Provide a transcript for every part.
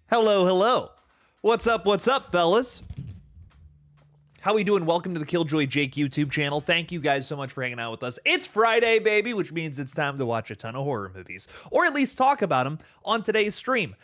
Hello, hello. What's up, fellas? How we doing? Welcome to the Killjoy Jake YouTube channel. Thank you guys so much for hanging out with us. It's Friday, baby, which means it's time to watch a ton of horror movies, or at least talk about them on today's stream,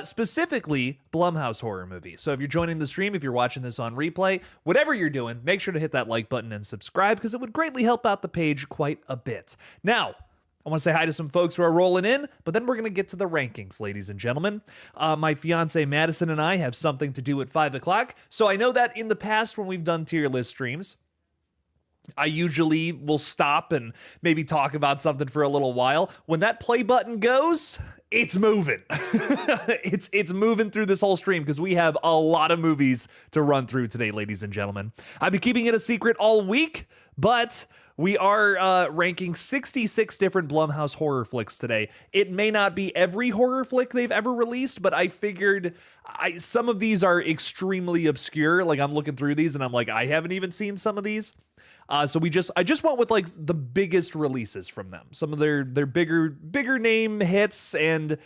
specifically Blumhouse horror movies. So if you're joining the stream, if you're watching this on replay, whatever you're doing, make sure to hit that like button and subscribe because it would greatly help out the page quite a bit. Now, I want to say hi to some folks who are rolling in, but then we're going to get to the rankings, ladies and gentlemen. My fiance Madison and I have something to do at 5 o'clock, so I know that in the past when we've done tier list streams, I usually will stop and maybe talk about something for a little while. When that play button goes, it's moving. it's moving through this whole stream because we have a lot of movies to run through today, ladies and gentlemen. I've been keeping it a secret all week, but we are ranking 66 different Blumhouse horror flicks today. It may not be every horror flick they've ever released, but I figured some of these are extremely obscure. Like, I'm looking through these and I'm like, I haven't even seen some of these. So I just went with like the biggest releases from them. Some of their bigger name hits and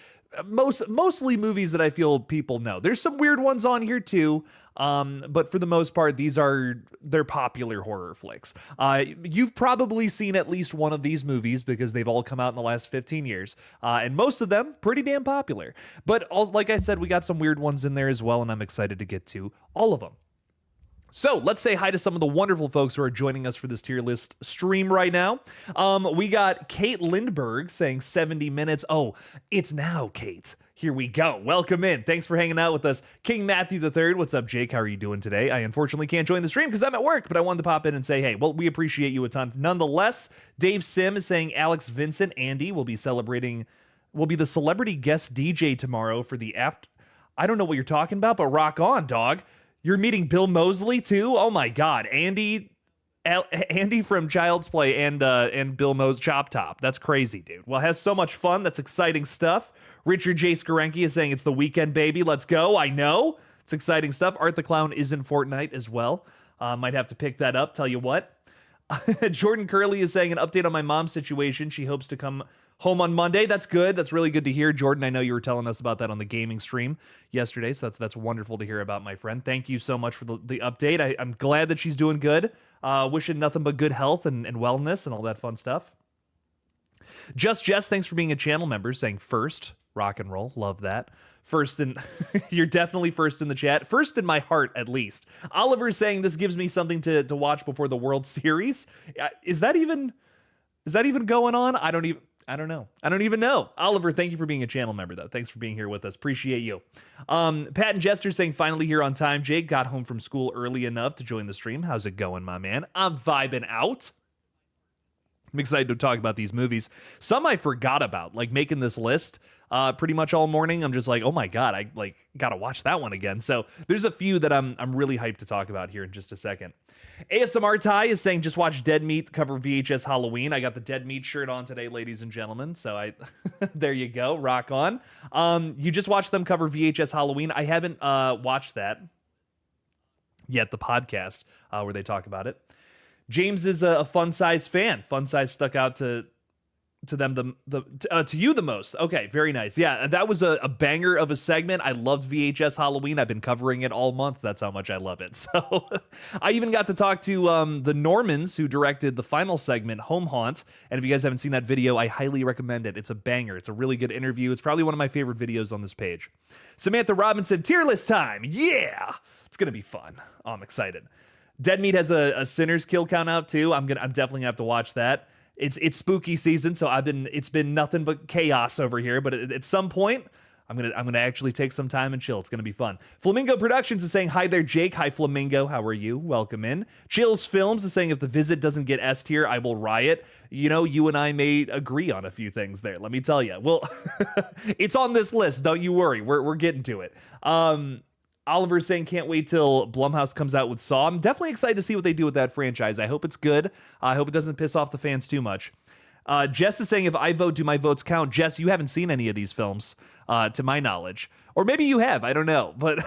mostly movies that I feel people know. There's some weird ones on here too. But for the most part, these are their popular horror flicks. You've probably seen at least one of these movies because they've all come out in the last 15 years. And most of them pretty damn popular. But also, like I said, we got some weird ones in there as well, and I'm excited to get to all of them. So let's say hi to some of the wonderful folks who are joining us for this tier list stream right now. We got Kate Lindberg saying 70 minutes. Oh, it's now, Kate. Here we go. Welcome in. Thanks for hanging out with us. King Matthew III. What's up, Jake? How are you doing today? I unfortunately can't join the stream because I'm at work, but I wanted to pop in and say, hey, well, we appreciate you a ton. Nonetheless, Dave Sim is saying Alex Vincent Andy will be the celebrity guest DJ tomorrow for the after. I don't know what you're talking about, but rock on, dog. You're meeting Bill Moseley too? Oh my God, Andy from Child's Play and Bill Moseley Chop Top. That's crazy, dude. Well, have so much fun. That's exciting stuff. Richard J. Skarenki is saying it's the weekend, baby. Let's go. I know it's exciting stuff. Art the Clown is in Fortnite as well. Might have to pick that up. Tell you what. Jordan Curley is saying an update on my mom's situation. She hopes to come home on Monday. That's good. That's really good to hear. Jordan, I know you were telling us about that on the gaming stream yesterday, so that's wonderful to hear about, my friend. Thank you so much for the update. I'm glad that she's doing good. Wishing nothing but good health and wellness and all that fun stuff. Just Jess, thanks for being a channel member, saying first, rock and roll. Love that. First in, you're definitely first in the chat. First in my heart, at least. Oliver's saying this gives me something to watch before the World Series. Is that even going on? I don't even know. Oliver, thank you for being a channel member, though. Thanks for being here with us. Appreciate you. Pat and Jester saying finally here on time. Jake got home from school early enough to join the stream. How's it going, my man? I'm vibing out. I'm excited to talk about these movies. Some I forgot about, like making this list pretty much all morning. I'm just like, oh my God, I gotta watch that one again. So there's a few that I'm really hyped to talk about here in just a second. ASMR Ty is saying just watch Dead Meat cover VHS Halloween. I got the Dead Meat shirt on today, ladies and gentlemen. So there you go, rock on. You just watched them cover VHS Halloween. I haven't watched that yet, the podcast where they talk about it. James is a Fun Size fan. Fun Size stuck out to them to you the most. Okay, very nice. Yeah, that was a banger of a segment. I loved VHS Halloween. I've been covering it all month. That's how much I love it. So I even got to talk to the Normans who directed the final segment, Home Haunt. And if you guys haven't seen that video, I highly recommend it. It's a banger. It's a really good interview. It's probably one of my favorite videos on this page. Samantha Robinson, tier list time. Yeah, it's gonna be fun. Oh, I'm excited. Dead Meat has a Sinners kill count out too. I'm definitely gonna have to watch that. It's spooky season, so it's been nothing but chaos over here. But at some point, I'm gonna actually take some time and chill. It's gonna be fun. Flamingo Productions is saying hi there, Jake. Hi Flamingo, how are you? Welcome in. Chills Films is saying if the visit doesn't get S tier, I will riot. You know, you and I may agree on a few things there. Let me tell you. Well, it's on this list. Don't you worry. We're getting to it. Oliver's saying can't wait till Blumhouse comes out with Saw. I'm definitely excited to see what they do with that franchise. I hope it's good. I hope it doesn't piss off the fans too much. Jess is saying if I vote, do my votes count? Jess, you haven't seen any of these films, to my knowledge. Or maybe you have. I don't know. But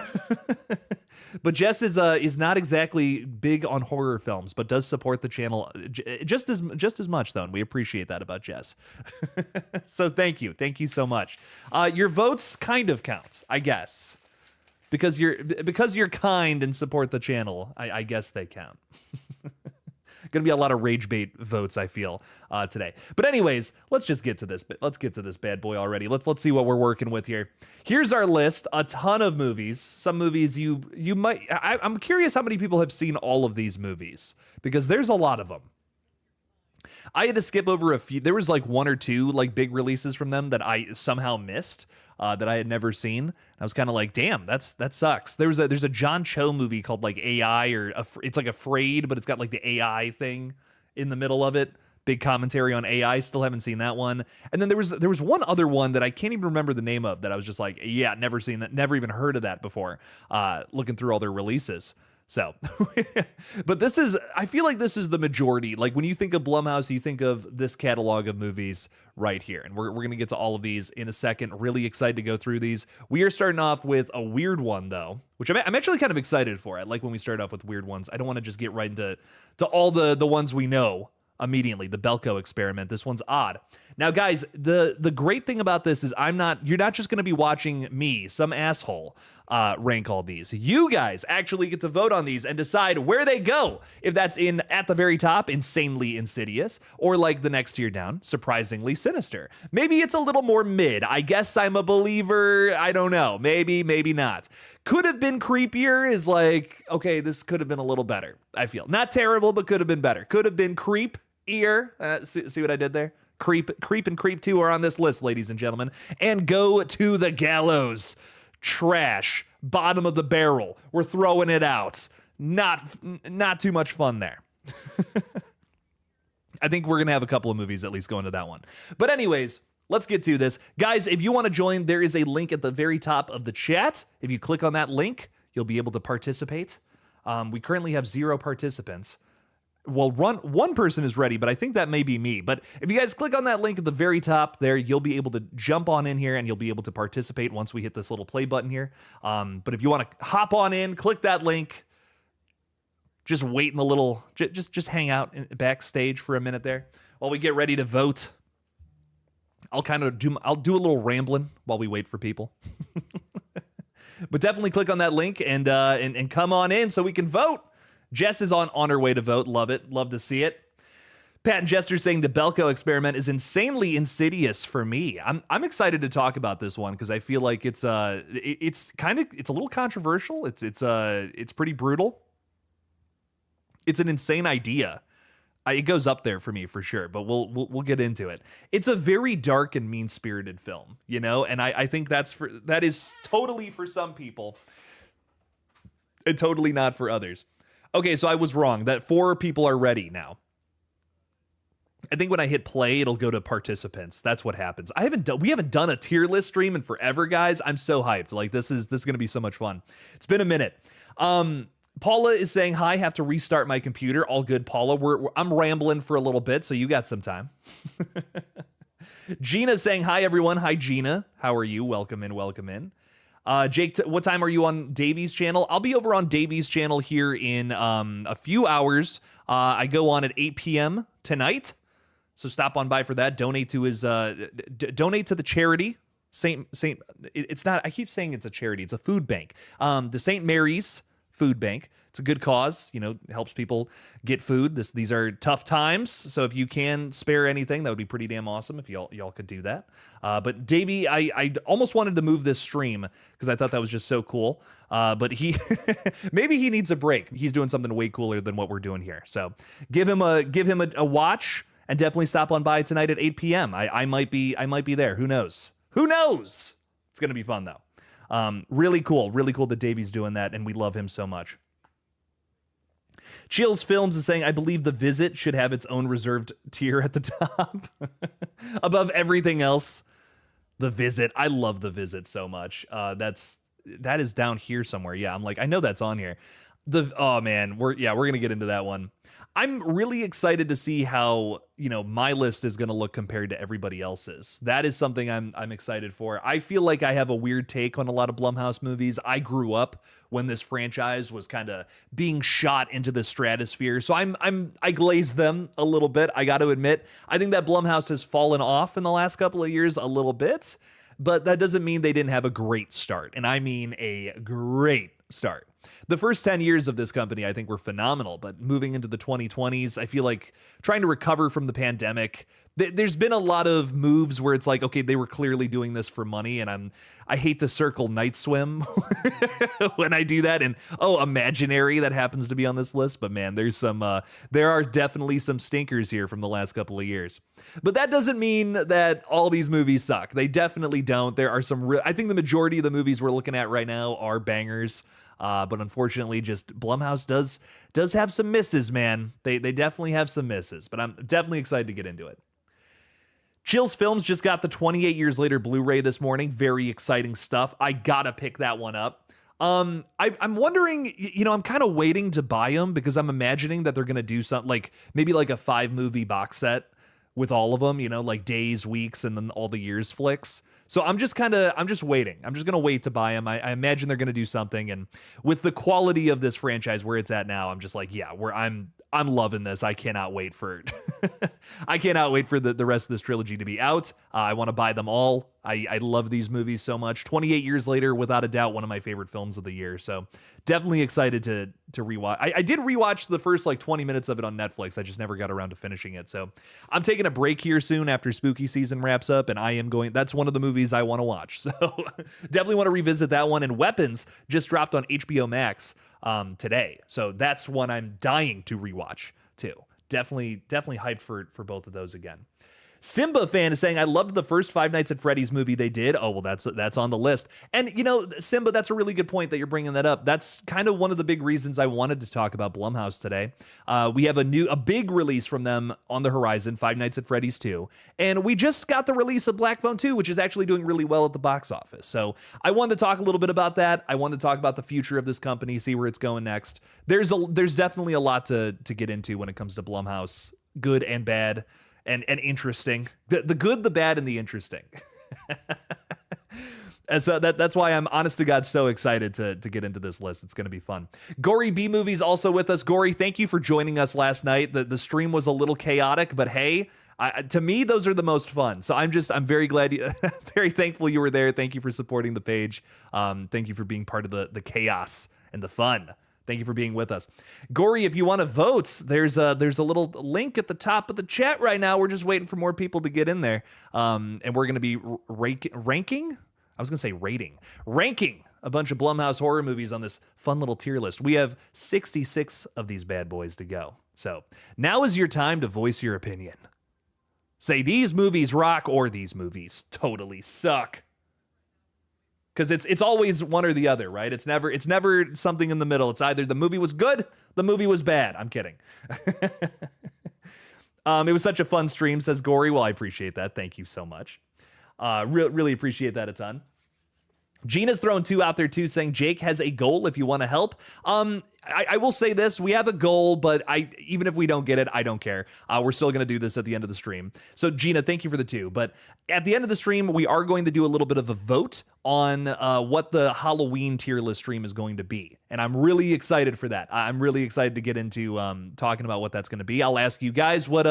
But Jess is not exactly big on horror films, but does support the channel just as much though, and we appreciate that about Jess. So thank you so much. Your votes kind of count, I guess, because you're kind and support the channel. I guess they count. Gonna be a lot of rage bait votes, I feel, today. But anyways, let's just get to this. Let's get to this bad boy already. Let's see what we're working with here. Here's our list. A ton of movies. Some movies you might. I'm curious how many people have seen all of these movies, because there's a lot of them. I had to skip over a few. There was like one or two like big releases from them that I somehow missed, that I had never seen. I was kind of like, damn, that sucks. There's a John Cho movie called like AI, or it's like Afraid, but it's got like the AI thing in the middle of it. Big commentary on AI. Still haven't seen that one. And then there was one other one that I can't even remember the name of, that I was just like, yeah, never seen that, never even heard of that before. Looking through all their releases. So, but I feel like this is the majority. Like when you think of Blumhouse, you think of this catalog of movies right here. And we're going to get to all of these in a second. Really excited to go through these. We are starting off with a weird one though, which I'm actually kind of excited for. I like when we start off with weird ones. I don't want to just get right into all the ones we know immediately. The Belko Experiment. This one's odd. Now, guys, the great thing about this is you're not just going to be watching me, some asshole, rank all these. You guys actually get to vote on these and decide where they go. If that's at the very top, insanely insidious, or like the next tier down, surprisingly sinister. Maybe it's a little more mid. I guess I'm a believer. I don't know. Maybe not. Could have been creepier is like, okay, this could have been a little better, I feel. Not terrible, but could have been better. Could have been creep. See what I did there? Creep and Creep 2 are on this list, ladies and gentlemen. And Go to the Gallows. Trash. Bottom of the barrel. We're throwing it out. Not too much fun there. I think we're going to have a couple of movies at least going to that one. But anyways, let's get to this. Guys, if you want to join, there is a link at the very top of the chat. If you click on that link, you'll be able to participate. We currently have 0 participants. Well, one person is ready, but I think that may be me. But if you guys click on that link at the very top there, you'll be able to jump on in here and you'll be able to participate once we hit this little play button here. But if you want to hop on in, click that link. Just wait in the little, just hang out backstage for a minute there while we get ready to vote. I'll do a little rambling while we wait for people. But definitely click on that link and come on in so we can vote. Jess is on her way to vote. Love it. Love to see it. Pat and Jester saying the Belko Experiment is insanely insidious for me. I'm excited to talk about this one because I feel like it's a little controversial. It's pretty brutal. It's an insane idea. It goes up there for me for sure, but we'll get into it. It's a very dark and mean-spirited film, you know, and I think that is totally for some people and totally not for others. Okay, so I was wrong. That 4 people are ready now. I think when I hit play, it'll go to participants. That's what happens. We haven't done a tier list stream in forever, guys. I'm so hyped. Like this is going to be so much fun. It's been a minute. Paula is saying, hi, have to restart my computer. All good, Paula. I'm rambling for a little bit, so you got some time. Gina's saying, hi, everyone. Hi, Gina. How are you? Welcome in. Jake, what time are you on Davy's channel? I'll be over on Davy's channel here in a few hours. I go on at 8 p.m. tonight, so stop on by for that. Donate to his donate to the charity. It's not. I keep saying it's a charity. It's a food bank. The St. Mary's Food Bank. It's a good cause, you know, helps people get food. These are tough times, so if you can spare anything, that would be pretty damn awesome if y'all could do that. But Davey, I almost wanted to move this stream because I thought that was just so cool. But he maybe he needs a break. He's doing something way cooler than what we're doing here. So give him a watch and definitely stop on by tonight at 8 p.m. I might be there. Who knows? It's gonna be fun though. Really cool that Davey's doing that, and we love him so much. Chills Films is saying, I believe The Visit should have its own reserved tier at the top. Above everything else. The Visit. I love The Visit so much. That is down here somewhere. Yeah, I'm like, I know that's on here. Oh man, we're gonna get into that one. I'm really excited to see how, my list is going to look compared to everybody else's. That is something I'm excited for. I feel like I have a weird take on a lot of Blumhouse movies. I grew up when this franchise was kind of being shot into the stratosphere. So I glaze them a little bit. I got to admit, I think that Blumhouse has fallen off in the last couple of years a little bit, but that doesn't mean they didn't have a great start. And I mean a great start. The first 10 years of this company, I think, were phenomenal, but moving into the 2020s, I feel like trying to recover from the pandemic, there's been a lot of moves where it's like, okay, they were clearly doing this for money, and I hate to circle Night Swim when I do that, and Imaginary, that happens to be on this list, but man, there are definitely some stinkers here from the last couple of years. But that doesn't mean that all these movies suck. They definitely don't. There are I think the majority of the movies we're looking at right now are bangers. But unfortunately, just Blumhouse does have some misses, man. They definitely have some misses, but I'm definitely excited to get into it. Chills Films just got the 28 Years Later Blu-ray this morning. Very exciting stuff. I gotta pick that one up. I'm wondering, I'm kind of waiting to buy them because I'm imagining that they're gonna do something like maybe like a 5-movie box set with all of them, like days, weeks, and then all the years flicks. So I'm just waiting. I'm just going to wait to buy them. I imagine they're going to do something. And with the quality of this franchise where it's at now, I'm just like, yeah, I'm loving this. I cannot wait for I cannot wait for the rest of this trilogy to be out. I want to buy them all. I love these movies so much. 28 Years Later, without a doubt, one of my favorite films of the year. So definitely excited to rewatch. I did rewatch the first 20 minutes of it on Netflix. I just never got around to finishing it. So I'm taking a break here soon after spooky season wraps up, and that's one of the movies I want to watch. So definitely want to revisit that one. And Weapons just dropped on HBO Max today. So that's one I'm dying to rewatch too. Definitely hyped for both of those again. Simba fan is saying, I loved the first Five Nights at Freddy's movie they did. Oh, well, that's on the list. And, Simba, that's a really good point that you're bringing that up. That's kind of one of the big reasons I wanted to talk about Blumhouse today. We have a big release from them on the horizon, Five Nights at Freddy's 2. And we just got the release of Black Phone 2, which is actually doing really well at the box office. So I wanted to talk a little bit about that. I wanted to talk about the future of this company, see where it's going next. There's definitely a lot to get into when it comes to Blumhouse, good and bad. And interesting, the good, the bad, and the interesting. And so that's why I'm, honest to God, so excited to get into this list. It's going to be fun. Gory B Movie's also with us. Gory, thank you for joining us last night. The stream was a little chaotic, but hey, to me, those are the most fun. So I'm very glad, very thankful you were there. Thank you for supporting the page. Thank you for being part of the chaos and the fun. Thank you for being with us. Gory, if you want to vote, there's a little link at the top of the chat right now. We're just waiting for more people to get in there. And we're going to be ranking a bunch of Blumhouse horror movies on this fun little tier list. We have 66 of these bad boys to go. So now is your time to voice your opinion. Say these movies rock or these movies totally suck. Because it's always one or the other, right? It's never something in the middle. It's either the movie was good, the movie was bad. I'm kidding. It was such a fun stream, says Gory. Well, I appreciate that. Thank you so much. Really appreciate that a ton. Gina's throwing 2 out there too, saying Jake has a goal if you want to help. I will say this, we have a goal, but even if we don't get it, I don't care. We're still going to do this at the end of the stream. So Gina, thank you for the 2. But at the end of the stream, we are going to do a little bit of a vote on what the Halloween tier list stream is going to be. And I'm really excited for that. I'm really excited to get into talking about what that's going to be. I'll ask you guys what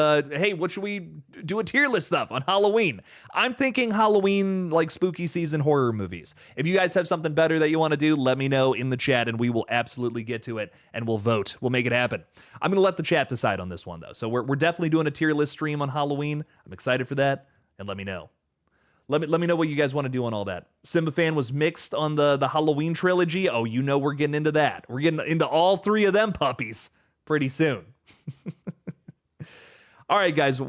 should we do a tier list stuff on Halloween? I'm thinking Halloween, like spooky season horror movies. If you guys have something better that you want to do, let me know in the chat and we will absolutely get to it and we'll vote. We'll make it happen. I'm going to let the chat decide on this one though. So we're definitely doing a tier list stream on Halloween. I'm excited for that and let me know. Let me know what you guys want to do on all that. Simba fan was mixed on the Halloween trilogy. Oh, we're getting into that. We're getting into all 3 of them puppies pretty soon. All right, guys.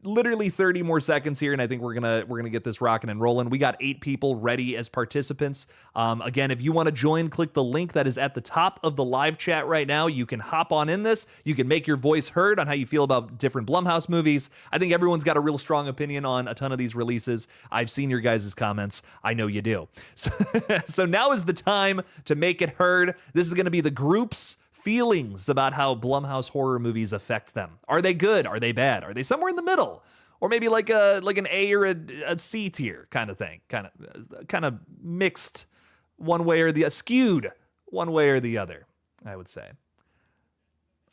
Literally 30 more seconds here, and I think we're gonna get this rocking and rolling. We got 8 people ready as participants. Again, if you want to join, click the link that is at the top of the live chat right now. You can hop on in this. You can make your voice heard on how you feel about different Blumhouse movies. I think everyone's got a real strong opinion on a ton of these releases. I've seen your guys' comments. I know you do. So now is the time to make it heard. This is going to be the group's feelings about how Blumhouse horror movies affect them. Are they good? Are they bad? Are they somewhere in the middle? Or maybe like an A or a C tier kind of thing, kind of mixed one way or the skewed one way or the other, I would say.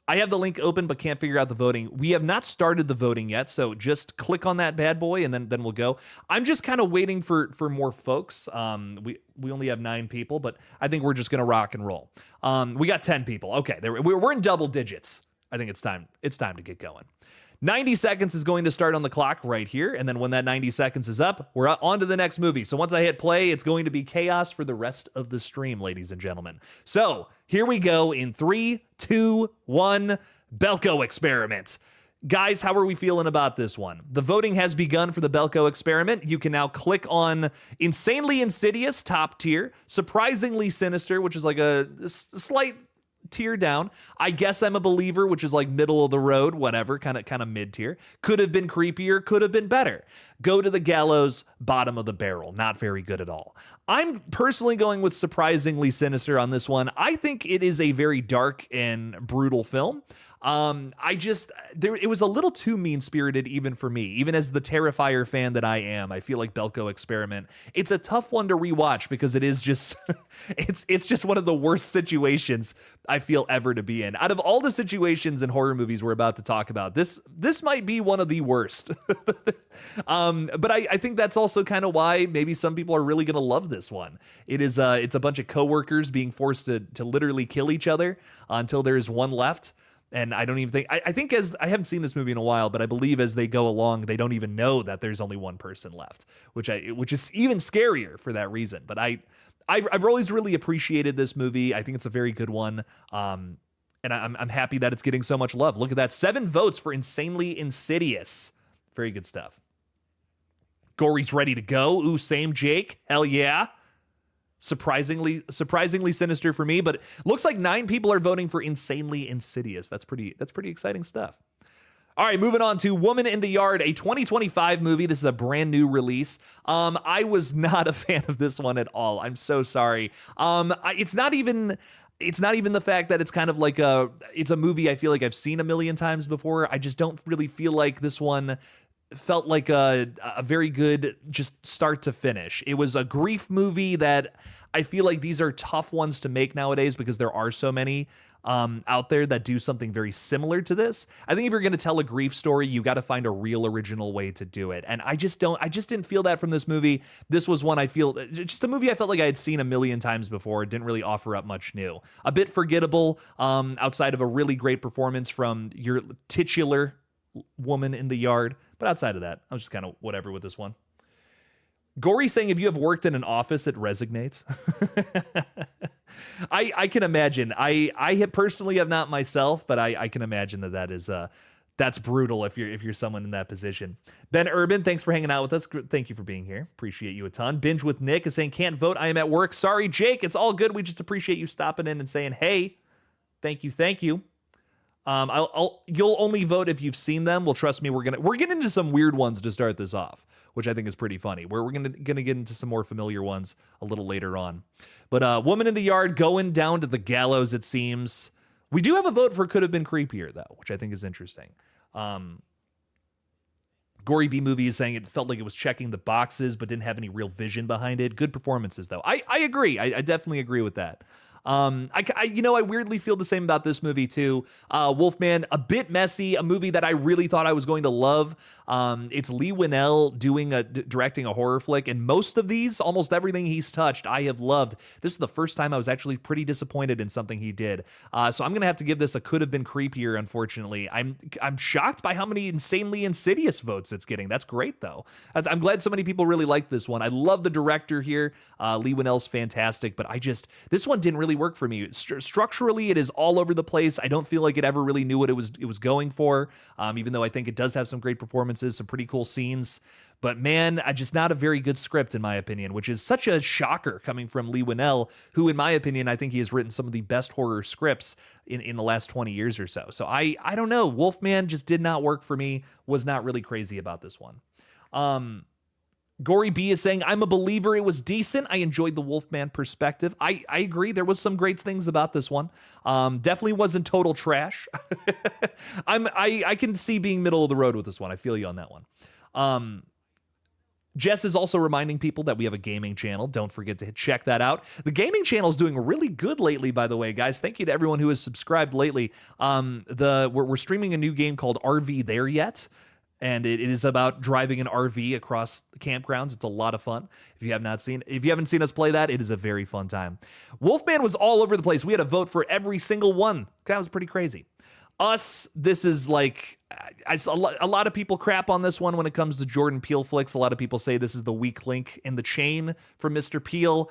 I have the link open but can't figure out the voting. We have not started the voting yet, so just click on that bad boy and then we'll go. I'm just kind of waiting for more folks. We only have 9 people, but I think we're just gonna rock and roll. We got 10 people. Okay, we're in double digits. I think it's time to get going. 90 seconds is going to start on the clock right here, and then when that 90 seconds is up, we're on to the next movie. So once I hit play, it's going to be chaos for the rest of the stream, ladies and gentlemen. So here we go in 3, 2, 1, Belko Experiment. Guys, how are we feeling about this one? The voting has begun for the Belko Experiment. You can now click on Insanely Insidious, top tier, Surprisingly Sinister, which is like a slight tier down. I Guess I'm a Believer, which is like middle of the road, whatever, kind of mid tier. Could have been creepier, could have been better. Go to the Gallows, bottom of the barrel. Not very good at all. I'm personally going with Surprisingly Sinister on this one. I think it is a very dark and brutal film. It was a little too mean-spirited even for me. Even as the Terrifier fan that I am, I feel like Belko Experiment, it's a tough one to rewatch because it is just, it's just one of the worst situations I feel ever to be in. Out of all the situations in horror movies we're about to talk about, this might be one of the worst. But I think that's also kind of why maybe some people are really going to love this one. It's a bunch of coworkers being forced to literally kill each other until there's one left. And I don't even think, I think as I haven't seen this movie in a while, but I believe as they go along, they don't even know that there's only one person left, which is even scarier for that reason. But I've always really appreciated this movie. I think it's a very good one. And I'm happy that it's getting so much love. Look at that. 7 votes for Insanely Insidious. Very good stuff. Gory's ready to go. Ooh, same Jake. Hell yeah. Surprisingly sinister for me, but looks like 9 people are voting for Insanely Insidious. That's pretty exciting stuff. All right, moving on to Woman in the Yard, a 2025 movie. This is a brand new release. I was not a fan of this one at all. I'm so sorry. It's not even the fact that it's kind of like it's a movie I feel like I've seen a million times before. I just don't really feel like this one felt like a very good just start to finish. It was a grief movie that I feel like these are tough ones to make nowadays because there are so many out there that do something very similar to this. I think if you're going to tell a grief story, you got to find a real original way to do it. And I just didn't feel that from this movie. This was one just a movie I felt like I had seen a million times before. It didn't really offer up much new. A bit forgettable outside of a really great performance from your titular Woman in the Yard. But outside of that, I was just kind of whatever with this one. Gory saying if you have worked in an office, it resonates. I can imagine. I personally have not myself, but I can imagine that's brutal if you're someone in that position. Ben Urban, thanks for hanging out with us. Thank you for being here. Appreciate you a ton. Binge with Nick is saying can't vote. I am at work. Sorry, Jake. It's all good. We just appreciate you stopping in and saying hey. Thank you. You'll only vote if you've seen them. Well, trust me, we're getting into some weird ones to start this off, which I think is pretty funny. We're gonna get into some more familiar ones a little later on. But Woman in the Yard going down to the gallows, it seems. We do have a vote for could have been creepier though, which I think is interesting. Gory B Movie is saying it felt like it was checking the boxes but didn't have any real vision behind it. Good performances though. I agree. I definitely agree with that. I weirdly feel the same about this movie too. Wolfman, a bit messy, a movie that I really thought I was going to love. It's Lee Winnell directing a horror flick, and almost everything he's touched, I have loved. This is the first time I was actually pretty disappointed in something he did. So I'm gonna have to give this a could have been creepier. Unfortunately, I'm shocked by how many Insanely Insidious votes it's getting. That's great though. I'm glad so many people really liked this one. I love the director here. Lee Winnell's fantastic, but this one didn't really work for me. Structurally, it is all over the place. I don't feel like it ever really knew what it was going for, even though I think it does have some great performances, some pretty cool scenes. But man, just not a very good script in my opinion, which is such a shocker coming from Lee Winnell, who in my opinion, I think he has written some of the best horror scripts in the last 20 years or so. So I don't know. Wolfman just did not work for me. Was not really crazy about this one. Gory B is saying, I'm a believer. It was decent. I enjoyed the Wolfman perspective. I agree. There was some great things about this one. Definitely wasn't total trash. I can see being middle of the road with this one. I feel you on that one. Jess is also reminding people that we have a gaming channel. Don't forget to check that out. The gaming channel is doing really good lately, by the way, guys. Thank you to everyone who has subscribed lately. We're streaming a new game called RV There Yet, and it is about driving an RV across campgrounds. It's a lot of fun. If you haven't seen us play that, it is a very fun time. Wolfman was all over the place. We had a vote for every single one. That was pretty crazy. Us, this is like, a lot of people crap on this one when it comes to Jordan Peele flicks. A lot of people say this is the weak link in the chain for Mr. Peele.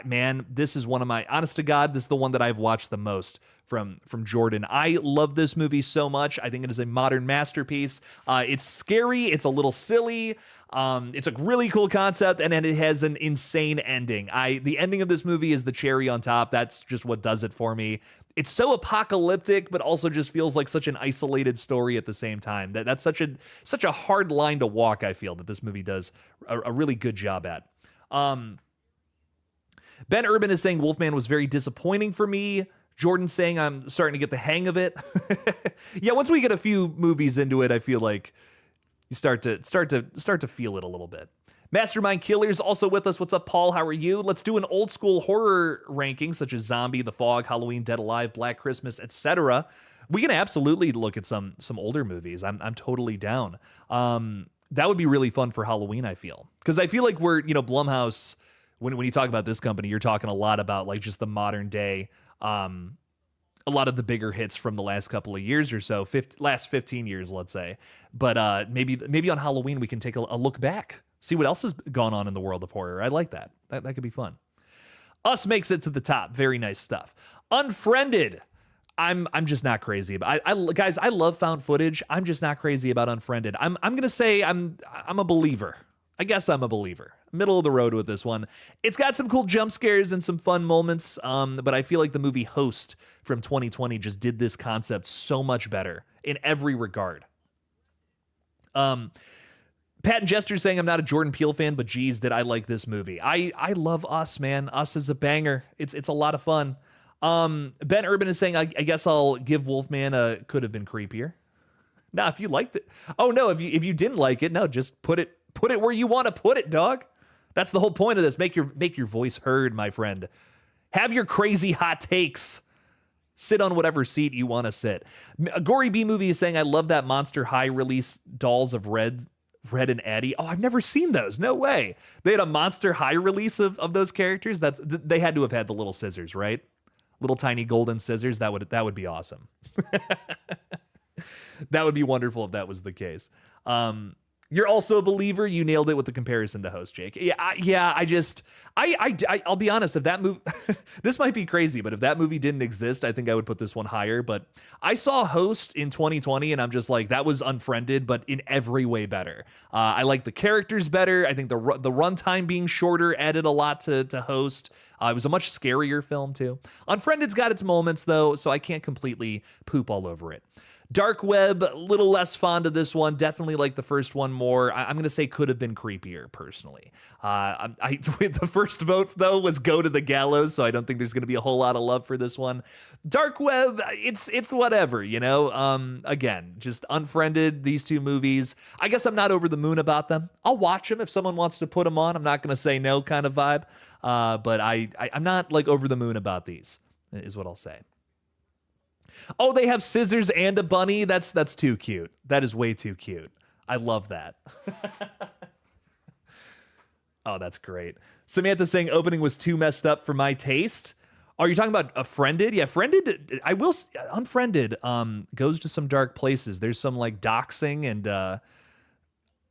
Man, this is one of my, honest to God, this is the one that I've watched the most from Jordan. I love this movie so much. I think it is a modern masterpiece. It's scary. It's a little silly. It's a really cool concept, and then it has an insane ending. The ending of this movie is the cherry on top. That's just what does it for me. It's so apocalyptic, but also just feels like such an isolated story at the same time. That's such a hard line to walk, I feel, that this movie does a really good job at. Ben Urban is saying Wolfman was very disappointing for me. Jordan saying I'm starting to get the hang of it. Yeah, once we get a few movies into it, I feel like you start to feel it a little bit. Mastermind Killer's also with us. What's up, Paul? How are you? Let's do an old school horror ranking, such as Zombie, The Fog, Halloween, Dead Alive, Black Christmas, etc. We can absolutely look at some older movies. I'm totally down. That would be really fun for Halloween, I feel. Because I feel like we're, Blumhouse, when you talk about this company, you're talking a lot about like just the modern day, a lot of the bigger hits from the last couple of years or so, last 15 years, let's say. But maybe on Halloween we can take a look back, see what else has gone on in the world of horror. I like that. That could be fun. Us makes it to the top. Very nice stuff. Unfriended. I'm just not crazy about. Guys, I love found footage. I'm just not crazy about Unfriended. I'm gonna say I'm a believer. I guess I'm a believer. Middle of the road with this one. It's got some cool jump scares and some fun moments, but I feel like the movie Host from 2020 just did this concept so much better in every regard. Pat and Jester saying I'm not a Jordan Peele fan, but geez, did I like this movie. I love Us, man. Us is a banger. It's a lot of fun. Ben Urban is saying I guess I'll give Wolfman a could have been creepier. Now, if you liked it. Oh no, if you didn't like it, no, just put it where you want to put it, dog. That's the whole point of this. Make your voice heard, my friend. Have your crazy hot takes. Sit on whatever seat you want to sit. A Gory B movie is saying I love that Monster High release dolls of Red and Addie. Oh, I've never seen those. No way. They had a Monster High release of those characters. They had to have had the little scissors, right? Little tiny golden scissors. That would be awesome. That would be wonderful if that was the case. You're also a believer. You nailed it with the comparison to Host, Jake. Yeah. I'll be honest. If that movie, this might be crazy, but if that movie didn't exist, I think I would put this one higher. But I saw Host in 2020, and I'm just like, that was Unfriended, but in every way better. I like the characters better. I think the runtime being shorter added a lot to Host. It was a much scarier film too. Unfriended's got its moments though, so I can't completely poop all over it. Dark Web, a little less fond of this one. Definitely like the first one more. I'm going to say could have been creepier, personally. The first vote, though, was Go to the Gallows, so I don't think there's going to be a whole lot of love for this one. Dark Web, it's whatever, Again, just Unfriended, these two movies. I guess I'm not over the moon about them. I'll watch them if someone wants to put them on. I'm not going to say no kind of vibe. But I'm not, like, over the moon about these, is what I'll say. Oh, they have scissors and a bunny. That's too cute. That is way too cute. I love that. Oh, that's great. Samantha saying opening was too messed up for my taste. Are you talking about a Friended? Yeah, Friended. Unfriended goes to some dark places. There's some like doxing and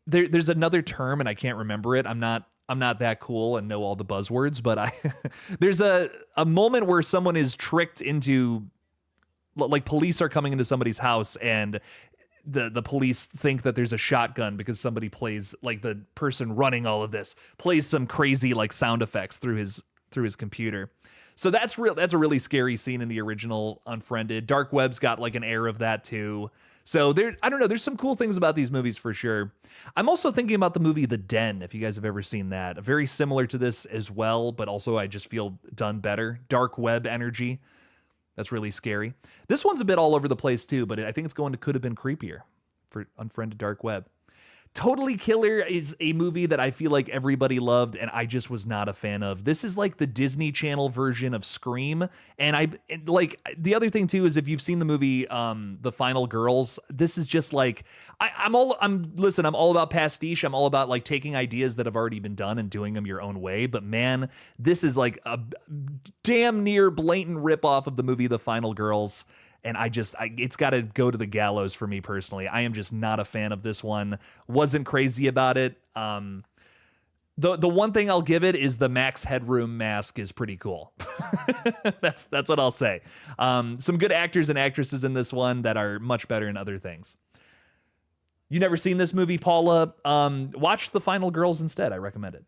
there's another term and I can't remember it. I'm not that cool and know all the buzzwords, but there's a moment where someone is tricked into, like, police are coming into somebody's house and the police think that there's a shotgun because somebody plays, like, the person running all of this plays some crazy like sound effects through his computer. So that's a really scary scene in the original Unfriended. Dark Web's got like an air of that too. So I don't know, there's some cool things about these movies for sure. I'm also thinking about the movie The Den, if you guys have ever seen that. Very similar to this as well, but also I just feel done better. Dark web energy. That's really scary. This one's a bit all over the place too, but I think it's going to could have been creepier for Unfriended Dark Web. Totally Killer is a movie that I feel like everybody loved and I just was not a fan of. This is like the Disney Channel version of Scream. And like the other thing too is if you've seen the movie The Final Girls, this is just like I'm all about pastiche. I'm all about like taking ideas that have already been done and doing them your own way. But man, this is like a damn near blatant ripoff of the movie The Final Girls. And it's got to go to the gallows for me personally. I am just not a fan of this one. Wasn't crazy about it. The one thing I'll give it is the Max Headroom mask is pretty cool. That's what I'll say. Some good actors and actresses in this one that are much better in other things. You never seen this movie, Paula? Watch The Final Girls instead. I recommend it.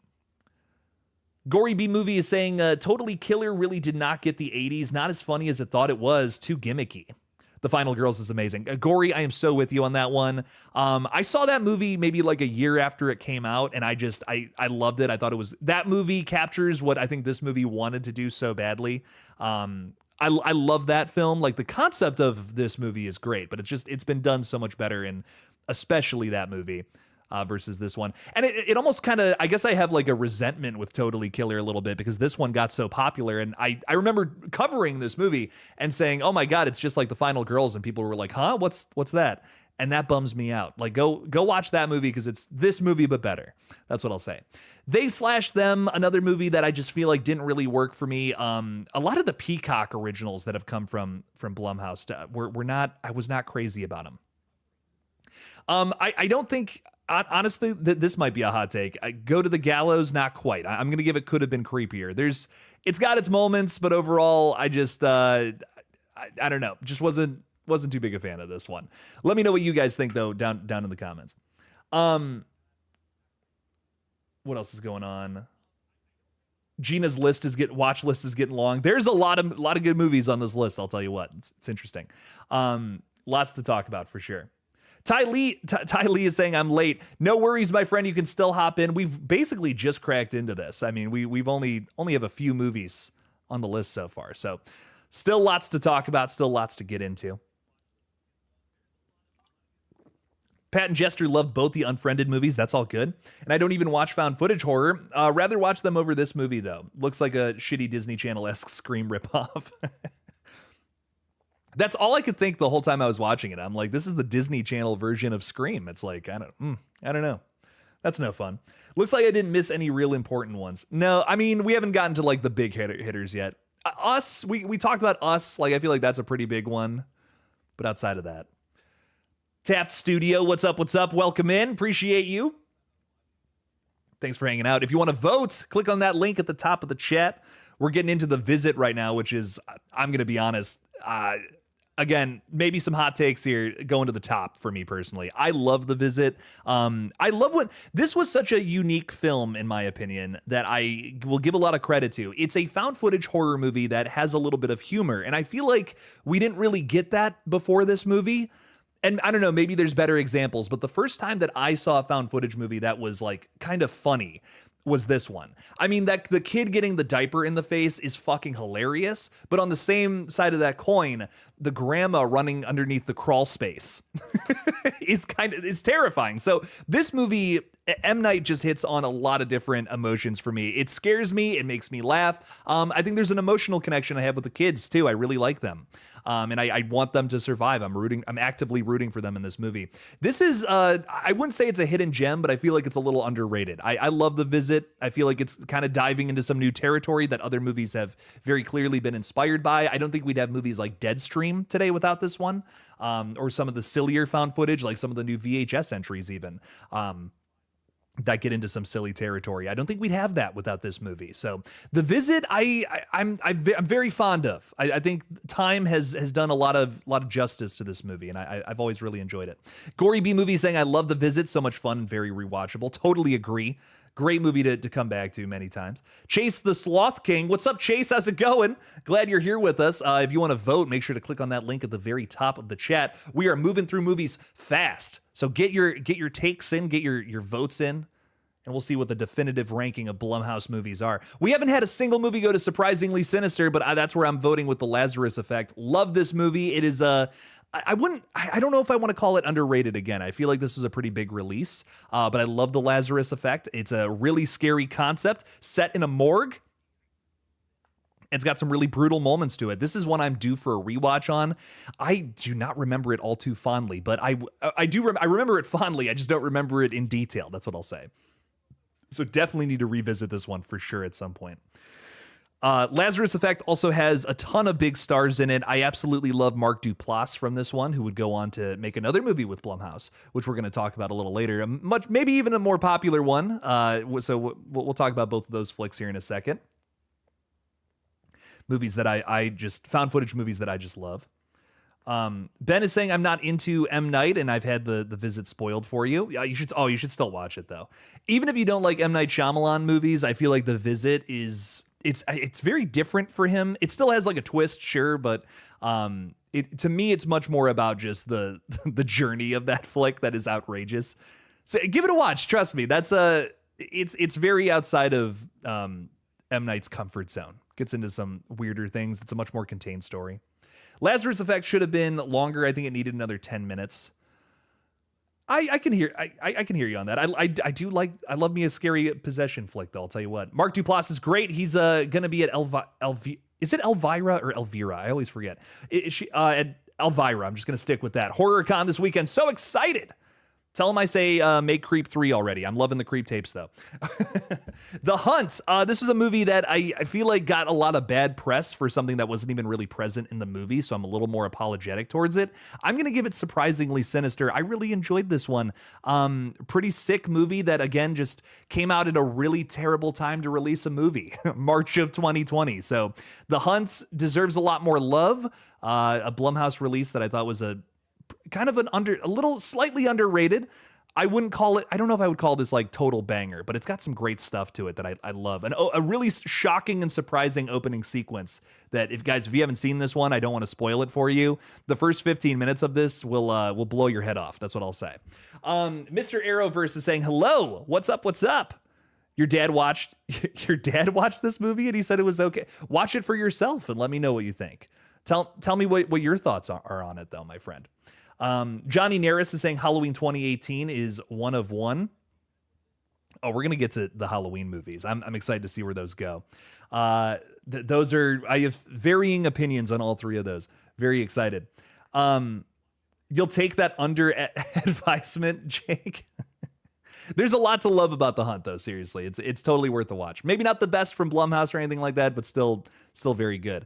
Gory B Movie is saying, Totally Killer really did not get the 80s. Not as funny as it thought it was. Too gimmicky. The Final Girls is amazing. Gory, I am so with you on that one. I saw that movie maybe like a year after it came out, and I loved it. I thought that movie captures what I think this movie wanted to do so badly. I love that film. Like the concept of this movie is great, but it's been done so much better, and especially that movie. Versus this one. And it almost kind of, I guess I have like a resentment with Totally Killer a little bit because this one got so popular. And I remember covering this movie and saying, oh my God, it's just like The Final Girls. And people were like, huh, what's that? And that bums me out. Like go watch that movie because it's this movie, but better. That's what I'll say. They Slash Them, another movie that I just feel like didn't really work for me. A lot of the Peacock originals that have come from Blumhouse I was not crazy about them. I don't think, honestly, this might be a hot take. I go to the gallows, not quite. I'm going to give it could have been creepier. It's got its moments, but overall, I just, I don't know. Just wasn't too big a fan of this one. Let me know what you guys think, though, down in the comments. What else is going on? Gina's watch list is getting long. There's a lot of good movies on this list. I'll tell you what. It's interesting. Lots to talk about for sure. Ty Lee is saying, I'm late. No worries, my friend. You can still hop in. We've basically just cracked into this. I mean, we've only have a few movies on the list so far. So still lots to talk about, still lots to get into. Pat and Jester love both the Unfriended movies. That's all good. And I don't even watch found footage horror. Rather watch them over this movie, though. Looks like a shitty Disney Channel-esque Scream ripoff. That's all I could think the whole time I was watching it. I'm like, this is the Disney Channel version of Scream. It's like, I don't know. That's no fun. Looks like I didn't miss any real important ones. No, I mean, we haven't gotten to like the big hitters yet. Us, we talked about Us. Like, I feel like that's a pretty big one. But outside of that. Taft Studio, what's up? Welcome in. Appreciate you. Thanks for hanging out. If you want to vote, click on that link at the top of the chat. We're getting into the visit right now, which is, I'm going to be honest, again, maybe some hot takes here going to the top for me personally. I love The Visit. I love this was such a unique film, in my opinion, that I will give a lot of credit to. It's a found footage horror movie that has a little bit of humor. And I feel like we didn't really get that before this movie. And I don't know, maybe there's better examples, but the first time that I saw a found footage movie that was like kind of funny was this one. I mean, that the kid getting the diaper in the face is fucking hilarious, but on the same side of that coin, the grandma running underneath the crawl space is terrifying. So this movie, M. Night just hits on a lot of different emotions for me. It scares me. It makes me laugh. I think there's an emotional connection I have with the kids too. I really like them. And I want them to survive. I'm actively rooting for them in this movie. This is, I wouldn't say it's a hidden gem, but I feel like it's a little underrated. I love The Visit. I feel like it's kind of diving into some new territory that other movies have very clearly been inspired by. I don't think we'd have movies like Deadstream today without this one, or some of the sillier found footage, like some of the new VHS entries even. That get into some silly territory. I don't think we'd have that without this movie. So The Visit, I'm very fond of. I think time has done a lot of justice to this movie, and I've always really enjoyed it. Gory B Movie saying, I love The Visit, so much fun and very rewatchable. Totally agree. Great movie to come back to many times. Chase the Sloth King. What's up, Chase? How's it going? Glad you're here with us. If you want to vote, make sure to click on that link at the very top of the chat. We are moving through movies fast. So get your takes in, get your votes in, and we'll see what the definitive ranking of Blumhouse movies are. We haven't had a single movie go to Surprisingly Sinister, but that's where I'm voting with The Lazarus Effect. Love this movie. It is I don't know if I want to call it underrated again. I feel like this is a pretty big release, but I love The Lazarus Effect. It's a really scary concept set in a morgue. It's got some really brutal moments to it. This is one I'm due for a rewatch on. I do not remember it all too fondly, but I remember it fondly. I just don't remember it in detail. That's what I'll say. So definitely need to revisit this one for sure at some point. Lazarus Effect also has a ton of big stars in it. I absolutely love Mark Duplass from this one, who would go on to make another movie with Blumhouse, which we're going to talk about a little later. Maybe even a more popular one. So we'll talk about both of those flicks here in a second. Movies that I just found footage movies that I just love. Ben is saying I'm not into M. Night, and I've had the visit spoiled for you. You should still watch it though. Even if you don't like M. Night Shyamalan movies, I feel like The Visit is it's very different for him. It still has like a twist, sure, but to me it's much more about just the journey of that flick that is outrageous. So give it a watch. Trust me, it's very outside of M. Night's comfort zone. Gets into some weirder things. It's a much more contained story. Lazarus Effect should have been longer. I think it needed another 10 minutes. I can hear you on that. I love me a scary possession flick though. I'll tell you what. Mark Duplass is great. He's gonna be at is it Elvira or Elvira? I always forget. At Elvira. I'm just gonna stick with that. HorrorCon this weekend. So excited. Tell him I say make Creep 3 already. I'm loving the Creep tapes, though. The Hunt. This is a movie that I feel like got a lot of bad press for something that wasn't even really present in the movie, so I'm a little more apologetic towards it. I'm going to give it Surprisingly Sinister. I really enjoyed this one. Pretty sick movie that, again, just came out at a really terrible time to release a movie. March of 2020. So The Hunt deserves a lot more love. A Blumhouse release that I thought was a little slightly underrated. I wouldn't call it, I don't know if I would call this like total banger, but it's got some great stuff to it that I love. And a really shocking and surprising opening sequence that if you haven't seen this one, I don't want to spoil it for you. The first 15 minutes of this will blow your head off. That's what I'll say. Mr. Arrowverse is saying, hello, what's up? What's up? Your dad watched this movie and he said it was okay. Watch it for yourself and let me know what you think. Tell me what your thoughts are on it though, my friend. Johnny Naris is saying Halloween 2018 is one of one. Oh, we're going to get to the Halloween movies. I'm excited to see where those go. I have varying opinions on all three of those. Very excited. You'll take that under advisement, Jake. There's a lot to love about The Hunt, though. Seriously, it's totally worth the watch. Maybe not the best from Blumhouse or anything like that, but still very good.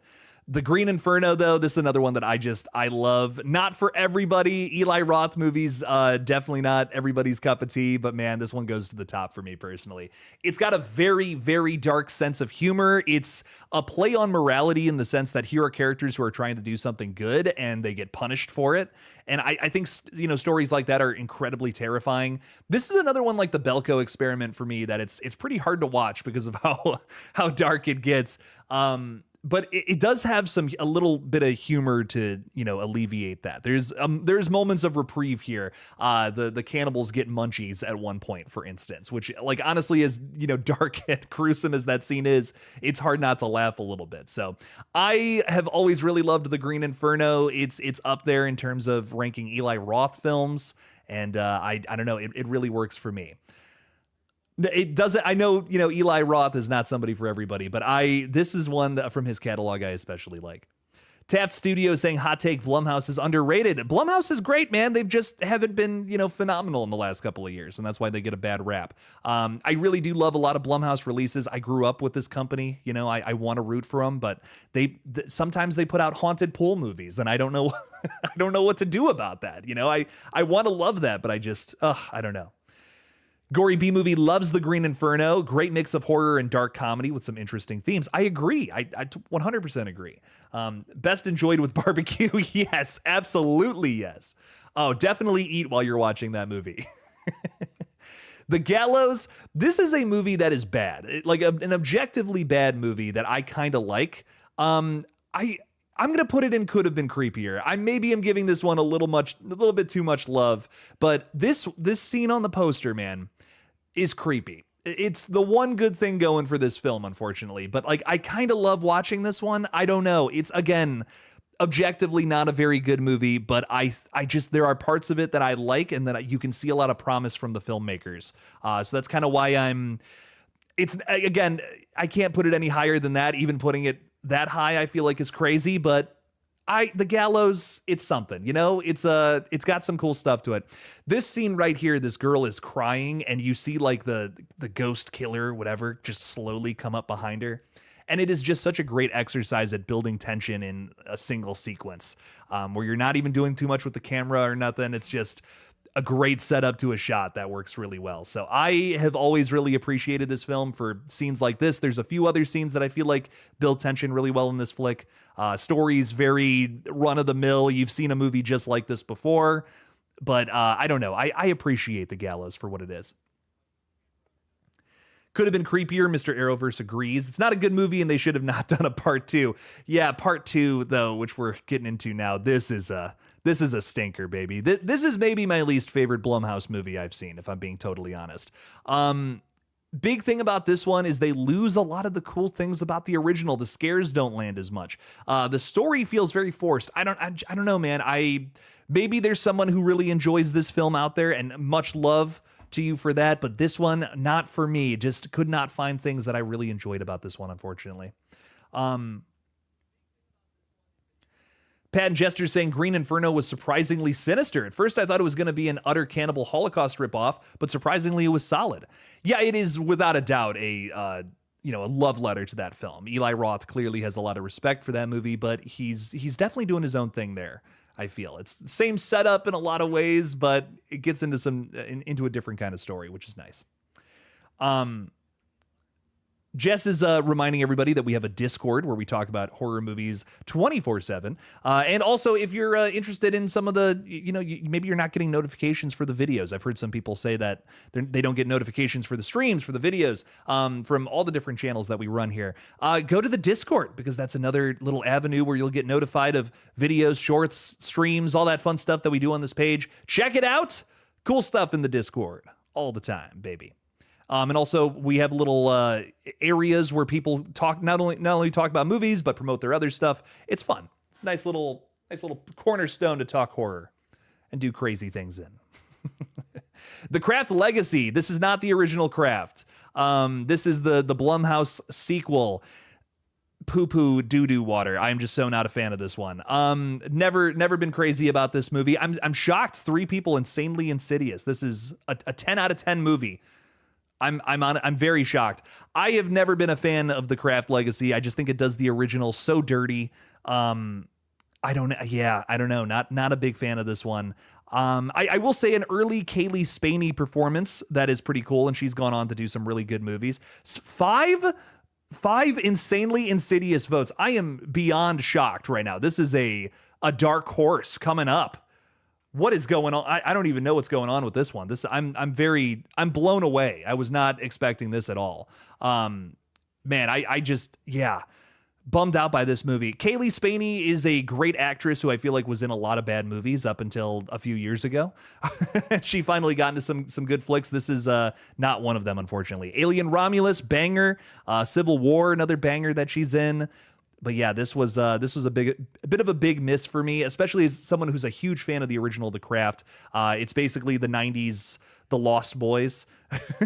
The Green Inferno, though, this is another one that I love. Not for everybody. Eli Roth movies, definitely not everybody's cup of tea, but man, this one goes to the top for me personally. It's got a very, very dark sense of humor. It's a play on morality in the sense that here are characters who are trying to do something good and they get punished for it. And I think, stories like that are incredibly terrifying. This is another one like the Belko Experiment for me that it's pretty hard to watch because of how dark it gets. But it does have a little bit of humor to, alleviate that. There's moments of reprieve here. The cannibals get munchies at one point, for instance, which, like, honestly, as dark and gruesome as that scene is, it's hard not to laugh a little bit. So I have always really loved The Green Inferno. It's up there in terms of ranking Eli Roth films, and I don't know, it really works for me. It doesn't. I know, Eli Roth is not somebody for everybody, but this is one that from his catalog I especially like. Taft Studio saying hot take Blumhouse is underrated. Blumhouse is great, man. They've just haven't been, phenomenal in the last couple of years, and that's why they get a bad rap. I really do love a lot of Blumhouse releases. I grew up with this company. I want to root for them, but sometimes they put out haunted pool movies, and I don't know, I don't know what to do about that. I want to love that, but I don't know. Gory B Movie loves The Green Inferno. Great mix of horror and dark comedy with some interesting themes. I agree. I 100% agree. Best enjoyed with barbecue. Yes, absolutely yes. Oh, definitely eat while you're watching that movie. The Gallows, this is a movie that is bad. An objectively bad movie that I kind of like. I'm going to put it in could have been creepier. I maybe am giving this one a little bit too much love, but this scene on the poster, man, is creepy. It's the one good thing going for this film, unfortunately, but like I kind of love watching this one. I don't know. It's, again, objectively not a very good movie, but I just, there are parts of it that I like and that you can see a lot of promise from the filmmakers. So that's kind of why it's, again, I can't put it any higher than that. Even putting it that high, I feel like is crazy, but The Gallows, it's something, you know, it's got some cool stuff to it. This scene right here, this girl is crying and you see like the ghost killer, whatever, just slowly come up behind her. And it is just such a great exercise at building tension in a single sequence, where you're not even doing too much with the camera or nothing. It's just a great setup to a shot that works really well. So I have always really appreciated this film for scenes like this. There's a few other scenes that I feel like build tension really well in this flick. Story's very run-of-the-mill. You've seen a movie just like this before. But I don't know. I appreciate The Gallows for what it is. Could have been creepier. Mr. Arrowverse agrees. It's not a good movie and they should have not done a part 2. Yeah, part 2, though, which we're getting into now, this is a stinker, baby. This is maybe my least favorite Blumhouse movie I've seen, if I'm being totally honest. Big thing about this one is they lose a lot of the cool things about the original. The scares don't land as much. The story feels very forced. I don't know, man. Maybe there's someone who really enjoys this film out there, and much love to you for that, but this one, not for me. Just could not find things that I really enjoyed about this one, unfortunately. Pat and Jester saying Green Inferno was surprisingly sinister. At first, I thought it was going to be an utter cannibal Holocaust ripoff, but surprisingly, it was solid. Yeah, it is without a doubt a love letter to that film. Eli Roth clearly has a lot of respect for that movie, but he's definitely doing his own thing there. I feel it's the same setup in a lot of ways, but it gets into a different kind of story, which is nice. Jess is reminding everybody that we have a Discord where we talk about horror movies 24/7. And also, if you're interested in some of the, maybe you're not getting notifications for the videos. I've heard some people say that they don't get notifications for the streams, for the videos, from all the different channels that we run here. Go to the Discord, because that's another little avenue where you'll get notified of videos, shorts, streams, all that fun stuff that we do on this page. Check it out. Cool stuff in the Discord all the time, baby. And also, we have little areas where people talk not only talk about movies but promote their other stuff. It's fun. It's a nice little cornerstone to talk horror and do crazy things in. The Craft Legacy. This is not the original Craft. This is the Blumhouse sequel. Poo poo doo doo water. I'm just so not a fan of this one. Never been crazy about this movie. I'm shocked. 3 people insanely insidious. This is a 10 out of 10 movie. I'm very shocked. I have never been a fan of the Craft Legacy. I just think it does the original so dirty. I don't know. Not a big fan of this one. I will say an early Kaylee Spaney performance that is pretty cool, and she's gone on to do some really good movies. 5 insanely insidious votes. I am beyond shocked right now. This is a dark horse coming up. What is going on? I don't even know what's going on with this one. I'm blown away. I was not expecting this at all. Man, I just bummed out by this movie. Kaylee Spaney is a great actress who I feel like was in a lot of bad movies up until a few years ago. She finally got into some good flicks. This is not one of them, unfortunately. Alien Romulus, banger. Civil War, another banger that she's in. But yeah, this was a bit of a big miss for me, especially as someone who's a huge fan of the original The Craft. It's basically the 90s The Lost Boys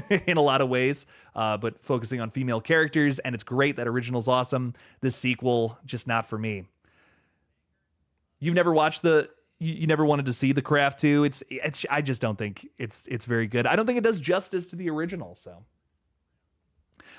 in a lot of ways, but focusing on female characters, and it's great. That original's awesome. This sequel, just not for me. You've never watched you never wanted to see The Craft 2. I just don't think it's very good. I don't think it does justice to the original, so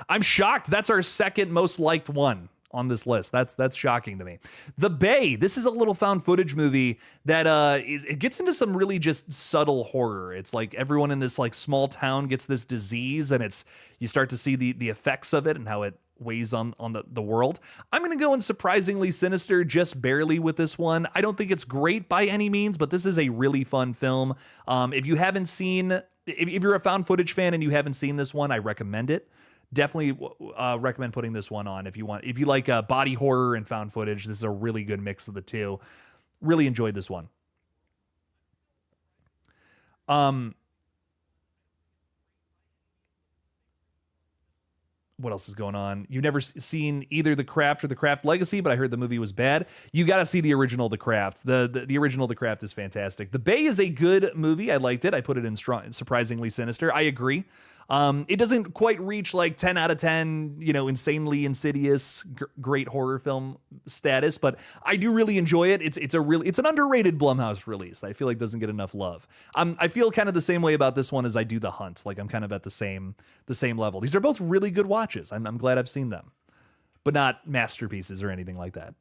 I'm shocked. That's our second most liked one on this list. That's shocking to me. The Bay. This is a little found footage movie that it gets into some really just subtle horror. It's like everyone in this like small town gets this disease, and you start to see the effects of it and how it weighs on the world. I'm going to go in surprisingly sinister, just barely with this one. I don't think it's great by any means, but this is a really fun film. If you haven't seen if you're a found footage fan and you haven't seen this one, I recommend it. Definitely recommend putting this one on if you like body horror and found footage. This is a really good mix of the two. Really enjoyed this one. What else is going on? You've never seen either The Craft or The Craft Legacy, but I heard the movie was bad. You got to see the original The Craft. The original The Craft is fantastic. The Bay is a good movie. I liked it. I put it in surprisingly sinister. I agree. It doesn't quite reach like 10 out of 10, insanely insidious, great horror film status, but I do really enjoy it. It's an underrated Blumhouse release. I feel like doesn't get enough love. I feel kind of the same way about this one as I do The Hunt. Like I'm kind of at the same level. These are both really good watches. I'm glad I've seen them, but not masterpieces or anything like that.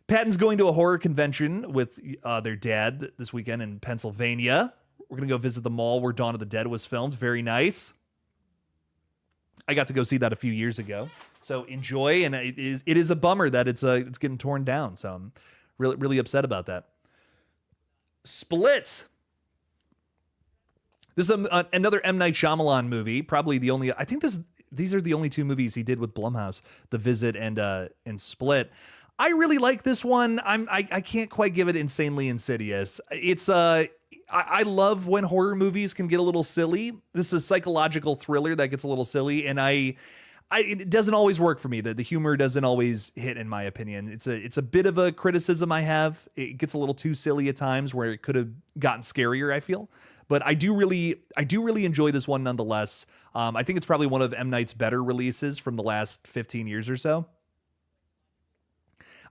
Patton's going to a horror convention with their dad this weekend in Pennsylvania. We're going to go visit the mall where Dawn of the Dead was filmed. Very nice. I got to go see that a few years ago, so enjoy. And it is a bummer that it's getting torn down. So I'm really upset about that. Split. This is another M. Night Shyamalan movie. Probably the only. I think these are the only two movies he did with Blumhouse: The Visit and Split. I really like this one. I can't quite give it insanely insidious. It's I love when horror movies can get a little silly. This is a psychological thriller that gets a little silly, and it doesn't always work for me. The humor doesn't always hit, in my opinion. It's a bit of a criticism I have. It gets a little too silly at times where it could have gotten scarier, I feel. But I do really enjoy this one nonetheless. I think it's probably one of M. Night's better releases from the last 15 years or so.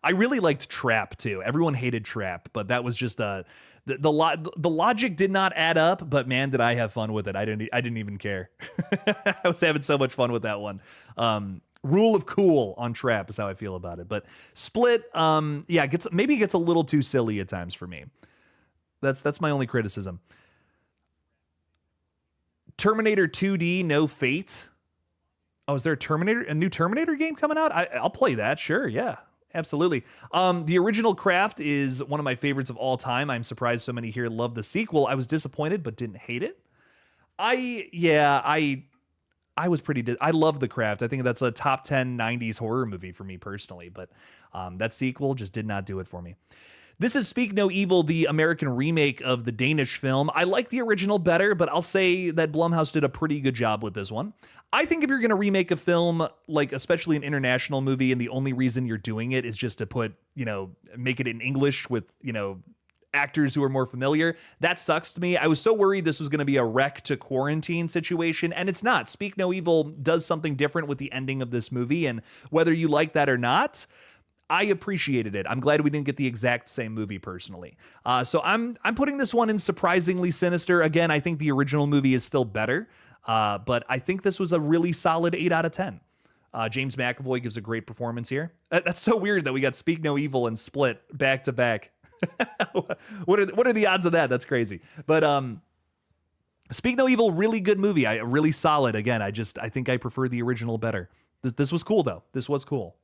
I really liked Trap too. Everyone hated Trap, but that was just the logic did not add up. But man, did I have fun with it! I didn't even care. I was having so much fun with that one. Rule of cool on Trap is how I feel about it. But Split, maybe it gets a little too silly at times for me. That's my only criticism. Terminator 2D, No Fate. Oh, is there a new Terminator game coming out? I'll play that. Sure, yeah. Absolutely. The original Craft is one of my favorites of all time. I'm surprised so many here love the sequel. I was disappointed, but didn't hate it. I was I love The Craft. I think that's a top 10 90s horror movie for me personally, but that sequel just did not do it for me. This is Speak No Evil, the American remake of the Danish film. I like the original better, but I'll say that Blumhouse did a pretty good job with this one. I think if you're going to remake a film, like especially an international movie, and the only reason you're doing it is just to make it in English with, actors who are more familiar, that sucks to me. I was so worried this was going to be a wreck to quarantine situation, and it's not. Speak No Evil does something different with the ending of this movie, and whether you like that or not, I appreciated it. I'm glad we didn't get the exact same movie personally. So I'm putting this one in surprisingly sinister. Again, I think the original movie is still better, but I think this was a really solid 8 out of 10. James McAvoy gives a great performance here. That's so weird that we got Speak No Evil and Split back to back. What are the odds of that? That's crazy. But Speak No Evil, really good movie. Really solid. Again, I think I prefer the original better. This was cool though. This was cool.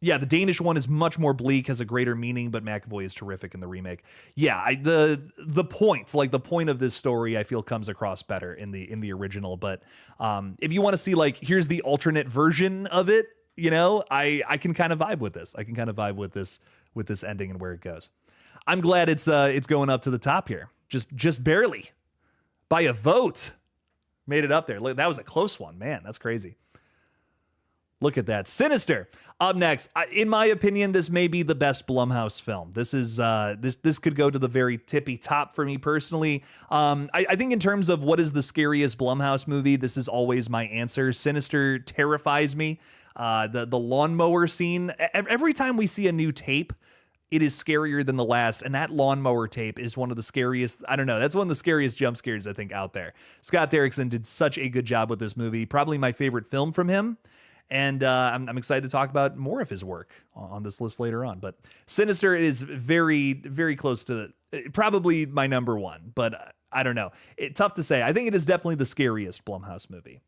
Yeah, the Danish one is much more bleak, has a greater meaning, but McAvoy is terrific in the remake. Yeah, the point of this story, I feel comes across better in the original. But if you want to see here's the alternate version of it, I can kind of vibe with this. I can kind of vibe with this ending and where it goes. I'm glad it's going up to the top here, just barely by a vote, made it up there. That was a close one, man. That's crazy. Look at that. Sinister. Up next. In my opinion, this may be the best Blumhouse film. This is this could go to the very tippy top for me personally. I think in terms of what is the scariest Blumhouse movie, this is always my answer. Sinister terrifies me. The lawnmower scene. Every time we see a new tape, it is scarier than the last, and that lawnmower tape is one of the scariest. I don't know. That's one of the scariest jump scares I think out there. Scott Derrickson did such a good job with this movie. Probably my favorite film from him. And I'm excited to talk about more of his work on this list later on. But Sinister is very, very close to probably my number one. But I don't know. Tough to say. I think it is definitely the scariest Blumhouse movie.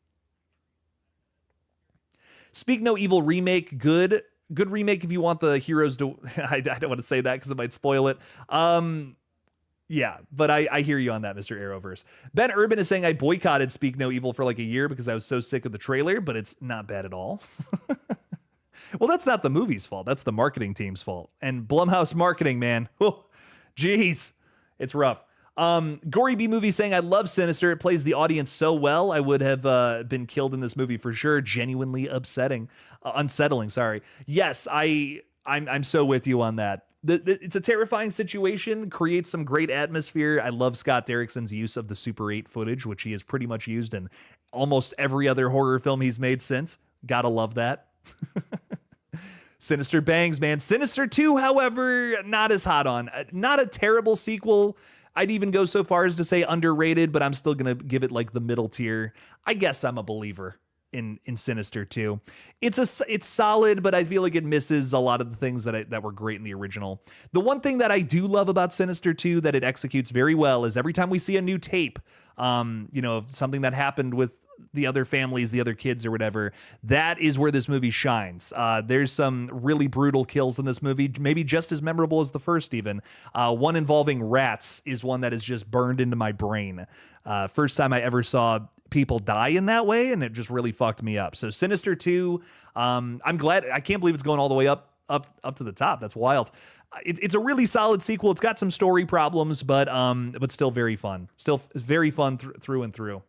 Speak No Evil remake, good remake if you want the heroes to. I don't want to say that because it might spoil it. Yeah, but I hear you on that, Mr. Arrowverse. Ben Urban is saying I boycotted Speak No Evil for like a year because I was so sick of the trailer, but it's not bad at all. Well, that's not the movie's fault. That's the marketing team's fault. And Blumhouse marketing, man. Oh, jeez. It's rough. Gory B Movie saying, I love Sinister. It plays the audience so well. I would have been killed in this movie for sure. Genuinely unsettling, sorry. Yes, I'm so with you on that. It's a terrifying situation, creates some great atmosphere. I love Scott Derrickson's use of the Super 8 footage, which he has pretty much used in almost every other horror film he's made since. Gotta love that. Sinister bangs, man. Sinister 2, however, not as hot on. Not a terrible sequel. I'd even go so far as to say underrated, but I'm still going to give it like the middle tier. I guess I'm a believer in Sinister 2. It's solid, but I feel like it misses a lot of the things that were great in the original. The one thing that I do love about Sinister 2 that it executes very well is every time we see a new tape, of something that happened with the other families, the other kids or whatever, that is where this movie shines. There's some really brutal kills in this movie, maybe just as memorable as the first even. One involving rats is one that is just burned into my brain. First time I ever saw people die in that way, and it just really fucked me up. So Sinister 2, I'm glad. I can't believe it's going all the way up to the top. That's wild. It's a really solid sequel. It's got some story problems, but still very fun. Still very fun through and through.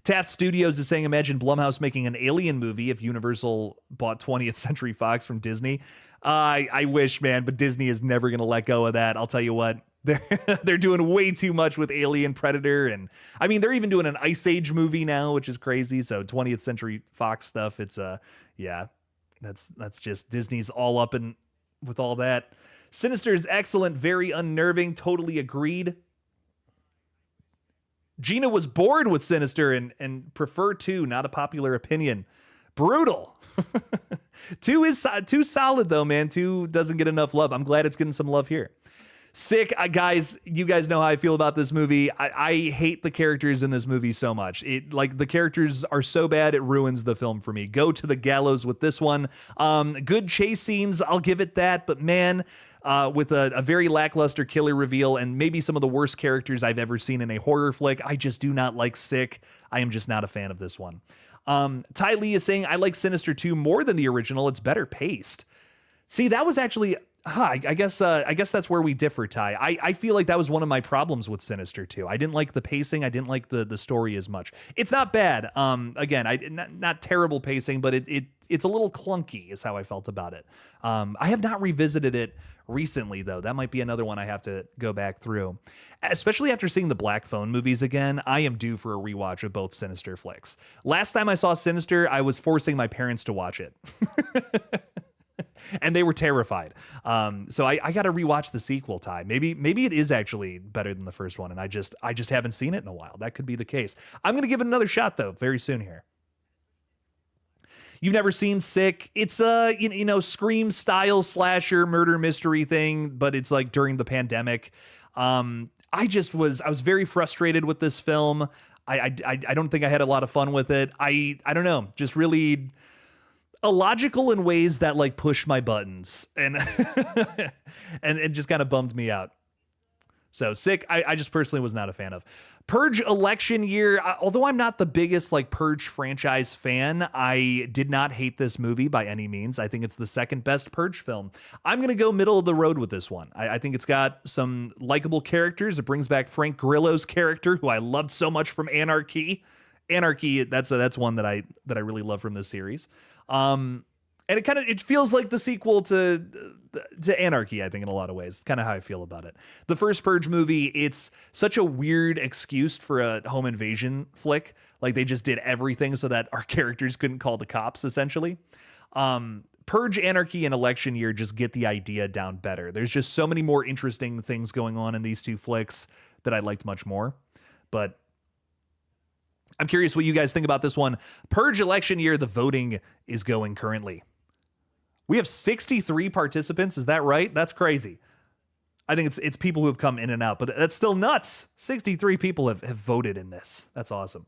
Taft Studios is saying, imagine Blumhouse making an Alien movie if Universal bought 20th Century Fox from Disney. I wish, man, but Disney is never going to let go of that. I'll tell you what, they're doing way too much with Alien, Predator, and I mean, they're even doing an Ice Age movie now, which is crazy. So 20th Century Fox stuff, it's yeah, that's just Disney's all up in with all that. Sinister is excellent, very unnerving, totally agreed. Gina was bored with Sinister and prefer 2, not a popular opinion. Brutal. 2 is too solid though, man. 2 doesn't get enough love. I'm glad it's getting some love here. Sick. Guys, you guys know how I feel about this movie. I hate the characters in this movie so much. The characters are so bad, it ruins the film for me. Go to the gallows with this one. Good chase scenes, I'll give it that, but man, with a very lackluster killer reveal and maybe some of the worst characters I've ever seen in a horror flick. I just do not like Sick. I am just not a fan of this one. Ty Lee is saying, I like Sinister 2 more than the original. It's better paced. See, that was actually... I guess that's where we differ, Ty. I feel like that was one of my problems with Sinister 2. I didn't like the pacing. I didn't like the story as much. It's not bad. Again, not terrible pacing, but it's a little clunky is how I felt about it. I have not revisited it recently, though. That might be another one I have to go back through. Especially after seeing the Black Phone movies again, I am due for a rewatch of both Sinister flicks. Last time I saw Sinister, I was forcing my parents to watch it. And they were terrified. So I got to rewatch the sequel, Ty. Maybe it is actually better than the first one, and I just haven't seen it in a while. That could be the case. I'm going to give it another shot, though, very soon here. You've never seen Sick. It's a Scream style slasher murder mystery thing, but it's like during the pandemic. I was very frustrated with this film. I don't think I had a lot of fun with it. I don't know, just really illogical in ways that like push my buttons and and it just kind of bummed me out. So Sick, I just personally was not a fan of. Purge election year, although I'm not the biggest like Purge franchise fan, I did not hate this movie by any means. I think it's the second best Purge film. I'm going to go middle of the road with this one. I think it's got some likable characters. It brings back Frank Grillo's character, who I loved so much from Anarchy. That's one that I really love from this series. And it feels like the sequel to Anarchy, I think, in a lot of ways. Kind of how I feel about it. The first Purge movie, it's such a weird excuse for a home invasion flick. Like they just did everything so that our characters couldn't call the cops, essentially. Purge, Anarchy, and Election Year just get the idea down better. There's just so many more interesting things going on in these two flicks that I liked much more. But I'm curious what you guys think about this one. Purge Election Year, the voting is going currently. We have 63 participants. Is that right? That's crazy. I think it's people who have come in and out, but that's still nuts. 63 people have voted in this. That's awesome.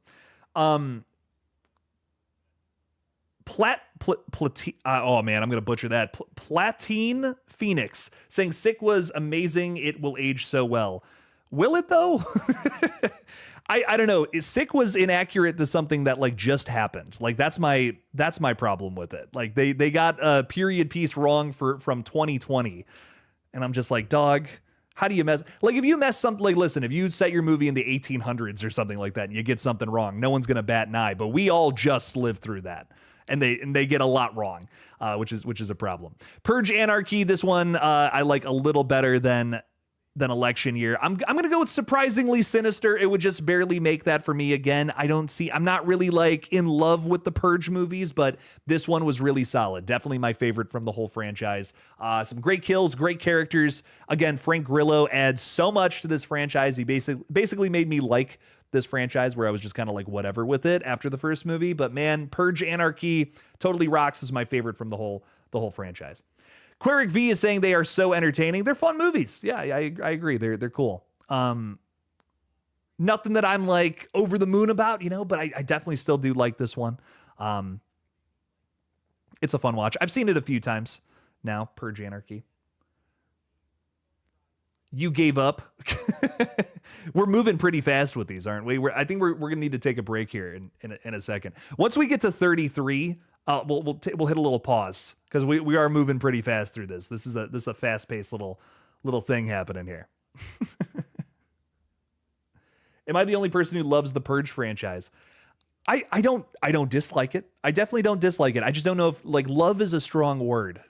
Oh man, I'm gonna butcher that. Platine Phoenix saying Sick was amazing. It will age so well. Will it though? I don't know. Sick was inaccurate to something that like just happened. Like that's my problem with it. Like they got a period piece wrong from 2020, and I'm just like, dog. How do you mess? Like, if you mess something, like, listen, if you set your movie in the 1800s or something like that and you get something wrong, no one's going to bat an eye, but we all just lived through that. And they get a lot wrong, which is a problem. Purge Anarchy, this one I like a little better than Election Year. I'm gonna go with Surprisingly Sinister. It would just barely make that for me again. I'm not really like in love with the Purge movies, but this one was really solid. Definitely my favorite from the whole franchise. Some great kills, great characters. Again, Frank Grillo adds so much to this franchise. He basically made me like this franchise, where I was just kind of like whatever with it after the first movie. But man, Purge Anarchy totally rocks. Is my favorite from the whole franchise. Queric V is saying they are so entertaining. They're fun movies. Yeah, I agree. They're cool. Nothing that I'm like over the moon about, but I definitely still do like this one. It's a fun watch. I've seen it a few times now. Purge Anarchy. You gave up. We're moving pretty fast with these, aren't we? I think we're gonna need to take a break here in a second. Once we get to 33, we'll hit a little pause because we are moving pretty fast through this. This is a fast paced little thing happening here. Am I the only person who loves the Purge franchise? I don't dislike it. I definitely don't dislike it. I just don't know if like love is a strong word.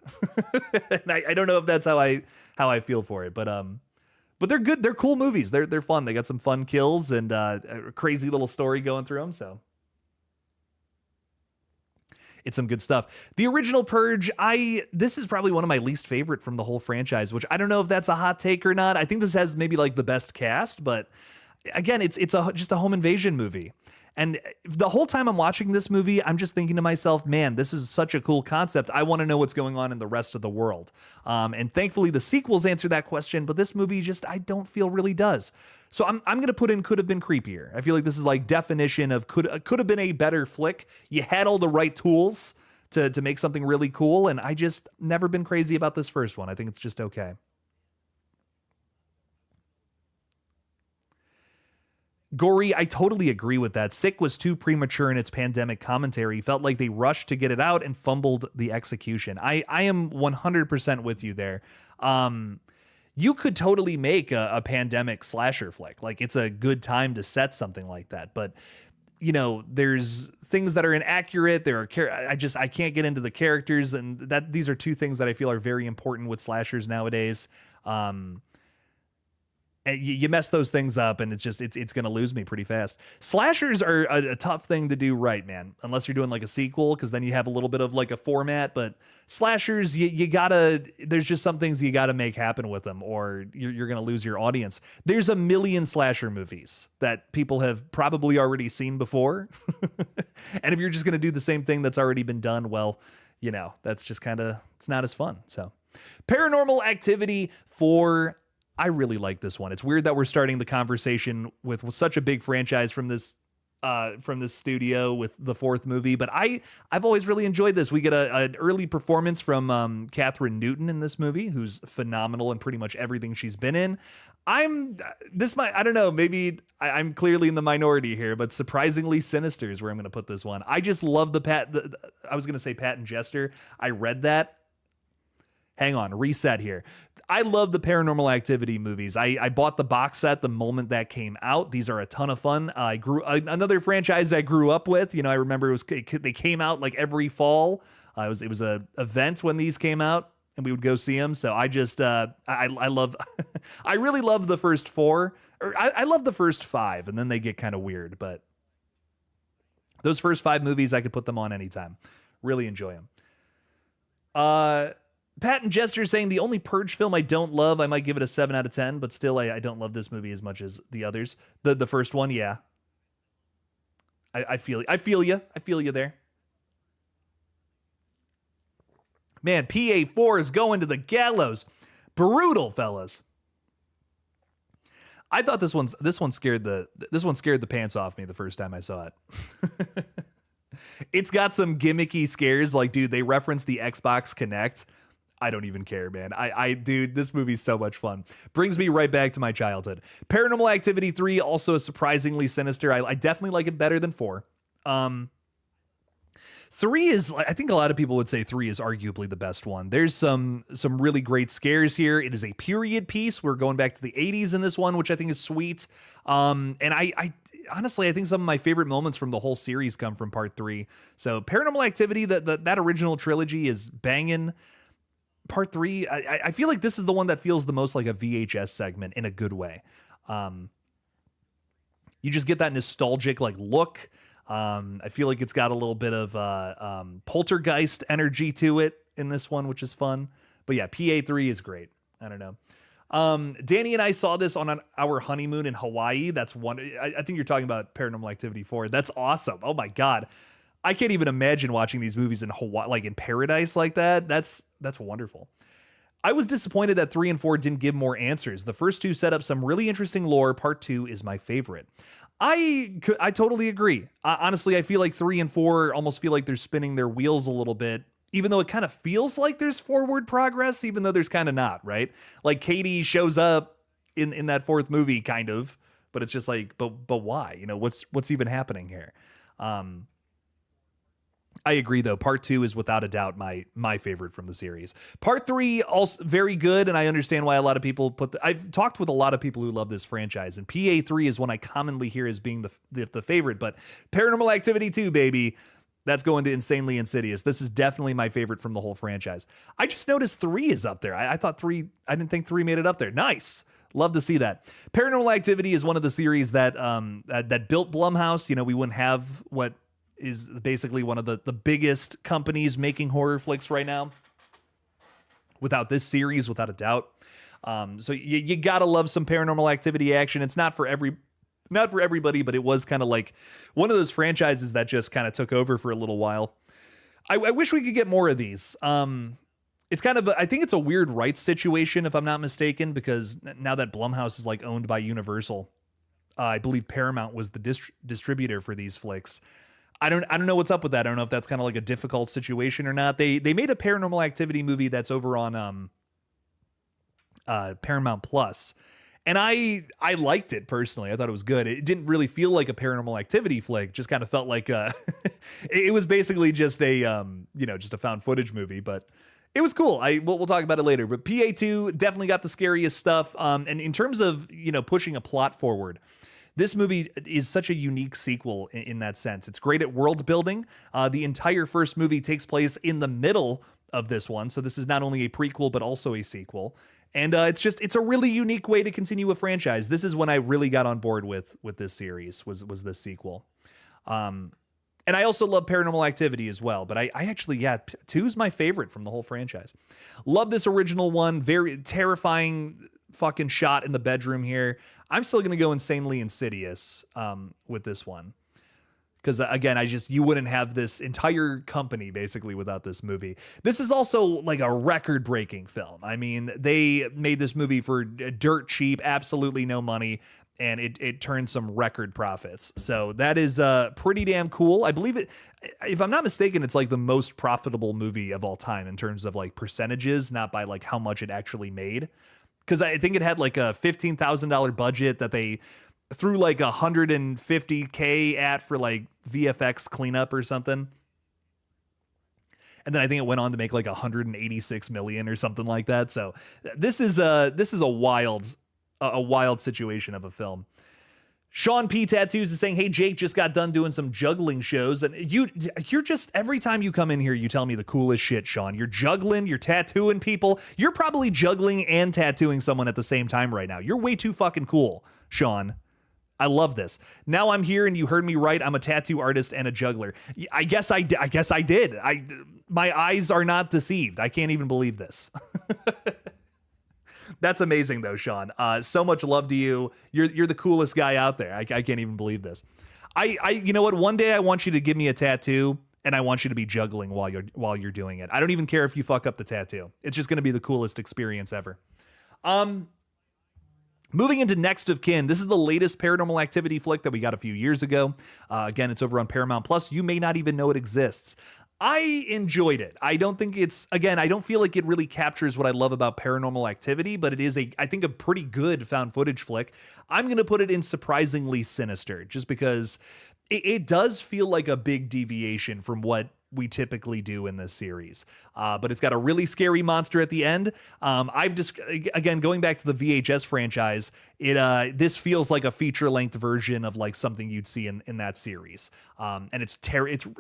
And I don't know if that's how I feel for it, but they're good. They're cool movies. They're fun. They got some fun kills and a crazy little story going through them. So it's some good stuff. The original Purge, this is probably one of my least favorite from the whole franchise, which I don't know if that's a hot take or not. I think this has maybe like the best cast, but again, it's just a home invasion movie. And the whole time I'm watching this movie, I'm just thinking to myself, man, this is such a cool concept. I want to know what's going on in the rest of the world. And thankfully, the sequels answer that question, but this movie just, I don't feel really does. So I'm going to put in could have been creepier. I feel like this is like definition of could have been a better flick. You had all the right tools to make something really cool, and I just never been crazy about this first one. I think it's just okay. Gory, I totally agree with that. Sick was too premature in its pandemic commentary. Felt like they rushed to get it out and fumbled the execution. I am 100% with you there. You could totally make a pandemic slasher flick. Like, it's a good time to set something like that. But, there's things that are inaccurate. There are I can't get into the characters, and these are two things that I feel are very important with slashers nowadays. You mess those things up and it's going to lose me pretty fast. Slashers are a tough thing to do right, man, unless you're doing like a sequel, because then you have a little bit of like a format. But slashers, you gotta, there's just some things you gotta make happen with them, or you're going to lose your audience. There's a million slasher movies that people have probably already seen before. And if you're just going to do the same thing that's already been done, well, that's just kind of, it's not as fun. So Paranormal Activity 4. I really like this one. It's weird that we're starting the conversation with such a big franchise from this studio with the fourth movie, but I've always really enjoyed this. We get an early performance from Catherine Newton in this movie, who's phenomenal in pretty much everything she's been in. I don't know, maybe I'm clearly in the minority here, but Surprisingly Sinister is where I'm going to put this one. I just love I was going to say Patton Jester. I read that. Hang on, reset here. I love the Paranormal Activity movies. I bought the box set the moment that came out. These are a ton of fun. Another franchise I grew up with. I remember they came out like every fall. It was a event when these came out, and we would go see them. So I just I love I really love the first four. I love the first five, and then they get kind of weird. But those first five movies, I could put them on anytime. Really enjoy them. Patton Jester saying the only Purge film I don't love, I might give it a 7 out of 10, but still I don't love this movie as much as the others. The first one, yeah. I feel you there. Man, PA4 is going to the gallows. Brutal, fellas. I thought this one scared the pants off me the first time I saw it. It's got some gimmicky scares. Like, dude, they reference the Xbox Connect. I don't even care, man. Dude, this movie's so much fun. Brings me right back to my childhood. Paranormal Activity 3, also surprisingly sinister. I definitely like it better than 4. 3 is, I think a lot of people would say 3 is arguably the best one. There's some really great scares here. It is a period piece. We're going back to the 80s in this one, which I think is sweet. And I honestly, I think some of my favorite moments from the whole series come from part 3. So Paranormal Activity, that original trilogy is banging. Part 3, I feel like this is the one that feels the most like a VHS segment in a good way. You just get that nostalgic like look. I feel like it's got a little bit of poltergeist energy to it in this one, which is fun. But yeah, PA3 is great. I don't know. Danny and I saw this on our honeymoon in Hawaii. That's one. I think you're talking about Paranormal Activity 4. That's awesome. Oh my God. I can't even imagine watching these movies in Hawaii, like in paradise like that. That's wonderful. I was disappointed that 3 and 4 didn't give more answers. The first two set up some really interesting lore. Part 2 is my favorite. I totally agree. Honestly, I feel like 3 and 4 almost feel like they're spinning their wheels a little bit, even though it kind of feels like there's forward progress, even though there's kind of not, right? Like Katie shows up in that fourth movie, kind of, but it's just like, but why? You know, what's even happening here? I agree, though. Part 2 is without a doubt my favorite from the series. Part 3 also very good, and I understand why a lot of people I've talked with a lot of people who love this franchise, and PA3 is one I commonly hear as being the favorite, but Paranormal Activity 2, baby, that's going to Insanely Insidious. This is definitely my favorite from the whole franchise. I just noticed 3 is up there. I thought 3, I didn't think 3 made it up there. Nice. Love to see that. Paranormal Activity is one of the series that built Blumhouse. You know, we wouldn't have what is basically one of the biggest companies making horror flicks right now without this series, without a doubt. So you gotta love some Paranormal Activity action. It's not for everybody, but it was kind of like one of those franchises that just kind of took over for a little while. I wish we could get more of these. It's kind of, I think it's a weird rights situation, if I'm not mistaken, because now that Blumhouse is like owned by Universal, I believe Paramount was the distributor for these flicks. I don't know what's up with that. I don't know if that's kind of like a difficult situation or not. They made a Paranormal Activity movie that's over on Paramount Plus, and I liked it personally. I thought it was good. It didn't really feel like a Paranormal Activity flick. Just kind of felt like it was basically just a just a found footage movie, but it was cool. We'll talk about it later. But PA2 definitely got the scariest stuff. And in terms of pushing a plot forward, this movie is such a unique sequel in that sense. It's great at world building. The entire first movie takes place in the middle of this one. So this is not only a prequel, but also a sequel. And it's a really unique way to continue a franchise. This is when I really got on board with this series, was this sequel. And I also love Paranormal Activity as well. But I actually, 2 is my favorite from the whole franchise. Love this original one. Very terrifying fucking shot in the bedroom here. I'm still going to go Insanely Insidious with this one. Because again, you wouldn't have this entire company basically without this movie. This is also like a record-breaking film. I mean, they made this movie for dirt cheap, absolutely no money, and it turned some record profits. So that is pretty damn cool. I believe it, if I'm not mistaken, it's like the most profitable movie of all time in terms of like percentages, not by like how much it actually made. Because I think it had like a $15,000 budget that they threw like $150K at for like VFX cleanup or something. And then I think it went on to make like 186 million or something like that. So this is a wild situation of a film. Sean P. Tattoos is saying, hey, Jake just got done doing some juggling shows. And you're just, every time you come in here, you tell me the coolest shit, Sean. You're juggling, you're tattooing people. You're probably juggling and tattooing someone at the same time right now. You're way too fucking cool, Sean. I love this. Now I'm here and you heard me right. I'm a tattoo artist and a juggler. I guess I did. My eyes are not deceived. I can't even believe this. That's amazing though, Sean. So much love to you. You're the coolest guy out there. I can't even believe this. You know what? One day I want you to give me a tattoo and I want you to be juggling while you're doing it. I don't even care if you fuck up the tattoo. It's just going to be the coolest experience ever. Moving into Next of Kin, this is the latest Paranormal Activity flick that we got a few years ago. Again, it's over on Paramount Plus. You may not even know it exists. I enjoyed it. I don't think I don't feel like it really captures what I love about Paranormal Activity, but it is I think a pretty good found footage flick. I'm going to put it in surprisingly sinister, just because it does feel like a big deviation from what we typically do in this series. But it's got a really scary monster at the end. Again, going back to the VHS franchise, this feels like a feature-length version of like something you'd see in that series. And it's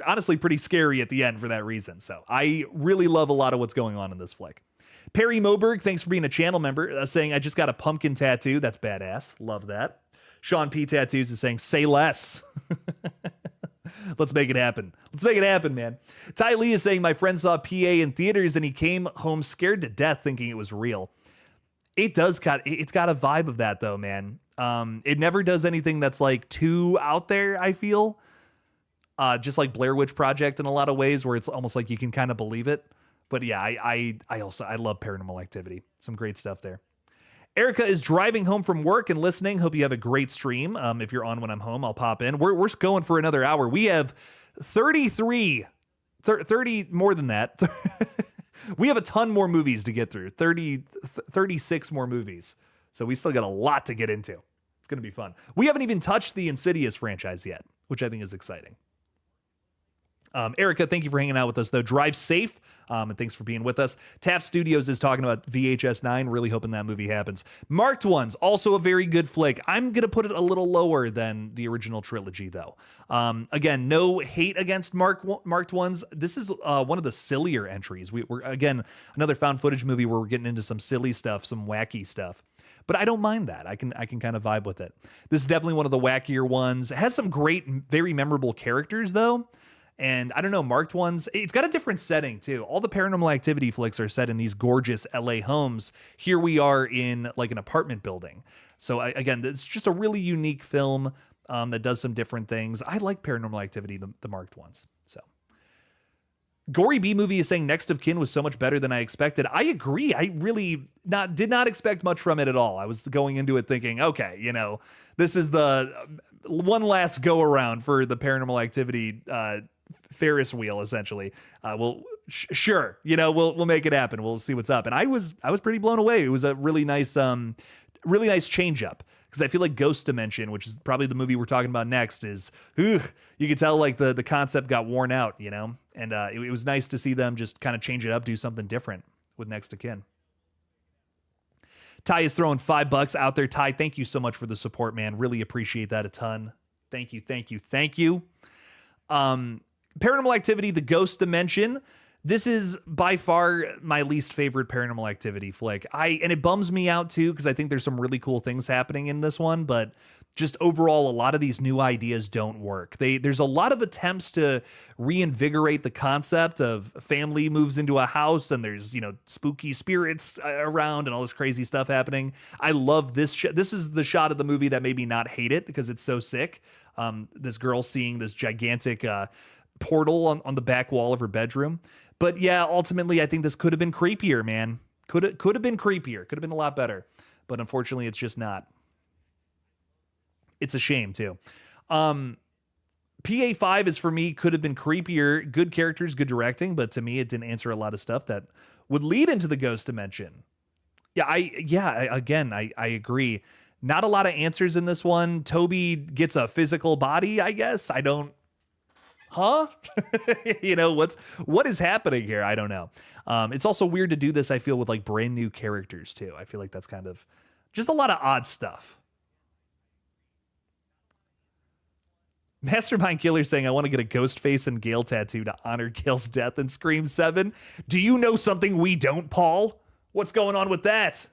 honestly pretty scary at the end for that reason. So I really love a lot of what's going on in this flick. Perry Moberg, thanks for being a channel member, saying, I just got a pumpkin tattoo. That's badass. Love that. Sean P. Tattoos is saying, say less. Let's make it happen. Let's make it happen, man. Ty Lee is saying, my friend saw PA in theaters and he came home scared to death thinking it was real. It's got a vibe of that though, man. It never does anything that's like too out there, I feel. Just like Blair Witch Project in a lot of ways, where it's almost like you can kind of believe it. But yeah, I love Paranormal Activity. Some great stuff there. Erica is driving home from work and listening. Hope you have a great stream. If you're on when I'm home, I'll pop in. We're going for another hour. We have 30 more than that. We have a ton more movies to get through. 36 more movies. So we still got a lot to get into. It's going to be fun. We haven't even touched the Insidious franchise yet, which I think is exciting. Erica, thank you for hanging out with us, though. Drive safe, and thanks for being with us. Taft Studios is talking about VHS 9. Really hoping that movie happens. Marked Ones, also a very good flick. I'm going to put it a little lower than the original trilogy, though. Again, no hate against Marked Ones. This is one of the sillier entries. We're, again, another found footage movie where we're getting into some silly stuff, some wacky stuff. But I don't mind that. I can kind of vibe with it. This is definitely one of the wackier ones. It has some great, very memorable characters, though. And I don't know, Marked Ones, it's got a different setting too. All the Paranormal Activity flicks are set in these gorgeous LA homes. Here we are in like an apartment building. So again, it's just a really unique film that does some different things. I like Paranormal Activity, the Marked Ones. So Gory B Movie is saying Next of Kin was so much better than I expected. I agree. I really did not expect much from it at all. I was going into it thinking, okay, this is the one last go around for the Paranormal Activity Ferris wheel, essentially. Sure, we'll make it happen. We'll see what's up. And I was pretty blown away. It was a really nice change up, because I feel like Ghost Dimension, which is probably the movie we're talking about next, is you could tell like the concept got worn out, and it was nice to see them just kind of change it up, do something different with Next of Kin. Ty is throwing $5 out there. Ty, thank you so much for the support, man. Really appreciate that a ton. Thank you. Paranormal Activity, The Ghost Dimension. This is by far my least favorite Paranormal Activity flick. And it bums me out too, because I think there's some really cool things happening in this one, but just overall, a lot of these new ideas don't work. There's a lot of attempts to reinvigorate the concept of family moves into a house and there's, spooky spirits around and all this crazy stuff happening. I love this. This is the shot of the movie that made me not hate it because it's so sick. This girl seeing this gigantic portal on the back wall of her bedroom. But yeah, ultimately, I think this could have been creepier, man. Could have been creepier. Could have been a lot better. But unfortunately, it's just not. It's a shame, too. PA5 is, for me, could have been creepier. Good characters, good directing. But to me, it didn't answer a lot of stuff that would lead into the Ghost Dimension. I agree. Not a lot of answers in this one. Toby gets a physical body, I guess. I don't... Huh? What is happening here? I don't know. It's also weird to do this, I feel, with like brand new characters too. I feel like that's kind of just a lot of odd stuff. Mastermind Killer saying, I want to get a ghost face and Gale tattoo to honor Gale's death in Scream 7. Do you know something we don't, Paul? What's going on with that?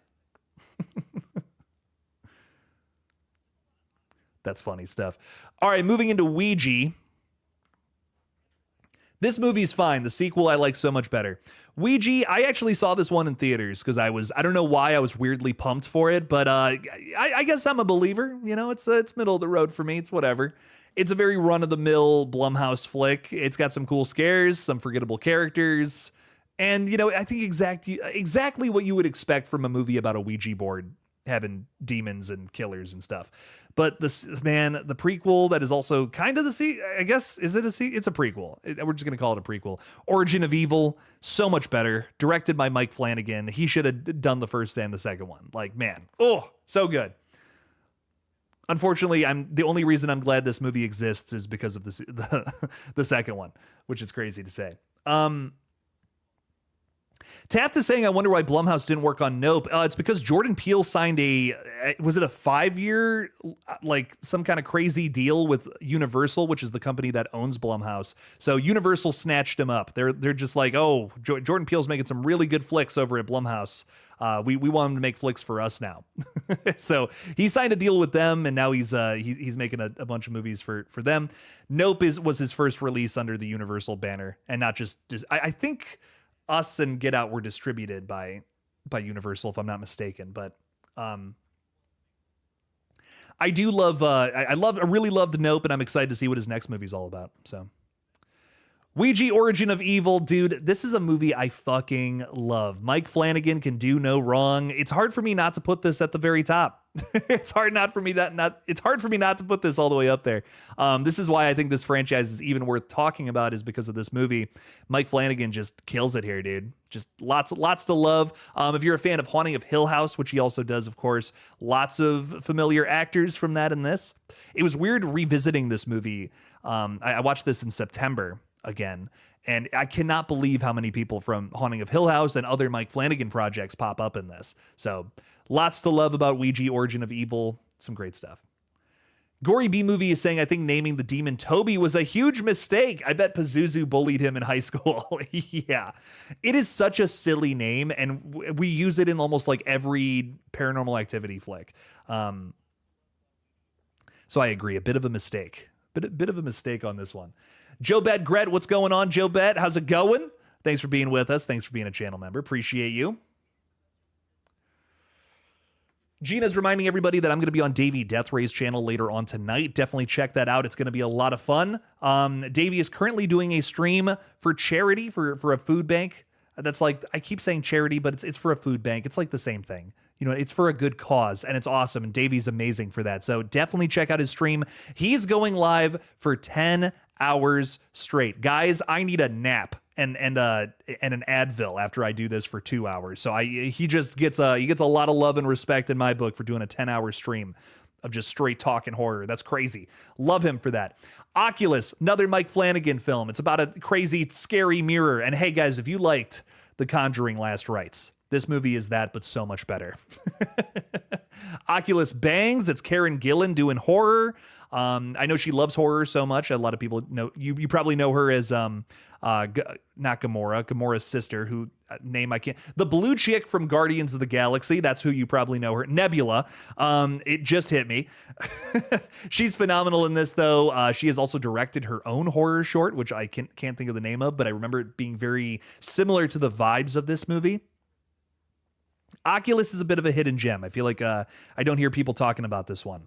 That's funny stuff. All right, moving into Ouija. This movie's fine. The sequel I like so much better. Ouija, I actually saw this one in theaters because I don't know why I was weirdly pumped for it, but I guess I'm a believer. It's middle of the road for me. It's whatever. It's a very run-of-the-mill Blumhouse flick. It's got some cool scares, some forgettable characters, and I think exactly what you would expect from a movie about a Ouija board having demons and killers and stuff. But this, man, the prequel that is also kind of I guess, is it it's a prequel. We're just going to call it a prequel. Origin of Evil, so much better. Directed by Mike Flanagan. He should have done the first and the second one. Like, man, oh, so good. Unfortunately, the only reason I'm glad this movie exists is because of the second one, which is crazy to say. Taft is saying, I wonder why Blumhouse didn't work on Nope. It's because Jordan Peele signed was it a 5-year, like some kind of crazy deal with Universal, which is the company that owns Blumhouse. So Universal snatched him up. They're just like, oh, Jordan Peele's making some really good flicks over at Blumhouse. We want him to make flicks for us now. So he signed a deal with them, and now he's making a bunch of movies for them. Nope was his first release under the Universal banner, and not just I think Us and Get Out were distributed by Universal, if I'm not mistaken. But I do love I really loved Nope, and I'm excited to see what his next movie's all about. So Ouija Origin of Evil, dude, this is a movie I fucking love. Mike Flanagan can do no wrong. It's hard for me not to put this at the very top. It's hard for me not to put this all the way up there. This is why I think this franchise is even worth talking about, is because of this movie. Mike Flanagan just kills it here, dude. Just lots to love. If you're a fan of Haunting of Hill House, which he also does, of course, lots of familiar actors from that in this. It was weird revisiting this movie. I watched this in September again, and I cannot believe how many people from Haunting of Hill House and other Mike Flanagan projects pop up in this. So lots to love about Ouija Origin of Evil. Some great stuff. Gory B Movie is saying, I think naming the demon Toby was a huge mistake. I bet Pazuzu bullied him in high school. Yeah, it is such a silly name, and we use it in almost like every Paranormal Activity flick. So I agree, a bit of a mistake. Bit of a mistake on this one. Joe Bet Gret, what's going on, Joe Bet? How's it going? Thanks for being with us. Thanks for being a channel member. Appreciate you. Gina's reminding everybody that I'm going to be on Davey Deathray's channel later on tonight. Definitely check that out. It's going to be a lot of fun. Davey is currently doing a stream for charity for a food bank. That's like, I keep saying charity, but it's for a food bank. It's like the same thing. You know, it's for a good cause, and it's awesome, and Davey's amazing for that. So definitely check out his stream. He's going live for 10 hours straight. Guys, I need a nap and an Advil after I do this for 2 hours. So he gets a lot of love and respect in my book for doing a 10-hour stream of just straight talking horror. That's crazy. Love him for that. Oculus, another Mike Flanagan film. It's about a crazy, scary mirror. And hey, guys, if you liked The Conjuring Last Rites, this movie is that, but so much better. Oculus bangs. It's Karen Gillan doing horror. I know she loves horror so much. A lot of people know you probably know her as not Gamora, Gamora's sister, who name I can't. The blue chick from Guardians of the Galaxy. That's who you probably know her. Nebula. It just hit me. She's phenomenal in this, though. She has also directed her own horror short, which I can't think of the name of, but I remember it being very similar to the vibes of this movie. Oculus is a bit of a hidden gem. I feel like I don't hear people talking about this one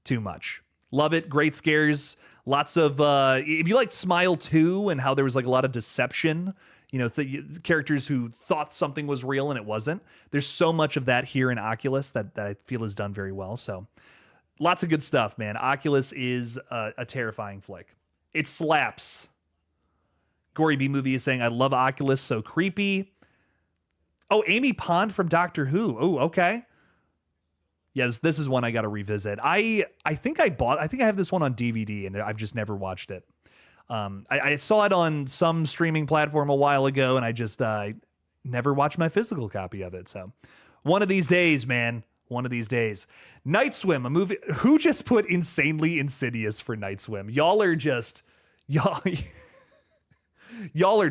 too much. Love it. Great scares. Lots of, if you liked Smile 2 and how there was like a lot of deception, you know, characters who thought something was real and it wasn't. There's so much of that here in Oculus that I feel is done very well. So lots of good stuff, man. Oculus is a terrifying flick. It slaps. Gory B Movie is saying, I love Oculus. So creepy. Oh, Amy Pond from Doctor Who. Oh, okay. Yes, this is one I got to revisit. I think I have this one on DVD, and I've just never watched it. I saw it on some streaming platform a while ago, and I just never watched my physical copy of it. So one of these days, man, one of these days. Night Swim, a movie. Who just put Insanely Insidious for Night Swim? Y'all are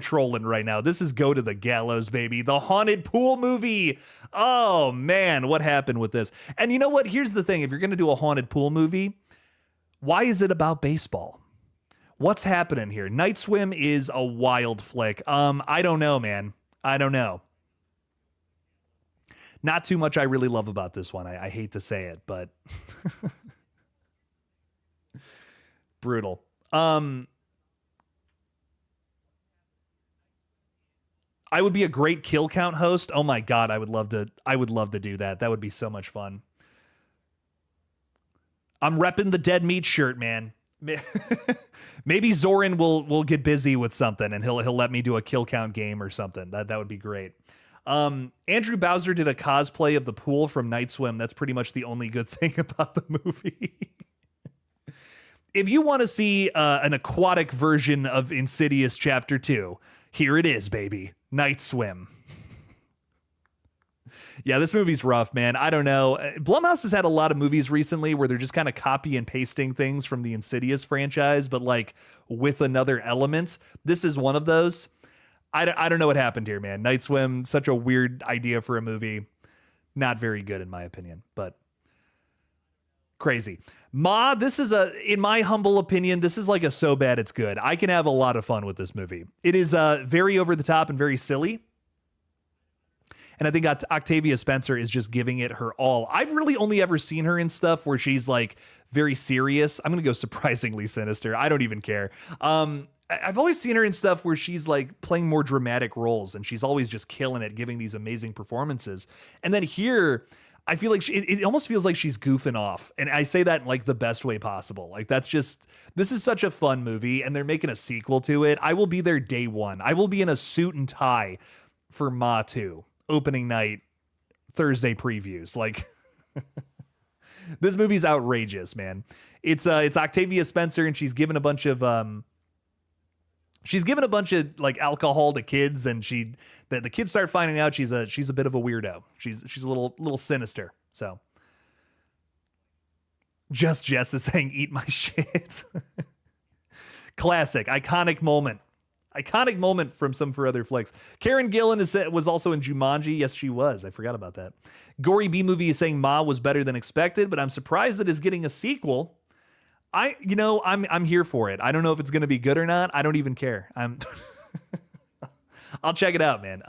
trolling right now. This is Go to the Gallows, baby. The haunted pool movie. Oh, man, what happened with this? And you know what? Here's the thing. If you're going to do a haunted pool movie, why is it about baseball? What's happening here? Night Swim is a wild flick. I don't know, man. I don't know. Not too much I really love about this one. I hate to say it, but brutal. I would be a great kill count host. Oh my God, I would love to do that. That would be so much fun. I'm repping the dead meat shirt, man. Maybe Zoran will get busy with something and he'll let me do a kill count game or something. That would be great. Andrew Bowser did a cosplay of the pool from Night Swim. That's pretty much the only good thing about the movie. If you want to see an aquatic version of Insidious Chapter 2, here it is, baby. Night Swim. Yeah, this movie's rough, man. I don't know. Blumhouse has had a lot of movies recently where they're just kind of copy and pasting things from the Insidious franchise, but like with another element. This is one of those. I don't know what happened here, man. Night Swim, such a weird idea for a movie. Not very good in my opinion, but crazy. Ma, this is in my humble opinion, this is like a so bad it's good. I can have a lot of fun with this movie. It is very over the top and very silly. And I think Octavia Spencer is just giving it her all. I've really only ever seen her in stuff where she's like very serious. I'm going to go surprisingly sinister. I don't even care. I've always seen her in stuff where she's like playing more dramatic roles and she's always just killing it, giving these amazing performances. And then here, I feel like it almost feels like she's goofing off. And I say that in like the best way possible. Like this is such a fun movie and they're making a sequel to it. I will be there day one. I will be in a suit and tie for Ma 2. Opening night Thursday previews. Like this movie's outrageous, man. It's Octavia Spencer and she's given a bunch of like alcohol to kids and the kids start finding out she's a bit of a weirdo. She's a little sinister. So Jess is saying eat my shit. Classic iconic moment from some for other flicks. Karen Gillan was also in Jumanji. Yes, she was. I forgot about that. Gory B Movie is saying Ma was better than expected, but I'm surprised it is getting a sequel. I'm here for it. I don't know if it's going to be good or not. I don't even care. I'll check it out, man.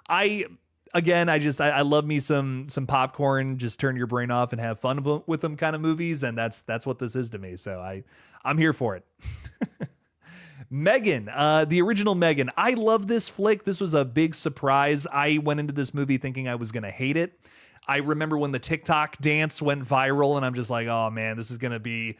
I love me some popcorn, just turn your brain off and have fun with them kind of movies. And that's what this is to me. So I'm here for it. Megan, the original Megan. I love this flick. This was a big surprise. I went into this movie thinking I was going to hate it. I remember when the TikTok dance went viral and I'm just like, oh man, this is going to be,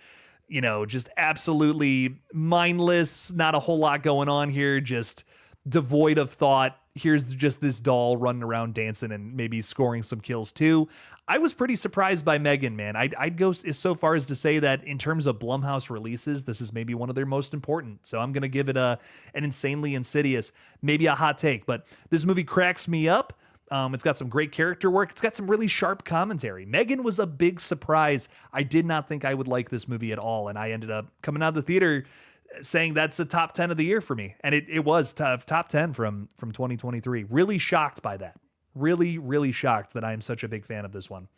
just absolutely mindless. Not a whole lot going on here. Just devoid of thought. Here's just this doll running around dancing and maybe scoring some kills too. I was pretty surprised by Megan, man. I'd go so far as to say that in terms of Blumhouse releases, this is maybe one of their most important. So I'm going to give it an insanely Insidious, maybe a hot take, but this movie cracks me up. It's got some great character work. It's got some really sharp commentary. Megan was a big surprise. I did not think I would like this movie at all. And I ended up coming out of the theater saying that's a top 10 of the year for me. And it was top 10 from 2023. Really shocked by that. Really, really shocked that I am such a big fan of this one.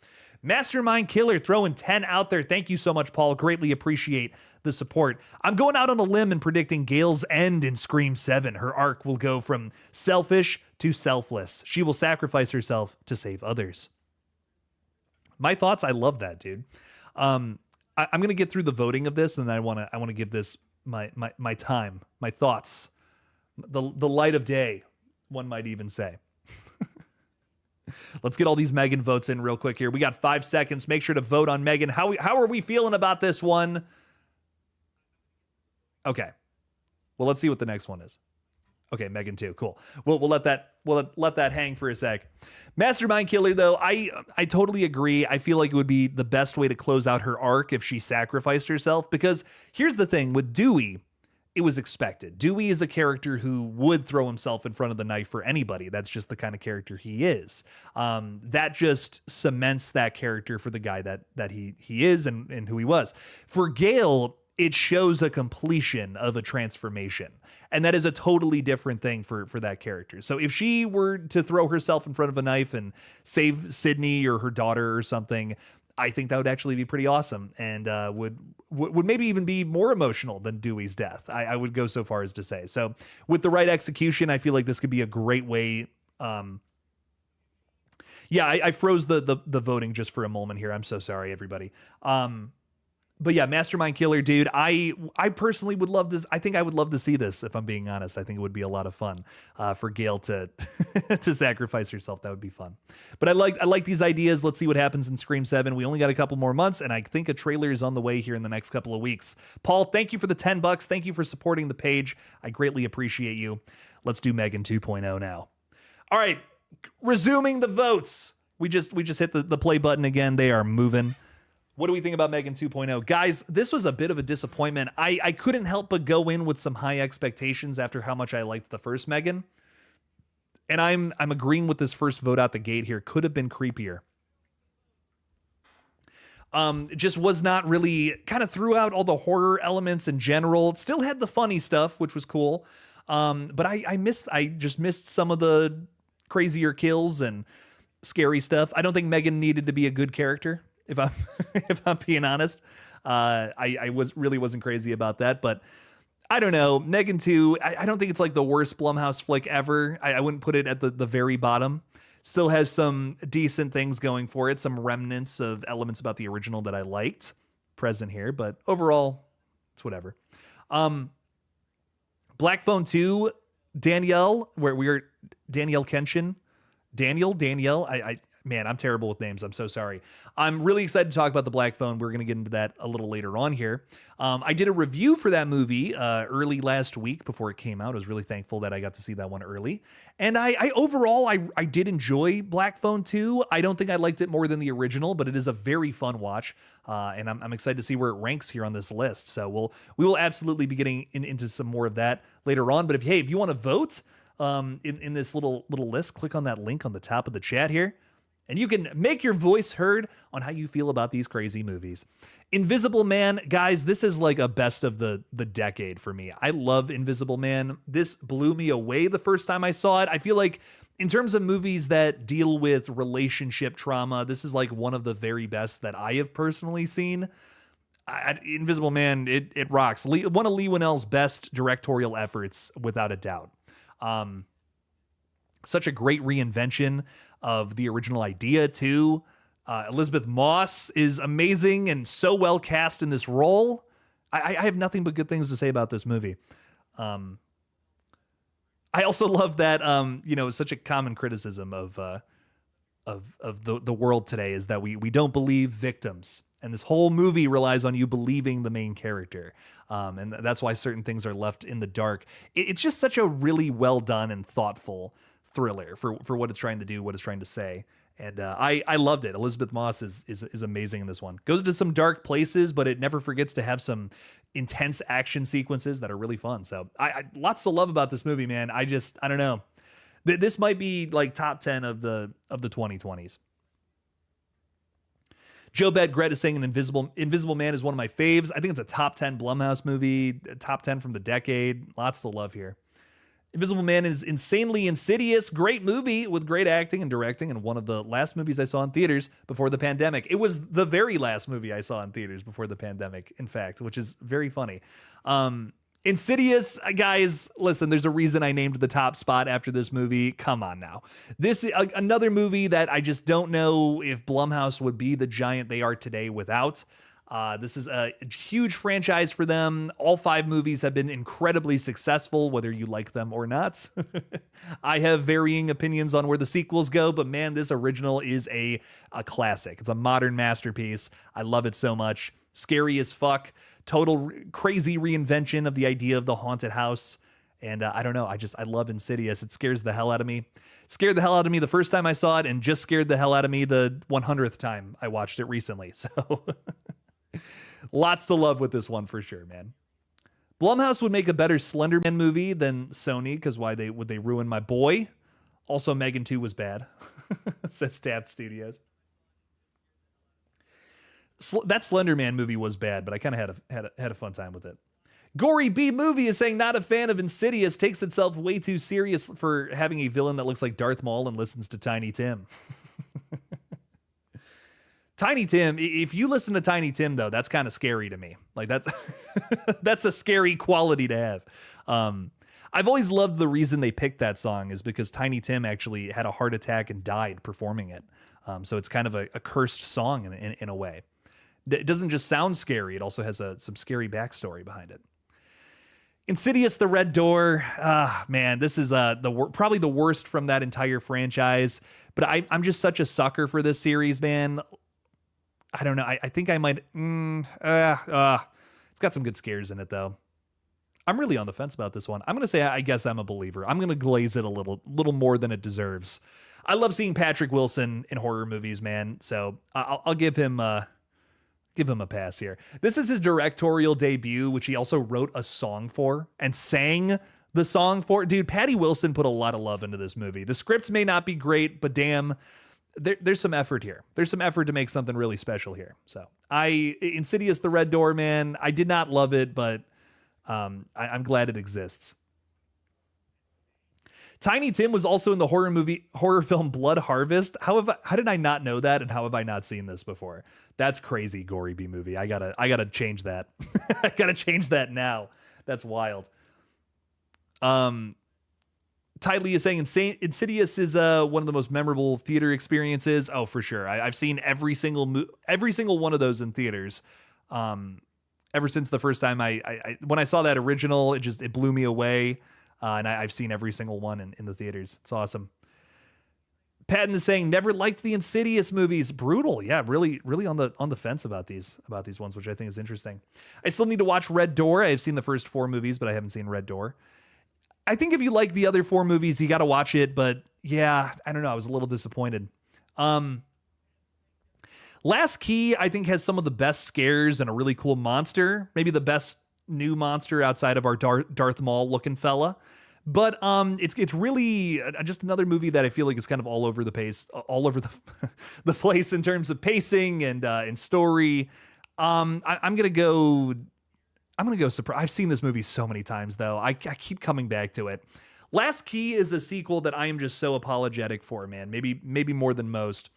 Mastermind Killer throwing 10 out there. Thank you so much, Paul. Greatly appreciate the support. I'm going out on a limb and predicting Gail's end in Scream 7. Her arc will go from selfish to selfless. She will sacrifice herself to save others. My thoughts, I love that, dude. I'm going to get through the voting of this, and then I want to give this my time, my thoughts, the light of day, one might even say. Let's get all these Megan votes in real quick here. We got 5 seconds. Make sure to vote on Megan. How are we feeling about this one? Okay. Well, let's see what the next one is. Okay, Megan too. Cool. We'll let that hang for a sec. Mastermind Killer, though, I totally agree. I feel like it would be the best way to close out her arc if she sacrificed herself. Because here's the thing with Dewey. It was expected. Dewey is a character who would throw himself in front of the knife for anybody. That's just the kind of character he is. That just cements that character for the guy that he is and who he was. For Gale, it shows a completion of a transformation. And that is a totally different thing for that character. So if she were to throw herself in front of a knife and save Sydney or her daughter or something, I think that would actually be pretty awesome and would maybe even be more emotional than Dewey's death. I would go so far as to say. So with the right execution, I feel like this could be a great way. I froze the voting just for a moment here. I'm so sorry, everybody. But yeah, Mastermind Killer, dude. I personally would love this. I think I would love to see this. If I'm being honest, I think it would be a lot of fun for Gail to to sacrifice herself. That would be fun. But I like these ideas. Let's see what happens in Scream 7. We only got a couple more months, and I think a trailer is on the way here in the next couple of weeks. Paul, thank you for the $10. Thank you for supporting the page. I greatly appreciate you. Let's do Megan 2.0 now. All right, resuming the votes. We just hit the play button again. They are moving. What do we think about Megan 2.0? Guys, this was a bit of a disappointment. I couldn't help but go in with some high expectations after how much I liked the first Megan. And I'm agreeing with this first vote out the gate here. Could have been creepier. Just was not really, kind of threw out all the horror elements in general. It still had the funny stuff, which was cool. But I just missed some of the crazier kills and scary stuff. I don't think Megan needed to be a good character. If I'm if I'm being honest, I wasn't crazy about that, but I don't know. Megan 2, I don't think it's like the worst Blumhouse flick ever. I wouldn't put it at the very bottom. Still has some decent things going for it, some remnants of elements about the original that I liked present here, but overall, it's whatever. Black Phone 2, Danielle, where we are Danielle Kenshin. Danielle, man, I'm terrible with names. I'm so sorry. I'm really excited to talk about the Black Phone. We're going to get into that a little later on here. I did a review for that movie early last week before it came out. I was really thankful that I got to see that one early. And I overall did enjoy Black Phone 2. I don't think I liked it more than the original, but it is a very fun watch. And I'm excited to see where it ranks here on this list. So we will absolutely be getting into some more of that later on. But if you want to vote in this little list, click on that link on the top of the chat here. And you can make your voice heard on how you feel about these crazy movies. Invisible Man, guys, this is like a best of the decade for me. I love Invisible Man. This blew me away the first time I saw it. I feel like in terms of movies that deal with relationship trauma, this is like one of the very best that I have personally seen. Invisible Man, it rocks. One of Leigh Whannell's best directorial efforts, without a doubt. Such a great reinvention of the original idea too. Elizabeth Moss is amazing and so well cast in this role. I have nothing but good things to say about this movie. I also love that such a common criticism of the world today is that we don't believe victims, and this whole movie relies on you believing the main character, and that's why certain things are left in the dark. It's just such a really well done and thoughtful thriller for what it's trying to do, what it's trying to say. And I loved it. Elizabeth Moss is amazing in this one. Goes to some dark places, but it never forgets to have some intense action sequences that are really fun. So I lots to love about this movie, man. I don't know. This might be like top 10 of the 2020s. Joe Bedgret is saying an Invisible Man is one of my faves. I think it's a top 10 Blumhouse movie, top 10 from the decade. Lots to love here. Invisible Man is insanely insidious. Great movie with great acting and directing, and one of the last movies I saw in theaters before the pandemic. It was the very last movie I saw in theaters before the pandemic, in fact, which is very funny. Insidious, guys, listen, there's a reason I named the top spot after this movie. Come on now. This is another movie that I just don't know if Blumhouse would be the giant they are today without. This is a huge franchise for them. All 5 movies have been incredibly successful, whether you like them or not. I have varying opinions on where the sequels go, but man, this original is a classic. It's a modern masterpiece. I love it so much. Scary as fuck. Total crazy reinvention of the idea of the haunted house. And I don't know. I love Insidious. It scares the hell out of me. Scared the hell out of me the first time I saw it, and just scared the hell out of me the 100th time I watched it recently. So lots to love with this one for sure, man. Blumhouse would make a better Slender Man movie than Sony, because why would they ruin my boy? Also, Megan 2 was bad, says Taft Studios. That Slender Man movie was bad, but I kind of had a fun time with it. Gory B Movie is saying not a fan of Insidious, takes itself way too serious for having a villain that looks like Darth Maul and listens to Tiny Tim. Tiny Tim, if you listen to Tiny Tim, though, that's kind of scary to me. Like, that's that's a scary quality to have. I've always loved the reason they picked that song is because Tiny Tim actually had a heart attack and died performing it. So it's kind of a cursed song in a way. It doesn't just sound scary. It also has some scary backstory behind it. Insidious: The Red Door. Man, this is probably the worst from that entire franchise. But I'm just such a sucker for this series, man. I don't know. I think I might. It's got some good scares in it, though. I'm really on the fence about this one. I'm going to say I guess I'm a believer. I'm going to glaze it a little more than it deserves. I love seeing Patrick Wilson in horror movies, man. So I'll give him a pass here. This is his directorial debut, which he also wrote a song for and sang the song for. Dude, Patty Wilson put a lot of love into this movie. The script may not be great, but damn, there's some effort here. There's some effort to make something really special here. So Insidious: The Red Door, man, I did not love it, but I'm glad it exists. Tiny Tim was also in the horror film Blood Harvest. How did I not know that, and how have I not seen this before? That's crazy, gory B movie. I gotta change that. I gotta change that now. That's wild. Ty Lee is saying Insidious is one of the most memorable theater experiences. Oh, for sure. I've seen every single one of those in theaters. Ever since the first time when I saw that original, it blew me away. And I've seen every single one in the theaters. It's awesome. Patton is saying never liked the Insidious movies. Brutal. Yeah, really on the fence about these ones, which I think is interesting. I still need to watch Red Door. I've seen the first 4 movies, but I haven't seen Red Door. I think if you like the other 4 movies, you got to watch it. But yeah, I don't know. I was a little disappointed. Last Key, I think, has some of the best scares and a really cool monster. Maybe the best new monster outside of our Darth Maul looking fella. But it's really just another movie that I feel like is kind of all over the the place in terms of pacing and story. I'm gonna go surprise. I've seen this movie so many times though. I keep coming back to it. Last Key is a sequel that I am just so apologetic for, man. Maybe more than most.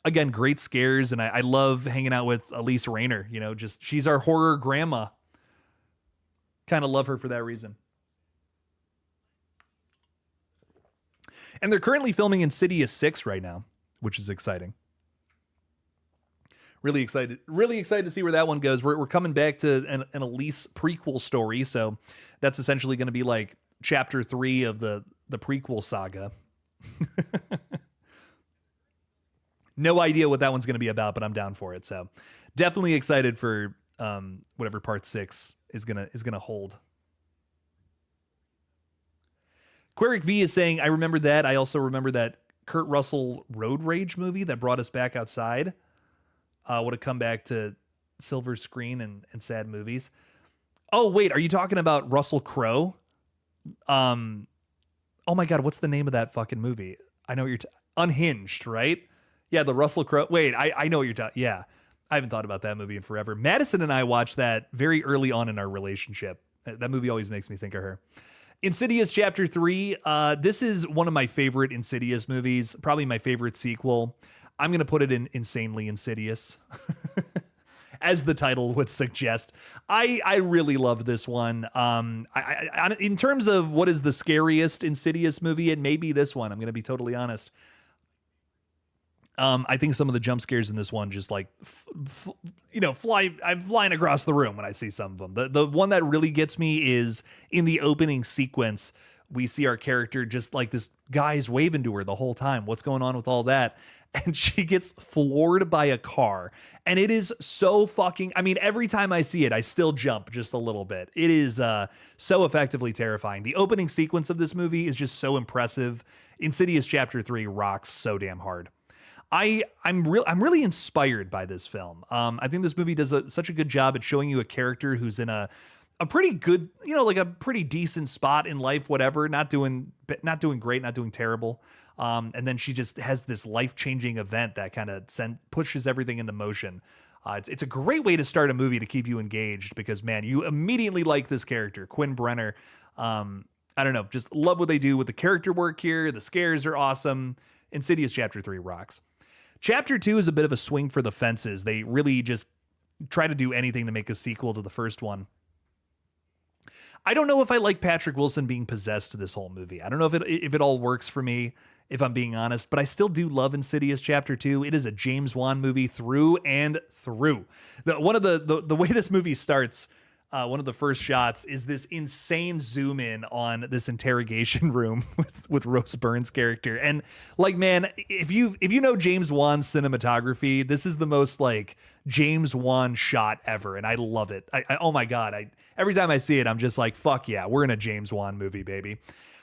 Again, great scares, and I love hanging out with Elise Rayner. You know, just she's our horror grandma. Kind of love her for that reason. And they're currently filming Insidious 6 right now, which is exciting. Really excited to see where that one goes. We're coming back to an Elise prequel story, so that's essentially going to be like chapter 3 of the prequel saga. No idea what that one's going to be about, but I'm down for it. So definitely excited for whatever part 6 is gonna hold. Queric V is saying, I remember that. I also remember that Kurt Russell road rage movie that brought us back outside. Would have come back to silver screen and sad movies. Oh, wait, are you talking about Russell Crowe? Oh my God, what's the name of that fucking movie? I know what you're Unhinged, right? Yeah, the Russell Crowe. Wait, I know what you're talking. Yeah, I haven't thought about that movie in forever. Madison and I watched that very early on in our relationship. That movie always makes me think of her. Insidious Chapter 3. This is one of my favorite Insidious movies. Probably my favorite sequel. I'm going to put it in Insanely Insidious. As the title would suggest. I really love this one. In terms of what is the scariest Insidious movie, it may be this one. I'm going to be totally honest. I think some of the jump scares in this one just like, I'm flying across the room when I see some of them. The one that really gets me is in the opening sequence. We see our character just like this guy's waving to her the whole time. What's going on with all that? And she gets floored by a car. And it is so fucking, every time I see it, I still jump just a little bit. It is so effectively terrifying. The opening sequence of this movie is just so impressive. Insidious Chapter 3 rocks so damn hard. I'm really inspired by this film. I think this movie does such a good job at showing you a character who's in a pretty good, like a pretty decent spot in life, whatever, not doing great, not doing terrible. And then she just has this life-changing event that kind of pushes everything into motion. It's a great way to start a movie to keep you engaged because, man, you immediately like this character, Quinn Brenner. I don't know, just love what they do with the character work here. The scares are awesome. Insidious Chapter 3 rocks. Chapter 2 is a bit of a swing for the fences. They really just try to do anything to make a sequel to the first one. I don't know if I like Patrick Wilson being possessed this whole movie. I don't know if it all works for me. if I'm being honest, but I still do love Insidious Chapter 2. It is a James Wan movie through and through. One of the way this movie starts, one of the first shots is this insane zoom in on this interrogation room with Rose Byrne's character. And like, man, if you know James Wan's cinematography, this is the most like James Wan shot ever. And I love it. Oh my God. Every time I see it, I'm just like, fuck yeah, we're in a James Wan movie, baby.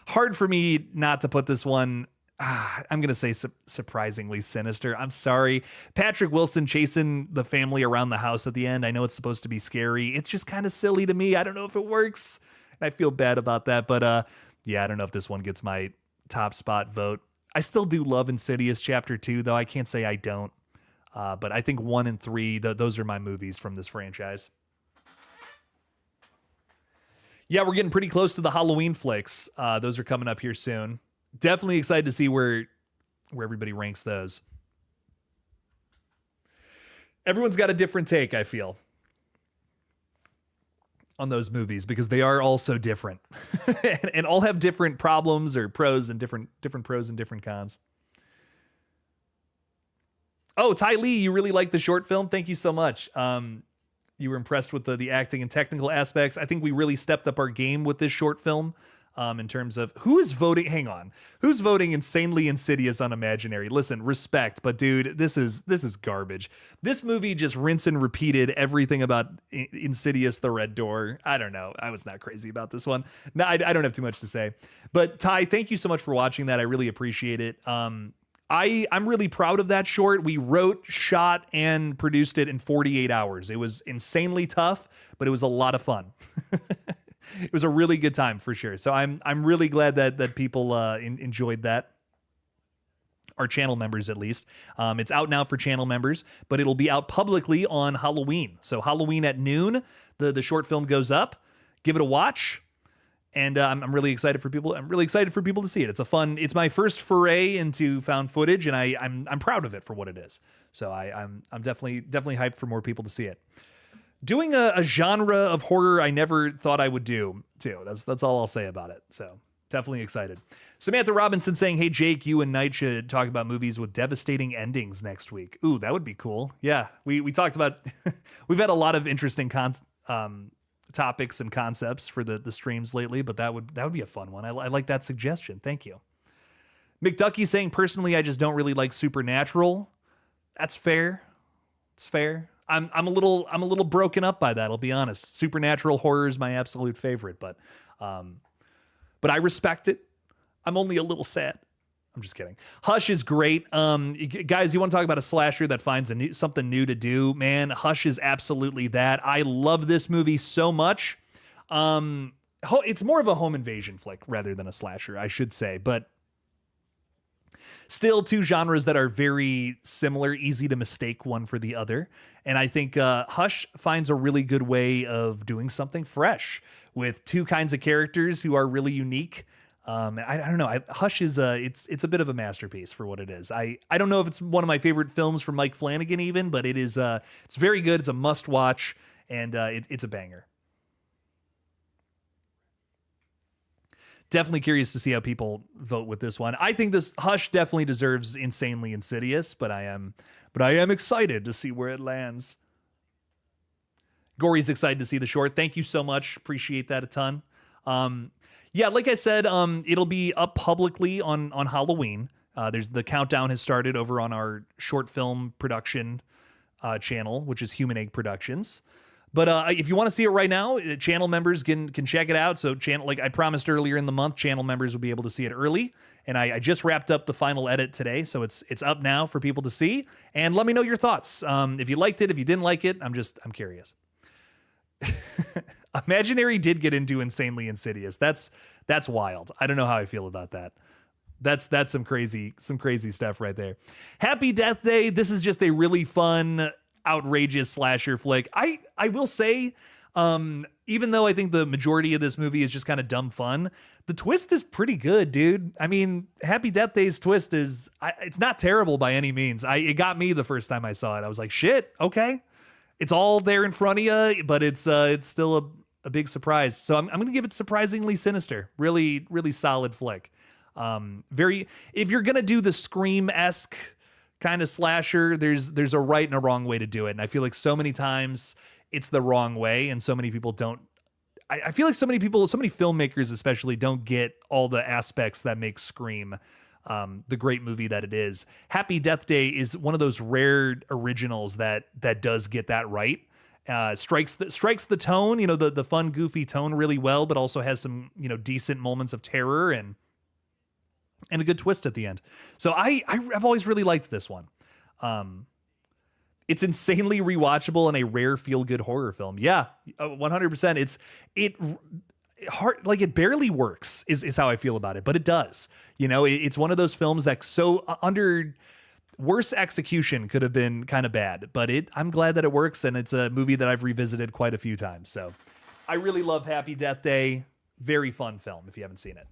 Hard for me not to put this one, I'm going to say surprisingly sinister. I'm sorry. Patrick Wilson chasing the family around the house at the end. I know it's supposed to be scary. It's just kind of silly to me. I don't know if it works. I feel bad about that. But yeah, I don't know if this one gets my top spot vote. I still do love Insidious Chapter 2, though. I can't say I don't. But I think 1 and 3, those are my movies from this franchise. Yeah, we're getting pretty close to the Halloween flicks. Those are coming up here soon. Definitely excited to see where everybody ranks those. Everyone's got a different take, I feel, on those movies because they are all so different and all have different problems or pros and different pros and different cons. Oh, Ty Lee, you really liked the short film. Thank you so much. You were impressed with the acting and technical aspects. I think we really stepped up our game with this short film. In terms of who is voting, hang on, who's voting insanely insidious on Imaginary? Listen, respect, but dude, this is garbage. This movie just rinse and repeated everything about Insidious, the Red Door. I don't know. I was not crazy about this one. No, I don't have too much to say. But Ty, thank you so much for watching that. I really appreciate it. I'm really proud of that short. We wrote, shot, and produced it in 48 hours. It was insanely tough, but it was a lot of fun. It was a really good time for sure. So I'm really glad that people enjoyed that. Our channel members, at least. It's out now for channel members, but it'll be out publicly on Halloween. So Halloween at noon, the short film goes up. Give it a watch. And I'm really excited for people. I'm really excited for people to see it. It's my first foray into found footage, and I'm proud of it for what it is. So I'm definitely hyped for more people to see it. Doing a genre of horror I never thought I would do too. That's all I'll say about it. So definitely excited. Samantha Robinson saying, "Hey Jake, you and Knight should talk about movies with devastating endings next week." Ooh, that would be cool. Yeah, we talked about. We've had a lot of interesting topics and concepts for the streams lately, but that would be a fun one. I like that suggestion. Thank you. McDucky saying, "Personally, I just don't really like Supernatural." That's fair. It's fair. I'm a little broken up by that. I'll be honest. Supernatural horror is my absolute favorite, but I respect it. I'm only a little sad. I'm just kidding. Hush is great. Guys, you want to talk about a slasher that finds something new to do? Man, Hush is absolutely that. I love this movie so much. It's more of a home invasion flick rather than a slasher, I should say, but still two genres that are very similar, easy to mistake one for the other. And I think Hush finds a really good way of doing something fresh with two kinds of characters who are really unique. I don't know. Hush is it's a bit of a masterpiece for what it is. I don't know if it's one of my favorite films from Mike Flanagan even, but it's very good. It's a must watch, and it's a banger. Definitely curious to see how people vote with this one. I think this Hush definitely deserves Insanely Insidious, but I am excited to see where it lands. Gory's excited to see the short. Thank you so much. Appreciate that a ton. Yeah, like I said, it'll be up publicly on Halloween. There's the countdown has started over on our short film production channel, which is Human Egg Productions. But if you want to see it right now, channel members can check it out. So like I promised earlier in the month, channel members will be able to see it early. And I just wrapped up the final edit today, so it's up now for people to see. And let me know your thoughts. If you liked it, if you didn't like it, I'm curious. Imaginary did get into Insanely Insidious. That's wild. I don't know how I feel about that. That's some crazy stuff right there. Happy Death Day. This is just a really fun, outrageous slasher flick. I will say, even though I think the majority of this movie is just kind of dumb fun, the twist is pretty good, dude. I mean, Happy Death Day's twist it's not terrible by any means. It got me the first time I saw it. I was like, shit, okay. It's all there in front of you, but it's still a big surprise. So I'm going to give it surprisingly sinister. Really, really solid flick. Very, if you're gonna do the Scream-esque kind of slasher, there's a right and a wrong way to do it, and I feel like so many times it's the wrong way, and so many people don't. I feel like so many filmmakers especially don't get all the aspects that make Scream the great movie that it is. Happy Death Day is one of those rare originals that does get that right. Strikes the tone, the fun, goofy tone really well, but also has some, decent moments of terror and a good twist at the end. So I've always really liked this one. It's insanely rewatchable and a rare feel-good horror film. Yeah, 100%. It barely works is how I feel about it, but it does. It's one of those films that so under worse execution could have been kind of bad, but I'm glad that it works, and it's a movie that I've revisited quite a few times. So I really love Happy Death Day. Very fun film if you haven't seen it.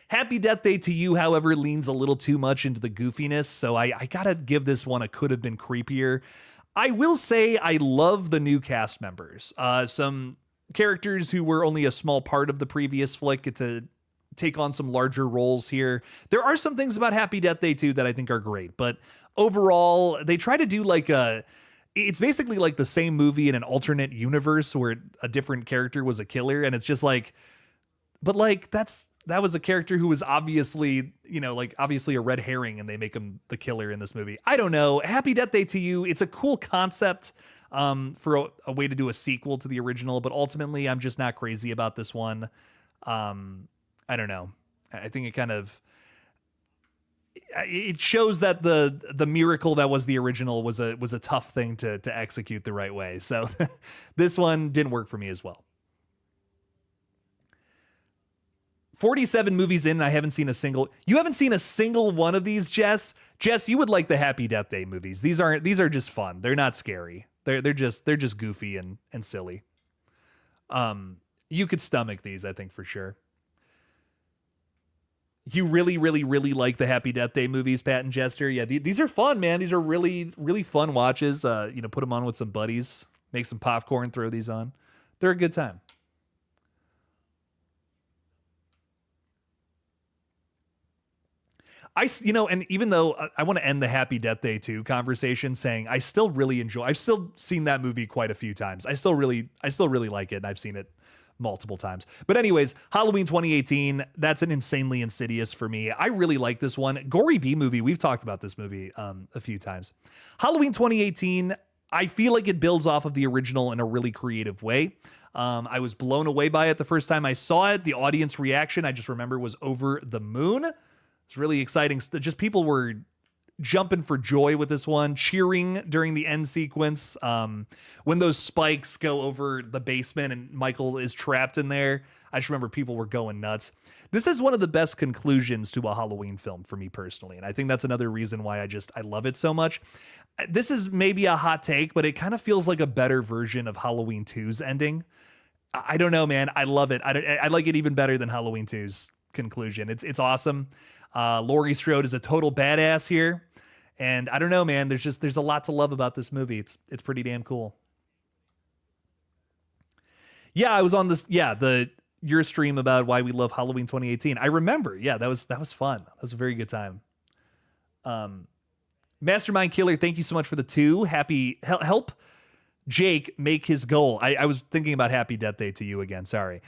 Happy Death Day to You, however, leans a little too much into the goofiness, so I gotta give this one a could have been creepier. I will say I love the new cast members. Some characters who were only a small part of the previous flick get to take on some larger roles here. There are some things about Happy Death Day 2 that I think are great, but overall, they try to do it's basically like the same movie in an alternate universe where a different character was a killer, and it's just that was a character who was obviously a red herring, and they make him the killer in this movie. I don't know. Happy Death Day to You, it's a cool concept for a way to do a sequel to the original, but ultimately I'm just not crazy about this one. I don't know. I think it shows that the miracle that was the original was a tough thing to execute the right way. So this one didn't work for me as well. 47 movies in, and I haven't seen a single. You haven't seen a single one of these, Jess. Jess, you would like the Happy Death Day movies. These are just fun. They're not scary. They're just goofy and silly. You could stomach these, I think, for sure. You really, really, really like the Happy Death Day movies, Pat and Jester. Yeah, these are fun, man. These are really, really fun watches. Put them on with some buddies, make some popcorn, throw these on. They're a good time. And even though I want to end the Happy Death Day 2 conversation saying I still really enjoy, I've still seen that movie quite a few times. I still really like it, and I've seen it multiple times. But anyways, Halloween 2018, that's an insanely Insidious for me. I really like this one. Gory B movie, we've talked about this movie a few times. Halloween 2018, I feel like it builds off of the original in a really creative way. I was blown away by it the first time I saw it. The audience reaction, I just remember, was over the moon. It's really exciting. Just people were jumping for joy with this one, cheering during the end sequence. When those spikes go over the basement and Michael is trapped in there, I just remember people were going nuts. This is one of the best conclusions to a Halloween film for me personally, and I think that's another reason why I love it so much. This is maybe a hot take, but it kind of feels like a better version of Halloween 2's ending. I don't know, man. I love it. I like it even better than Halloween 2's conclusion. It's awesome. Laurie Strode is a total badass here, and I don't know, man. There's a lot to love about this movie. It's pretty damn cool. Yeah, I was on this. Yeah, your stream about why we love Halloween 2018. I remember. Yeah, that was fun. That was a very good time. Mastermind Killer, thank you so much for the 2. Help Jake make his goal. I was thinking about Happy Death Day to You again. Sorry.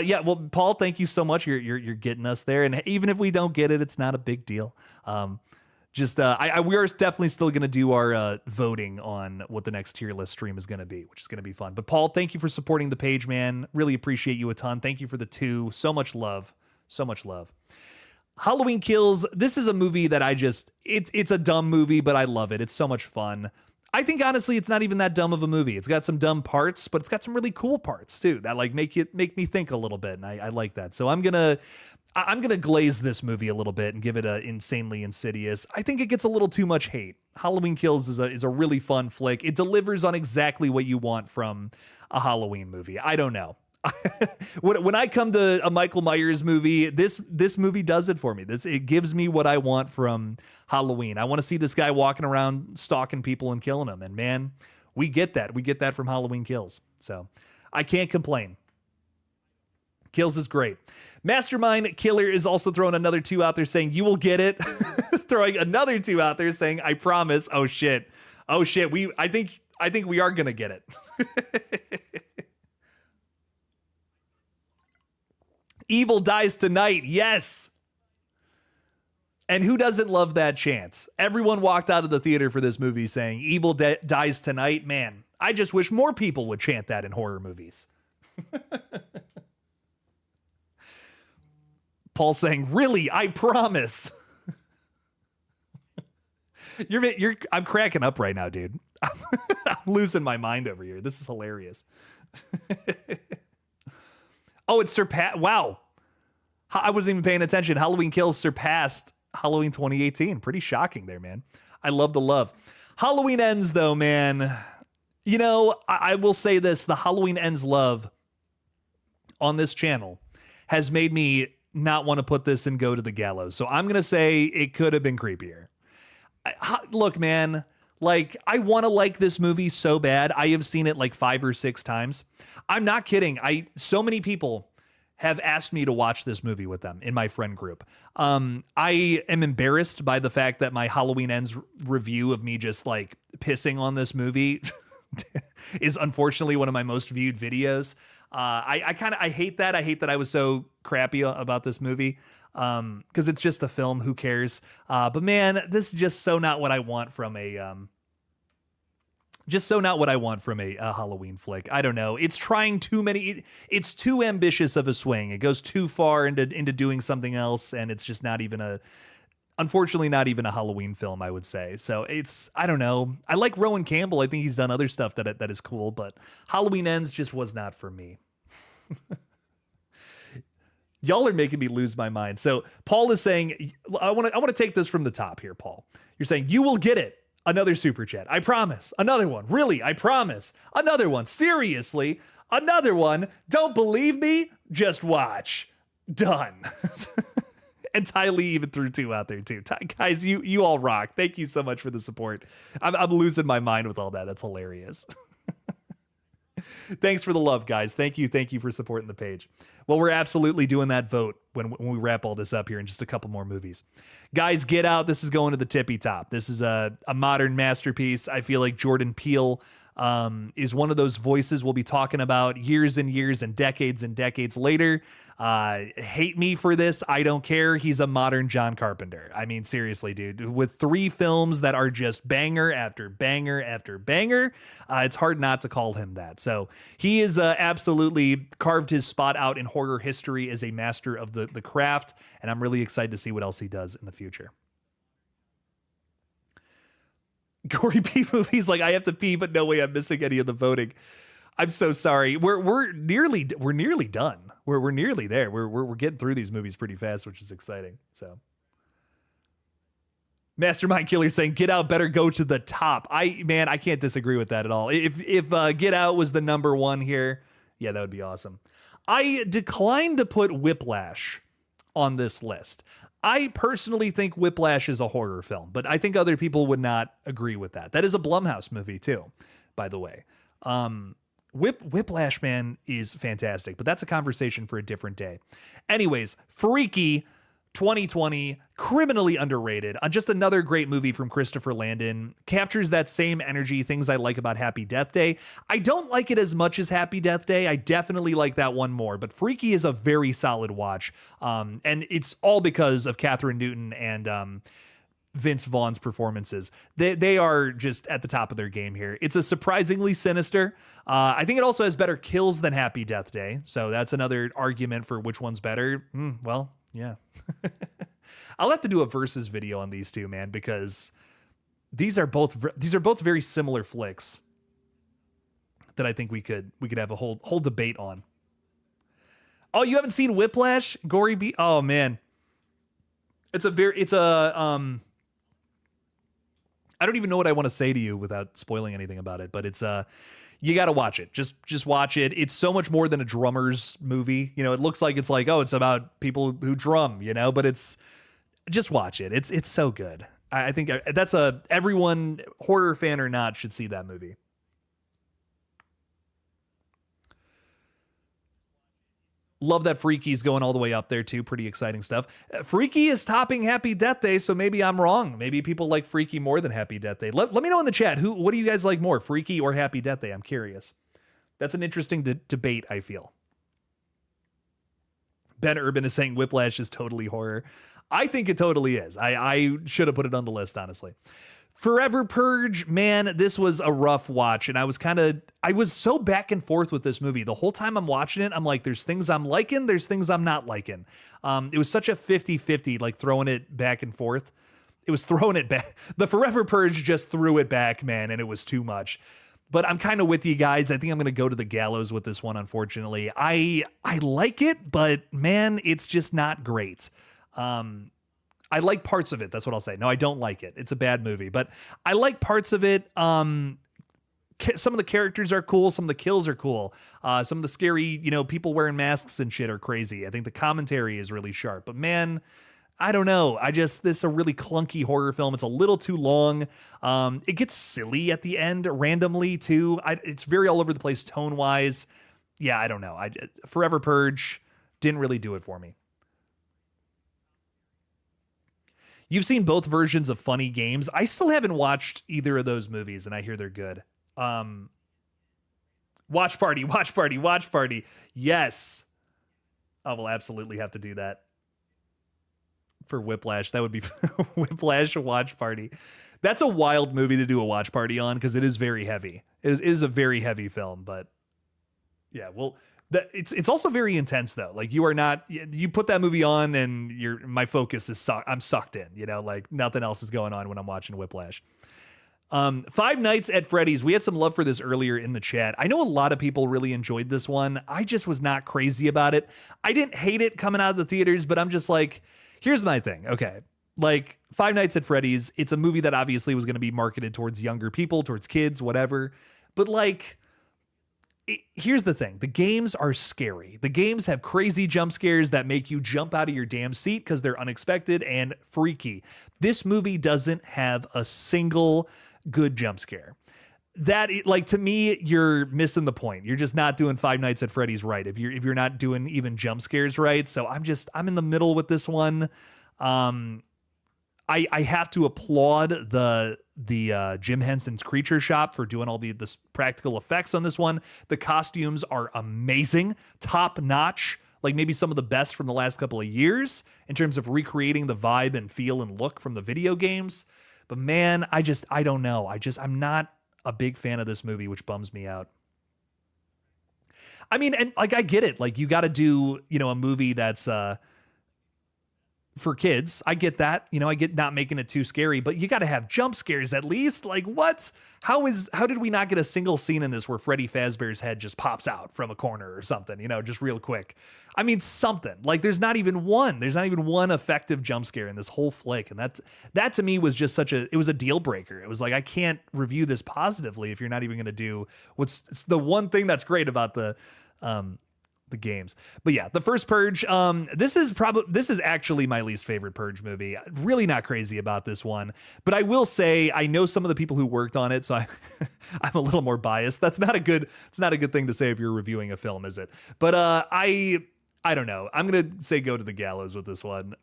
Yeah, well, Paul, thank you so much. You're getting us there, and even if we don't get it, it's not a big deal. We are definitely still going to do our voting on what the next tier list stream is going to be, which is going to be fun. But Paul, thank you for supporting the page, man. Really appreciate you a ton. Thank you for the 2. So much love. So much love. Halloween Kills. This is a movie that it's a dumb movie, but I love it. It's so much fun. I think honestly, it's not even that dumb of a movie. It's got some dumb parts, but it's got some really cool parts too that make me think a little bit, and I like that. So I'm gonna glaze this movie a little bit and give it a insanely Insidious. I think it gets a little too much hate. Halloween Kills is a really fun flick. It delivers on exactly what you want from a Halloween movie. I don't know. When I come to a Michael Myers movie, this movie does it for me. It gives me what I want from Halloween. I want to see this guy walking around stalking people and killing them. And man, we get that. We get that from Halloween Kills. So I can't complain. Kills is great. Mastermind Killer is also throwing another 2 out there saying, you will get it. Throwing another 2 out there saying, I promise. Oh shit. Oh shit. I think we are going to get it. Evil dies tonight. Yes. And who doesn't love that chant? Everyone walked out of the theater for this movie saying, Evil dies tonight. Man, I just wish more people would chant that in horror movies. Paul saying, really, I promise. I'm cracking up right now, dude. I'm losing my mind over here. This is hilarious. Oh, it's surpassed. Wow. I wasn't even paying attention. Halloween Kills surpassed Halloween 2018. Pretty shocking there, man. I love the love. Halloween Ends, though, man. You know, I will say this. The Halloween Ends love on this channel has made me not want to put this and go to the gallows. So I'm going to say it could have been creepier. Look, man, like, I want to like this movie so bad. I have seen it like 5 or 6 times. I'm not kidding. So many people have asked me to watch this movie with them in my friend group. I am embarrassed by the fact that my Halloween Ends review of me just like pissing on this movie is unfortunately one of my most viewed videos. I hate that. I hate that I was so crappy about this movie. Cause it's just a film. Who cares? But man, this is just so not what I want from a Halloween flick. I don't know. It's trying too many. It's too ambitious of a swing. It goes too far into doing something else. And it's just unfortunately not even a Halloween film, I would say. So I don't know. I like Rowan Campbell. I think he's done other stuff that is cool, but Halloween Ends just was not for me. Y'all are making me lose my mind. So Paul is saying, I want to take this from the top here, Paul. You're saying you will get it. Another super chat. I promise. Another one. Really? I promise. Another one. Seriously. Another one. Don't believe me? Just watch. Done. And Ty Lee even threw 2 out there too. Guys, you all rock. Thank you so much for the support. I'm losing my mind with all that. That's hilarious. Thanks for the love, guys. Thank you for supporting the page. Well, we're absolutely doing that vote when we wrap all this up here in just a couple more movies. Guys, Get Out. This is going to the tippy top. This is a modern masterpiece. I feel like Jordan Peele is one of those voices we'll be talking about years and years and decades later. Hate me for this. I don't care. He's a modern John Carpenter. I mean, seriously, dude, with 3 films that are just banger after banger after banger, it's hard not to call him that. So he is absolutely carved his spot out in horror history as a master of the craft. And I'm really excited to see what else he does in the future. Gory P movies, like, I have to pee, but no way I'm missing any of the voting. I'm so sorry. We're nearly done. We're nearly there. We're getting through these movies pretty fast, which is exciting. So Mastermind Killer saying Get Out better go to the top. I can't disagree with that at all. If Get Out was the number 1 here, yeah, that would be awesome. I declined to put Whiplash on this list. I personally think Whiplash is a horror film, but I think other people would not agree with that. That is a Blumhouse movie too, by the way. Whiplash, man, is fantastic, but that's a conversation for a different day. Anyways, Freaky 2020, criminally underrated. Just another great movie from Christopher Landon. Captures that same energy, things I like about Happy Death Day. I don't like it as much as Happy Death Day. I definitely like that one more, but Freaky is a very solid watch. And it's all because of Catherine Newton and Vince Vaughn's performances. They are just at the top of their game here. It's a surprisingly sinister. I think it also has better kills than Happy Death Day. So that's another argument for which one's better. Well, yeah. I'll have to do a versus video on these two, man, because these are both very similar flicks that I think we could have a whole debate on. Oh, you haven't seen Whiplash? Gory B? Oh man. I don't even know what I want to say to you without spoiling anything about it, but it's you got to watch it. Just watch it. It's so much more than a drummer's movie. You know, it looks like it's about people who drum, you know, but just watch it. It's so good. I think that's everyone, horror fan or not, should see that movie. Love that Freaky's going all the way up there too. Pretty exciting stuff. Freaky is topping Happy Death Day, so maybe I'm wrong. Maybe people like Freaky more than Happy Death Day. Let me know in the chat. What do you guys like more, Freaky or Happy Death Day? I'm curious. That's an interesting debate, I feel. Ben Urban is saying Whiplash is totally horror. I think it totally is. I should have put it on the list, honestly. Forever Purge, man, this was a rough watch, and I was so back and forth with this movie. The whole time I'm watching it, I'm like, there's things I'm liking, there's things I'm not liking. It was such a 50-50, like throwing it back and forth. It was throwing it back. The Forever Purge just threw it back, man, and it was too much. But I'm kind of with you guys. I think I'm going to go to the gallows with this one, unfortunately. I like it, but man, it's just not great. I like parts of it. That's what I'll say. No, I don't like it. It's a bad movie, but I like parts of it. Some of the characters are cool. Some of the kills are cool. Some of the scary, people wearing masks and shit are crazy. I think the commentary is really sharp, but man, I don't know. This is a really clunky horror film. It's a little too long. It gets silly at the end randomly too. It's very all over the place tone wise. Yeah, I don't know. Forever Purge didn't really do it for me. You've seen both versions of Funny Games. I still haven't watched either of those movies, and I hear they're good. Watch Party. Yes. I will absolutely have to do that for Whiplash. That would be Whiplash Watch Party. That's a wild movie to do a watch party on because it is very heavy. It is a very heavy film, but yeah, well, it's also very intense though. Like you put that movie on and my focus is I'm sucked in, like nothing else is going on when I'm watching Whiplash. Five Nights at Freddy's. We had some love for this earlier in the chat. I know a lot of people really enjoyed this one. I just was not crazy about it. I didn't hate it coming out of the theaters, but I'm just like, here's my thing. Okay. Like Five Nights at Freddy's, it's a movie that obviously was going to be marketed towards younger people, towards kids, whatever. But like, here's the thing. The games are scary. The games have crazy jump scares that make you jump out of your damn seat because they're unexpected and freaky. This movie doesn't have a single good jump scare. To me, you're missing the point. You're just not doing Five Nights at Freddy's right if you're not doing even jump scares right. So I'm in the middle with this one. I have to applaud the Jim Henson's Creature Shop for doing all the practical effects on this one. The costumes are amazing, top notch, like maybe some of the best from the last couple of years in terms of recreating the vibe and feel and look from the video games. But man, I don't know. I'm not a big fan of this movie, which bums me out. I mean, and like, I get it. Like you got to do, a movie that's, for kids. I get that, I get not making it too scary, but you got to have jump scares at least. Like what? How did we not get a single scene in this where Freddy Fazbear's head just pops out from a corner or something, just real quick? I mean, something like there's not even one effective jump scare in this whole flick. And that to me was just it was a deal breaker. It was like, I can't review this positively if you're not even going to do it's the one thing that's great about the games. But yeah, the first Purge, this is actually my least favorite Purge movie. Really not crazy about this one, but I will say I know some of the people who worked on it, so I'm a little more biased. It's not a good thing to say if you're reviewing a film, is it? But I don't know. I'm gonna say go to the gallows with this one.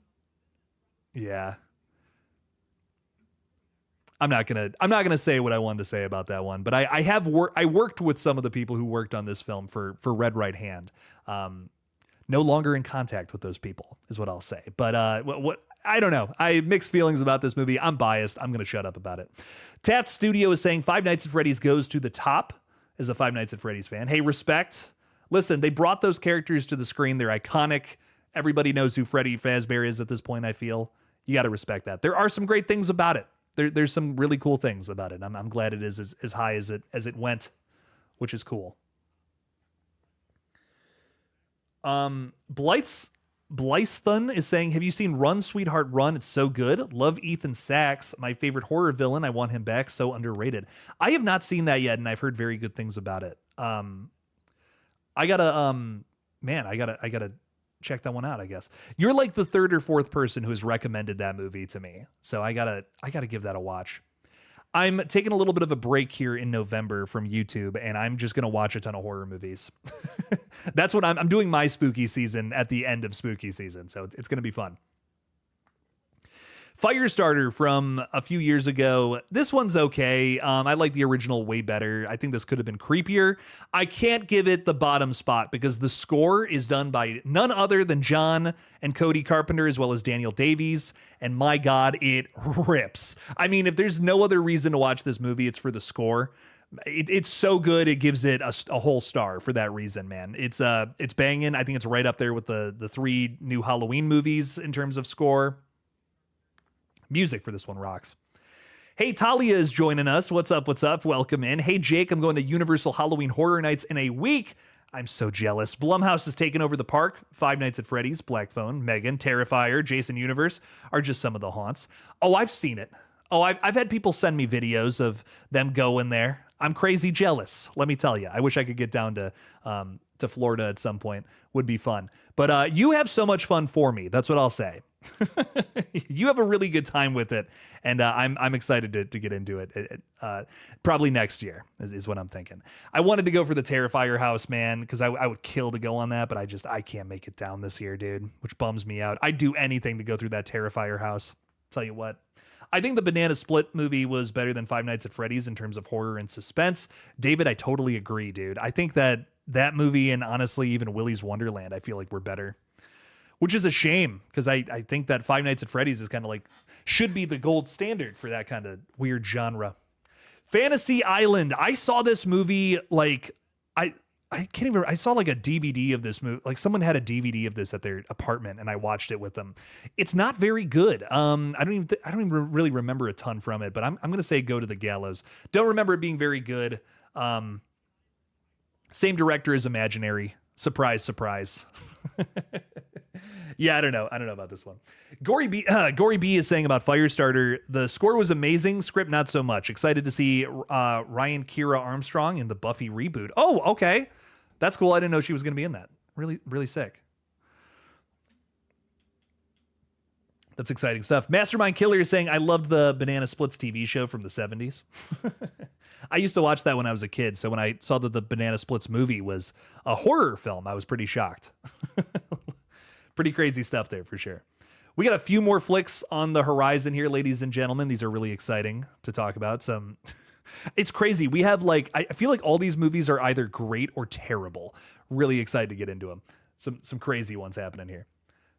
Yeah. I'm not gonna say what I wanted to say about that one, but I worked with some of the people who worked on this film for Red Right Hand. No longer in contact with those people is what I'll say. But what I don't know. I have mixed feelings about this movie. I'm biased. I'm gonna shut up about it. Taft Studio is saying Five Nights at Freddy's goes to the top as a Five Nights at Freddy's fan. Hey, respect. Listen, they brought those characters to the screen. They're iconic. Everybody knows who Freddy Fazbear is at this point. I feel you got to respect that. There are some great things about it. There's some really cool things about it. I'm glad it is as high as it went, which is cool. Blythethun is saying, have you seen Run, Sweetheart, Run? It's so good. Love Ethan Sachs, my favorite horror villain. I want him back. So underrated. I have not seen that yet, and I've heard very good things about it. I gotta check that one out, I guess. You're like the third or fourth person who has recommended that movie to me. So I gotta give that a watch. I'm taking a little bit of a break here in November from YouTube, and I'm just gonna watch a ton of horror movies. That's what I'm doing my spooky season at the end of spooky season, so it's gonna be fun. Firestarter from a few years ago. This one's okay. I like the original way better. I think this could have been creepier. I can't give it the bottom spot because the score is done by none other than John and Cody Carpenter, as well as Daniel Davies. And my God, it rips. I mean, if there's no other reason to watch this movie, it's for the score. It's so good. It gives it a whole star for that reason, man. It's banging. I think it's right up there with the 3 new Halloween movies in terms of score. Music for this one rocks. Hey, Talia is joining us. What's up? What's up? Welcome in. Hey, Jake, I'm going to Universal Halloween Horror Nights in a week. I'm so jealous. Blumhouse has taken over the park. Five Nights at Freddy's, Black Phone, Megan, Terrifier, Jason Universe are just some of the haunts. Oh, I've seen it. Oh, I've had people send me videos of them going there. I'm crazy jealous. Let me tell you. I wish I could get down to Florida at some point. Would be fun. But you have so much fun for me. That's what I'll say. You have a really good time with it, and I'm excited to get into it. Probably next year is what I'm thinking. I wanted to go for the Terrifier house, man, because I would kill to go on that, but I can't make it down this year, dude, which bums me out. I'd do anything to go through that Terrifier house. Tell you what. I think the Banana Split movie was better than Five Nights at Freddy's in terms of horror and suspense. David, I totally agree, dude. I think that movie, and honestly even Willy's Wonderland, I feel like we're better. Which is a shame, because I think that Five Nights at Freddy's is kind of like, should be the gold standard for that kind of weird genre. Fantasy Island. I saw this movie, like, I can't even, I saw like a DVD of this movie. Like someone had a DVD of this at their apartment and I watched it with them. It's not very good. I don't even really remember a ton from it, but I'm going to say go to the gallows. Don't remember it being very good. Same director as Imaginary. Surprise, surprise. Yeah, I don't know about this one. Gory B is saying about Firestarter, the score was amazing, script not so much. Excited to see Ryan Kira Armstrong in the Buffy reboot. Oh, okay. That's cool. I didn't know she was going to be in that. Really, really sick. That's exciting stuff. Mastermind Killer is saying, I loved the Banana Splits TV show from the 70s. I used to watch that when I was a kid, so when I saw that the Banana Splits movie was a horror film, I was pretty shocked. Pretty crazy stuff there for sure. We got a few more flicks on the horizon here, ladies and gentlemen. These are really exciting to talk about. It's crazy. We have I feel like all these movies are either great or terrible. Really excited to get into them. Some crazy ones happening here.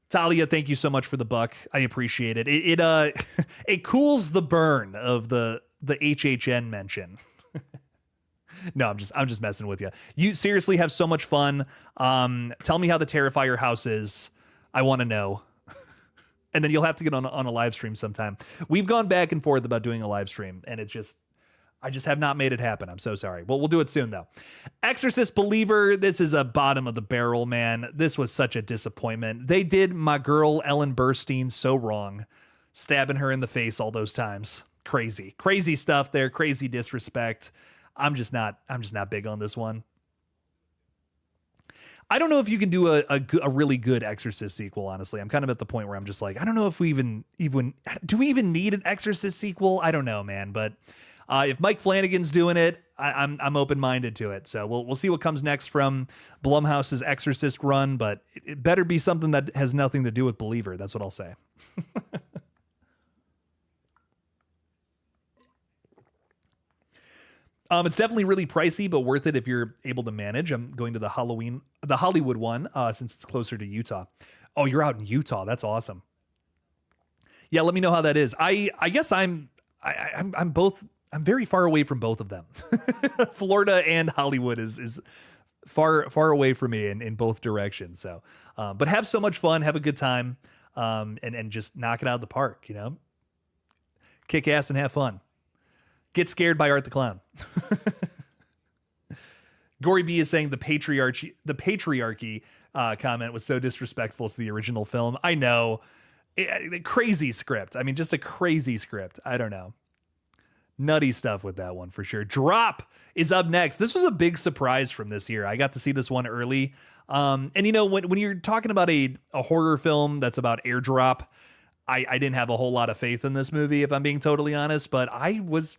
Talia, thank you so much for the buck. I appreciate it. It cools the burn of the HHN mention. No, I'm just messing with you. You seriously have so much fun. Tell me how the Terrifier house is. I want to know. And then you'll have to get on a live stream sometime. We've gone back and forth about doing a live stream, and I just have not made it happen. I'm so sorry. Well, we'll do it soon, though. Exorcist Believer, this is a bottom of the barrel, man. This was such a disappointment. They did my girl Ellen Burstyn so wrong, stabbing her in the face all those times. Crazy stuff there. Crazy disrespect. I'm just not big on this one. I don't know if you can do a really good Exorcist sequel, honestly. I'm kind of at the point where I'm just like, I don't know if we even do we even need an Exorcist sequel? I don't know, man. But if Mike Flanagan's doing it, I'm open-minded to it. So we'll see what comes next from Blumhouse's Exorcist run, but it better be something that has nothing to do with Believer. That's what I'll say. It's definitely really pricey, but worth it if you're able to manage. I'm going to the Hollywood one, since it's closer to Utah. Oh, you're out in Utah. That's awesome. Yeah, let me know how that is. I guess I'm very far away from both of them. Florida and Hollywood is far away from me in both directions. So, but have so much fun, have a good time, and just knock it out of the park. You know, kick ass and have fun. Get scared by Art the Clown. Gory B is saying the patriarchy comment was so disrespectful to the original film. I know. Crazy script. I mean, just a crazy script. I don't know. Nutty stuff with that one for sure. Drop is up next. This was a big surprise from this year. I got to see this one early. And you know, when you're talking about a horror film that's about airdrop, I didn't have a whole lot of faith in this movie, if I'm being totally honest, but I was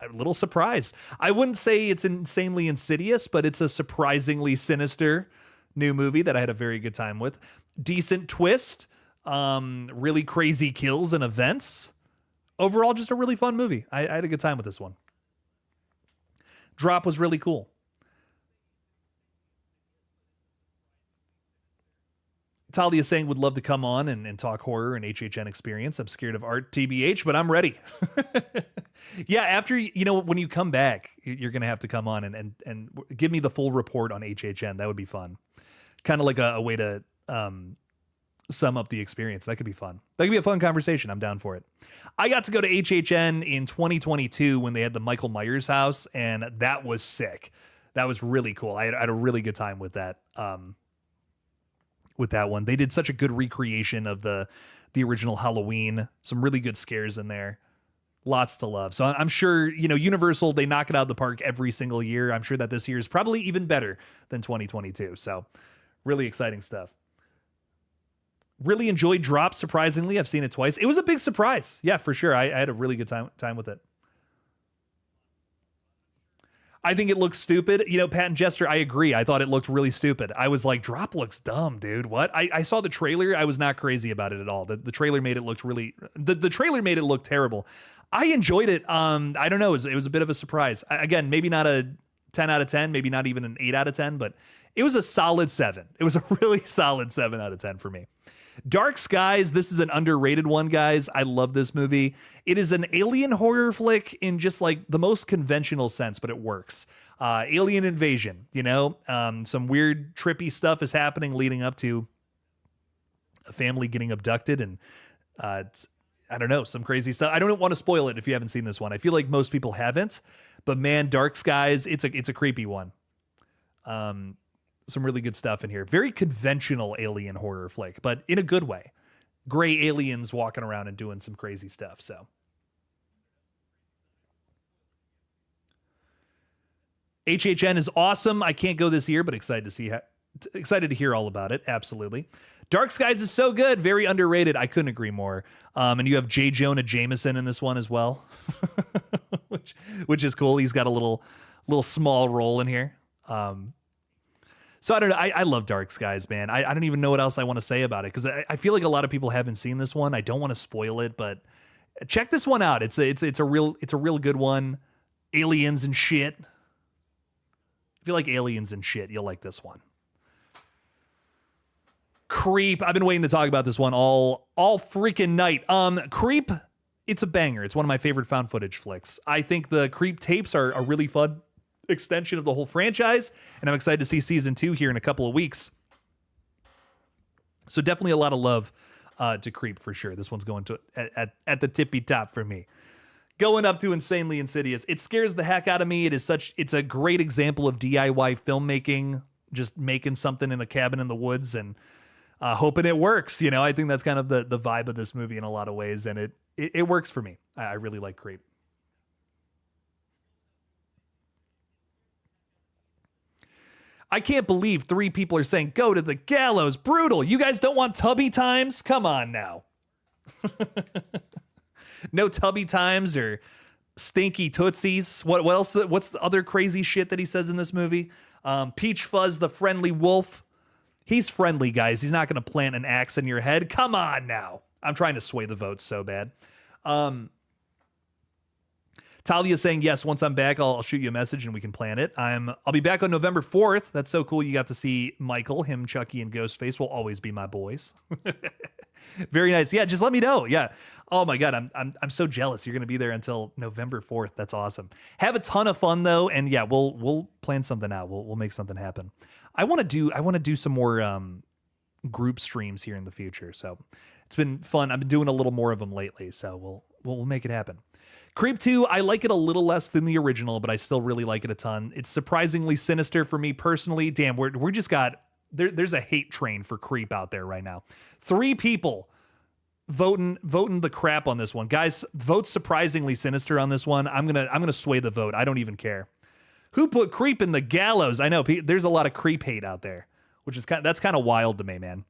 a little surprised. I wouldn't say it's insanely insidious, but it's a surprisingly sinister new movie that I had a very good time with. Decent twist, really crazy kills and events. Overall, just a really fun movie. I had a good time with this one. Drop was really cool. Talia saying would love to come on and talk horror and HHN experience. I'm scared of art, TBH, but I'm ready. Yeah, after, when you come back, you're going to have to come on and give me the full report on HHN. That would be fun. Kind of like a way to sum up the experience. That could be fun. That could be a fun conversation. I'm down for it. I got to go to HHN in 2022 when they had the Michael Myers house, and that was sick. That was really cool. I had a really good time with that. With that one, they did such a good recreation of the original Halloween. Some really good scares in there. Lots to love. So I'm sure, Universal, they knock it out of the park every single year. I'm sure that this year is probably even better than 2022. So really exciting stuff. Really enjoyed Drop, surprisingly. I've seen it twice. It was a big surprise. Yeah, for sure. I had a really good time with it. I think it looks stupid. Pat and Jester, I agree. I thought it looked really stupid. I was like, Drop looks dumb, dude. What? I saw the trailer. I was not crazy about it at all. The trailer made it look the trailer made it look terrible. I enjoyed it. I don't know. It was a bit of a surprise. Again, maybe not a 10 out of 10, maybe not even an 8 out of 10, but it was a solid 7. It was a really solid 7 out of 10 for me. Dark Skies, this is an underrated one, guys. I love this movie. It is an alien horror flick in just like the most conventional sense, but it works. Alien invasion, some weird trippy stuff is happening leading up to a family getting abducted, and it's, I don't know, some crazy stuff. I don't want to spoil it if you haven't seen this one. I feel like most people haven't, but man, Dark Skies, it's a creepy one. Some really good stuff in here. Very conventional alien horror flick, but in a good way. Gray aliens walking around and doing some crazy stuff. So HHN is awesome. I can't go this year, but excited to hear all about it. Absolutely. Dark Skies is so good. Very underrated. I couldn't agree more. And you have J. Jonah Jameson in this one as well, which is cool. He's got a little small role in here. So I don't know. I love Dark Skies, man. I don't even know what else I want to say about it, because I feel like a lot of people haven't seen this one. I don't want to spoil it, but check this one out. It's a real good one. Aliens and shit. If you like aliens and shit, you'll like this one. Creep. I've been waiting to talk about this one all freaking night. Creep. It's a banger. It's one of my favorite found footage flicks. I think the Creep tapes are a really fun extension of the whole franchise, and I'm excited to see season 2 here in a couple of weeks. So definitely a lot of love to Creep for sure. This one's going to at the tippy top for me. Going up to insanely insidious. It scares the heck out of me. It's a great example of DIY filmmaking, just making something in a cabin in the woods and hoping it works. I think that's kind of the vibe of this movie in a lot of ways, and it works for me. I really like Creep. I can't believe 3 people are saying go to the gallows. Brutal. You guys don't want tubby times? Come on now. No tubby times or stinky tootsies. What else? What's the other crazy shit that he says in this movie? Peach Fuzz, the friendly wolf. He's friendly, guys. He's not going to plant an axe in your head. Come on now. I'm trying to sway the votes so bad. Talia saying, yes, once I'm back, I'll shoot you a message and we can plan it. I'll be back on November 4th. That's so cool. You got to see Michael, him, Chucky, and Ghostface will always be my boys. Very nice. Yeah, just let me know. Yeah. Oh my God, I'm so jealous. You're going to be there until November 4th. That's awesome. Have a ton of fun though, and yeah, we'll plan something out. We'll make something happen. I want to do some more group streams here in the future. So it's been fun. I've been doing a little more of them lately, so we'll make it happen. Creep 2, I like it a little less than the original, but I still really like it a ton. It's surprisingly sinister for me personally. Damn, we're just got there's a hate train for Creep out there right now. 3 people voting the crap on this one. Guys, vote surprisingly sinister on this one. I'm gonna sway the vote. I don't even care. Who put Creep in the gallows? I know there's a lot of Creep hate out there, which is that's kind of wild to me, man.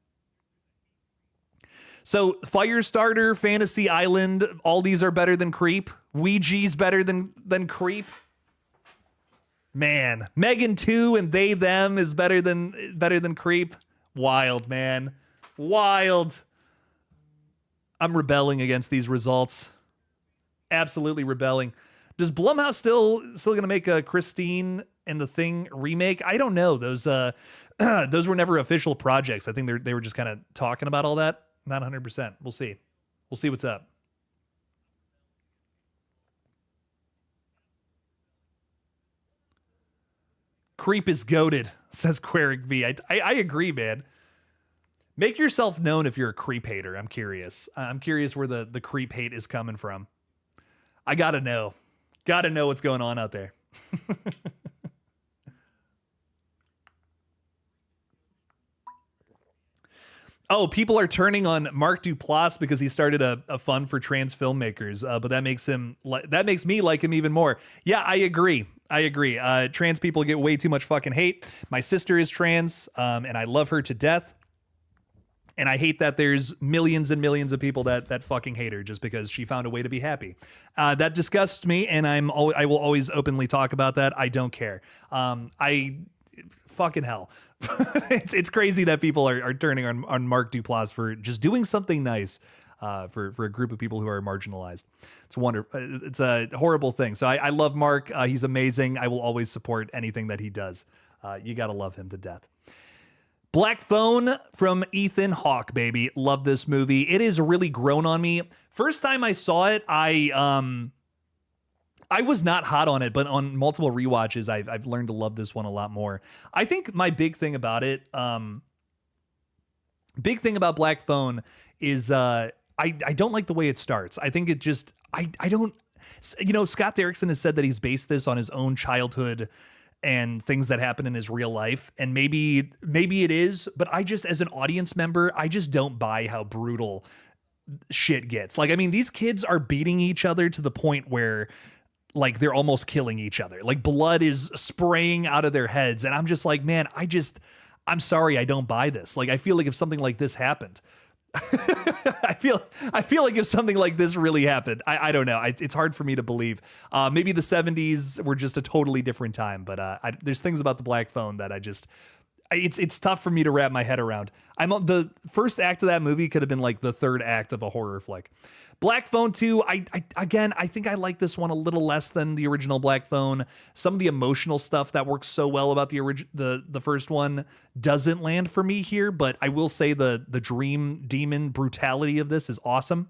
So Firestarter, Fantasy Island, all these are better than Creep. Ouija's better than Creep. Man, Megan 2 and They Them is better than Creep. Wild, man. Wild. I'm rebelling against these results. Absolutely rebelling. Does Blumhouse still gonna make a Christine and the Thing remake? I don't know. Those those were never official projects. I think they were just kind of talking about all that. Not 100%. We'll see. We'll see what's up. Creep is goated, says Queric V. I agree, man. Make yourself known if you're a Creep hater. I'm curious. I'm curious where the Creep hate is coming from. I gotta know. Gotta know what's going on out there. Oh, people are turning on Mark Duplass because he started a fund for trans filmmakers, but that makes me like him even more. Yeah, I agree. Trans people get way too much fucking hate. My sister is trans, and I love her to death. And I hate that there's millions and millions of people that fucking hate her just because she found a way to be happy. That disgusts me, and I will always openly talk about that. I don't care. Fucking hell. It's crazy that people are turning on Mark Duplass for just doing something nice for a group of people who are marginalized. It's wonderful. It's a horrible thing. So I love Mark. He's amazing. I will always support anything that he does. You got to love him to death. Black Phone from Ethan Hawke, baby. Love this movie. It has really grown on me. First time I saw it, I was not hot on it, but on multiple rewatches, I've learned to love this one a lot more. I think my big thing about it, big thing about Black Phone is I don't like the way it starts. I think it just, I don't, Scott Derrickson has said that he's based this on his own childhood and things that happen in his real life. And maybe it is, but I just, as an audience member, I just don't buy how brutal shit gets. Like, I mean, these kids are beating each other to the point where like they're almost killing each other. Like blood is spraying out of their heads. And I'm just like, man, I'm sorry, I don't buy this. Like, I feel like if something like this happened, I feel like if something like this really happened, I don't know. It's hard for me to believe. Maybe the 70s were just a totally different time, but there's things about the Black Phone that it's tough for me to wrap my head around. The first act of that movie could have been like the third act of a horror flick. Black Phone 2, I think I like this one a little less than the original Black Phone. Some of the emotional stuff that works so well about the first one doesn't land for me here, but I will say the dream demon brutality of this is awesome.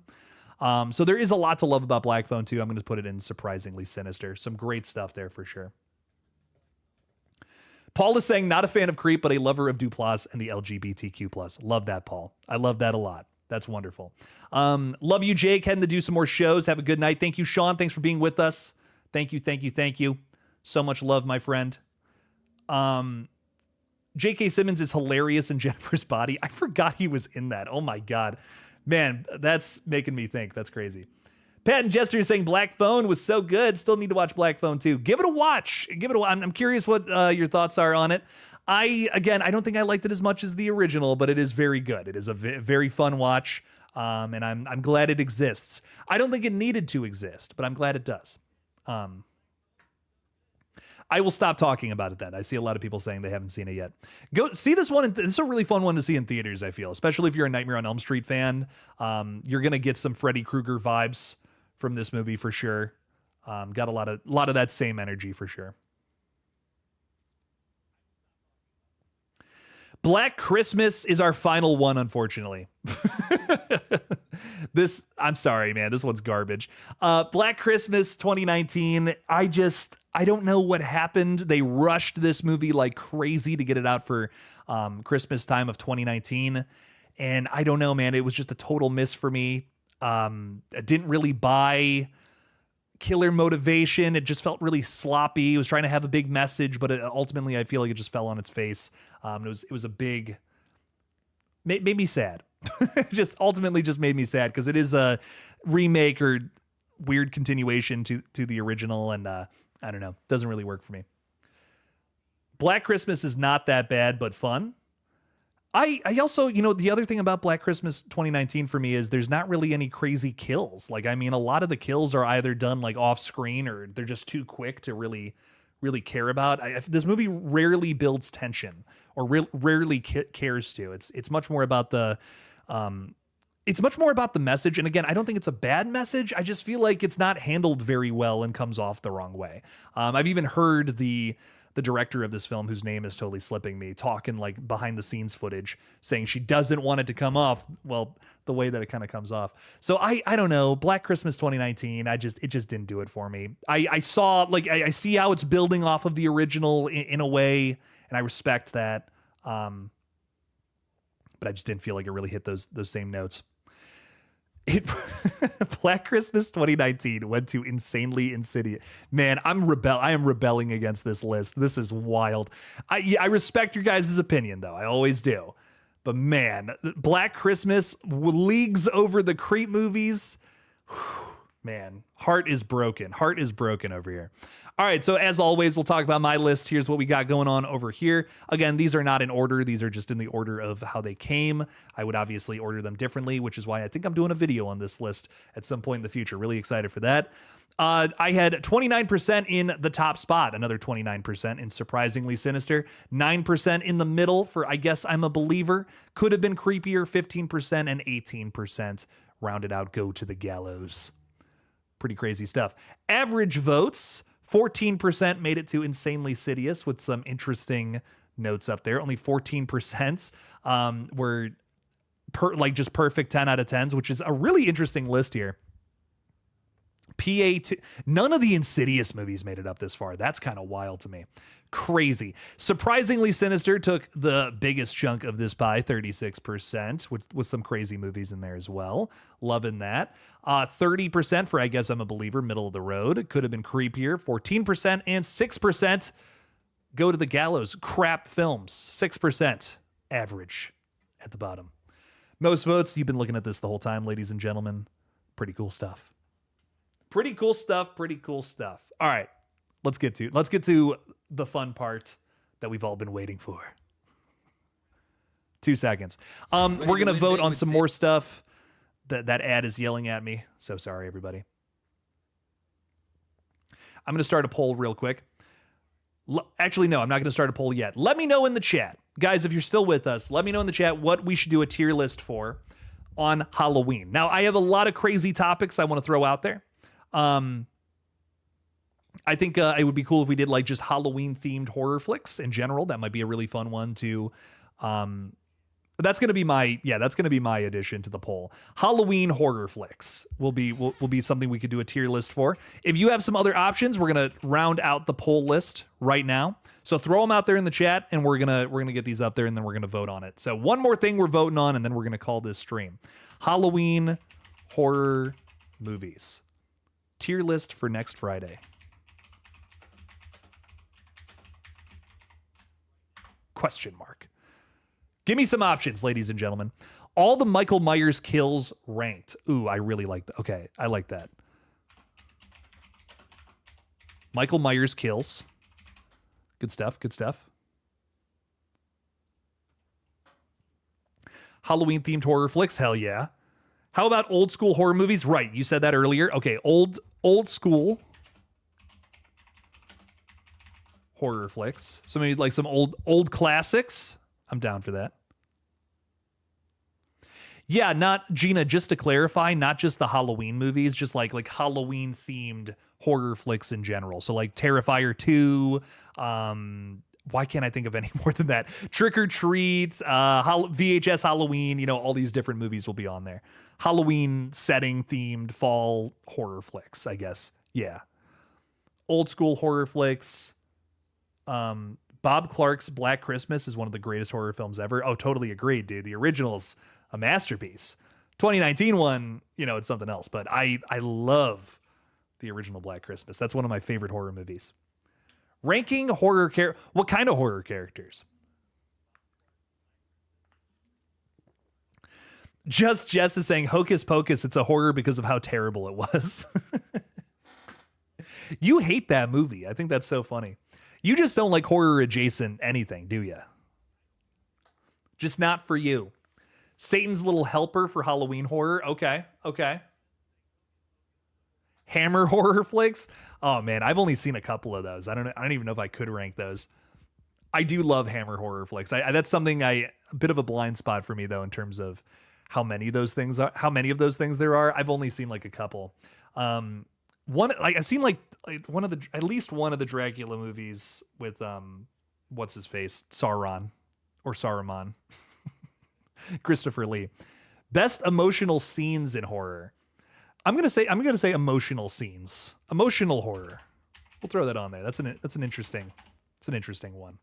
So there is a lot to love about Black Phone 2. I'm going to put it in surprisingly sinister. Some great stuff there for sure. Paul is saying, not a fan of Creep, but a lover of Duplass and the LGBTQ+. Love that, Paul. I love that a lot. That's wonderful. Love you, Jake. Heading to do some more shows. Have a good night. Thank you, Sean. Thanks for being with us. Thank you. So much love, my friend. J.K. Simmons is hilarious in Jennifer's Body. I forgot he was in that. Oh, my God. Man, that's making me think. That's crazy. Pat and Jester is saying Black Phone was so good. Still need to watch Black Phone 2. Give it a watch. I'm curious what your thoughts are on it. I don't think I liked it as much as the original, but it is very good. It is a very fun watch, and I'm glad it exists. I don't think it needed to exist, but I'm glad it does. I will stop talking about it then. I see a lot of people saying they haven't seen it yet. Go see this one. It's a really fun one to see in theaters, I feel, especially if you're a Nightmare on Elm Street fan. You're going to get some Freddy Krueger vibes from this movie for sure. Got a lot of that same energy for sure. Black Christmas is our final one, unfortunately. I'm sorry, man. This one's garbage. Black Christmas 2019. I don't know what happened. They rushed this movie like crazy to get it out for Christmas time of 2019. And I don't know, man. It was just a total miss for me. I didn't really buy killer motivation. It just felt really sloppy. It was trying to have a big message, but ultimately I feel like it just fell on its face. It was a big, made me sad. Just ultimately just made me sad because it is a remake or weird continuation to the original, and I don't know, doesn't really work for me. Black Christmas is not that bad, but fun. I also, the other thing about Black Christmas 2019 for me is there's not really any crazy kills. Like, I mean, a lot of the kills are either done like off screen or they're just too quick to really care about. This movie rarely builds tension or rarely cares to. It's much more about the message. And again, I don't think it's a bad message. I just feel like it's not handled very well and comes off the wrong way. I've even heard the director of this film, whose name is totally slipping me, talking like behind the scenes footage, saying she doesn't want it to come off the way that it kind of comes off. So I don't know. Black Christmas 2019, it just didn't do it for me. I saw, like, I see how it's building off of the original in a way, and I respect that. But I just didn't feel like it really hit those same notes. Black Christmas 2019 went to Insanely Insidious. Man, I am rebelling against this list. This is wild. I respect your guys' opinion, though. I always do. But man, Black Christmas, leagues over the Creep movies. Whew, man, heart is broken. Heart is broken over here. All right, so as always, we'll talk about my list. Here's what we got going on over here. Again, these are not in order. These are just in the order of how they came. I would obviously order them differently, which is why I think I'm doing a video on this list at some point in the future. Really excited for that. I had 29% in the top spot, another 29% in Surprisingly Sinister, 9% in the middle for I Guess I'm a Believer, Could Have Been Creepier, 15%, and 18% rounded out Go to the Gallows. Pretty crazy stuff. Average votes, 14% made it to Insanely Insidious with some interesting notes up there. Only 14% were just perfect 10 out of 10s, which is a really interesting list here. PA2, none of the Insidious movies made it up this far. That's kind of wild to me. Crazy. Surprisingly Sinister took the biggest chunk of this pie, 36%, with some crazy movies in there as well. Loving that. 30% for I Guess I'm a Believer, middle of the road. Could Have Been Creepier, 14%, and 6% Go to the Gallows, crap films, 6% average at the bottom. Most votes, you've been looking at this the whole time, ladies and gentlemen. Pretty cool stuff. Pretty cool stuff. All right, let's get to the fun part that we've all been waiting for. 2 seconds. We're going to vote on some more stuff. That ad is yelling at me. So sorry, everybody. I'm going to start a poll real quick. Actually, no, I'm not going to start a poll yet. Let me know in the chat. Guys, if you're still with us, let me know in the chat what we should do a tier list for on Halloween. Now, I have a lot of crazy topics I want to throw out there. I think it would be cool if we did like just Halloween themed horror flicks in general. That might be a really fun one to, that's going to be my addition to the poll. Halloween horror flicks will be something we could do a tier list for. If you have some other options, we're going to round out the poll list right now. So throw them out there in the chat and we're going to get these up there and then we're going to vote on it. So one more thing we're voting on and then we're going to call this stream. Halloween horror movies. Tier list for next Friday. Question mark. Give me some options, ladies and gentlemen. All the Michael Myers kills ranked. Ooh, I really like that. Okay, I like that. Michael Myers kills. Good stuff, good stuff. Halloween themed horror flicks, hell yeah. How about old school horror movies? Right, you said that earlier. Okay, old school horror flicks. So maybe like some old classics. I'm down for that. Yeah, not Gina, just to clarify, not just the Halloween movies, just like Halloween themed horror flicks in general. So like Terrifier 2, why can't I think of any more than that? Trick or Treat, VHS Halloween, all these different movies will be on there. Halloween setting themed fall horror flicks, I guess. Yeah. Old school horror flicks. Bob Clark's Black Christmas is one of the greatest horror films ever. Oh, totally agreed, dude. The original's a masterpiece. 2019 one, it's something else, but I love the original Black Christmas. That's one of my favorite horror movies. Ranking horror what kind of horror characters? Just Jess is saying Hocus Pocus, it's a horror because of how terrible it was. You hate that movie. I think that's so funny. You just don't like horror adjacent anything, do you? Just not for you. Satan's Little Helper for Halloween horror. Okay. Hammer horror flicks. Oh man, I've only seen a couple of those. I don't even know if I could rank those. I do love Hammer horror flicks. That's something a bit of a blind spot for me though, in terms of how many of those things there are. I've only seen like a couple. I've seen like at least one of the Dracula movies with what's his face? Sauron or Saruman. Christopher Lee. Best emotional scenes in horror. I'm gonna say emotional scenes. Emotional horror. We'll throw that on there. That's an interesting one.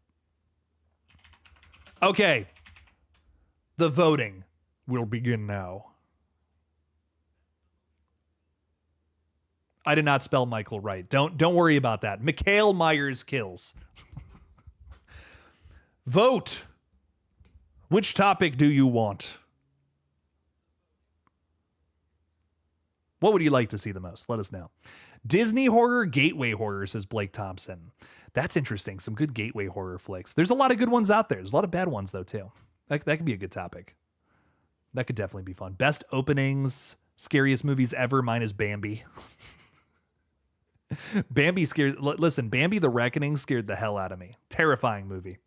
Okay. The voting will begin now. I did not spell Michael right. Don't worry about that. Mikhail Myers Kills. Vote. Which topic do you want? What would you like to see the most? Let us know. Disney horror, gateway horror, says Blake Thompson. That's interesting. Some good gateway horror flicks. There's a lot of good ones out there. There's a lot of bad ones, though, too. That could be a good topic. That could definitely be fun. Best openings, scariest movies ever. Mine is Bambi. Bambi scared... Listen, Bambi the Reckoning scared the hell out of me. Terrifying movie.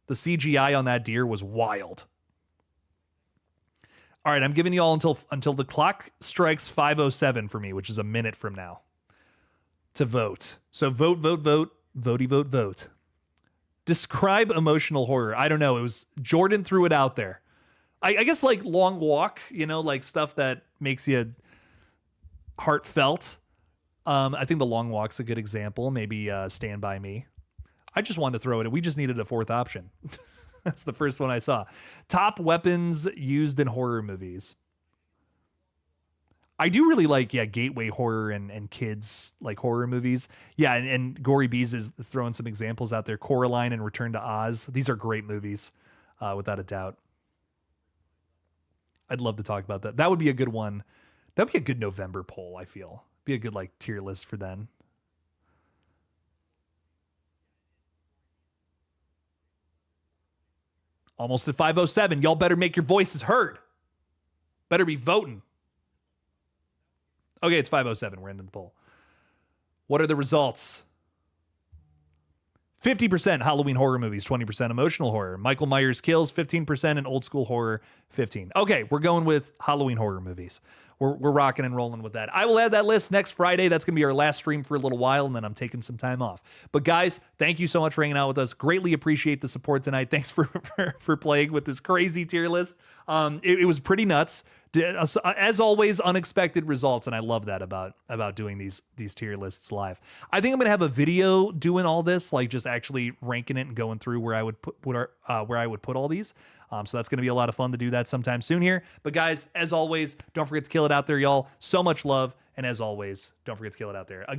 The CGI on that deer was wild. All right, I'm giving you all until the clock strikes 5:07 for me, which is a minute from now, to vote. So vote. Vote. Describe emotional horror. I don't know. It was Jordan threw it out there. I guess like Long Walk, like stuff that makes you heartfelt. I think The Long Walk's a good example. Maybe Stand By Me. I just wanted to throw it. We just needed a fourth option. That's the first one I saw. Top weapons used in horror movies. I do really like, gateway horror and kids like horror movies. Yeah, and Gory Bees is throwing some examples out there. Coraline and Return to Oz. These are great movies, without a doubt. I'd love to talk about that. That would be a good one. That would be a good November poll, I feel. Be a good tier list for then. Almost at 5:07. Y'all better make your voices heard. Better be voting. Okay, it's 5:07. We're ending the poll. What are the results? 50% Halloween horror movies, 20% emotional horror. Michael Myers Kills, 15%, and old school horror, 15%. Okay, we're going with Halloween horror movies. We're rocking and rolling with that. I will add that list next Friday. That's going to be our last stream for a little while, and then I'm taking some time off. But guys, thank you so much for hanging out with us. Greatly appreciate the support tonight. Thanks for playing with this crazy tier list. It was pretty nuts. As always, unexpected results, and I love that about doing these tier lists live. I think I'm gonna have a video doing all this, like just actually ranking it and going through where I would put all these. So that's gonna be a lot of fun to do that sometime soon here. But guys, as always, don't forget to kill it out there, y'all. So much love, and as always, don't forget to kill it out there.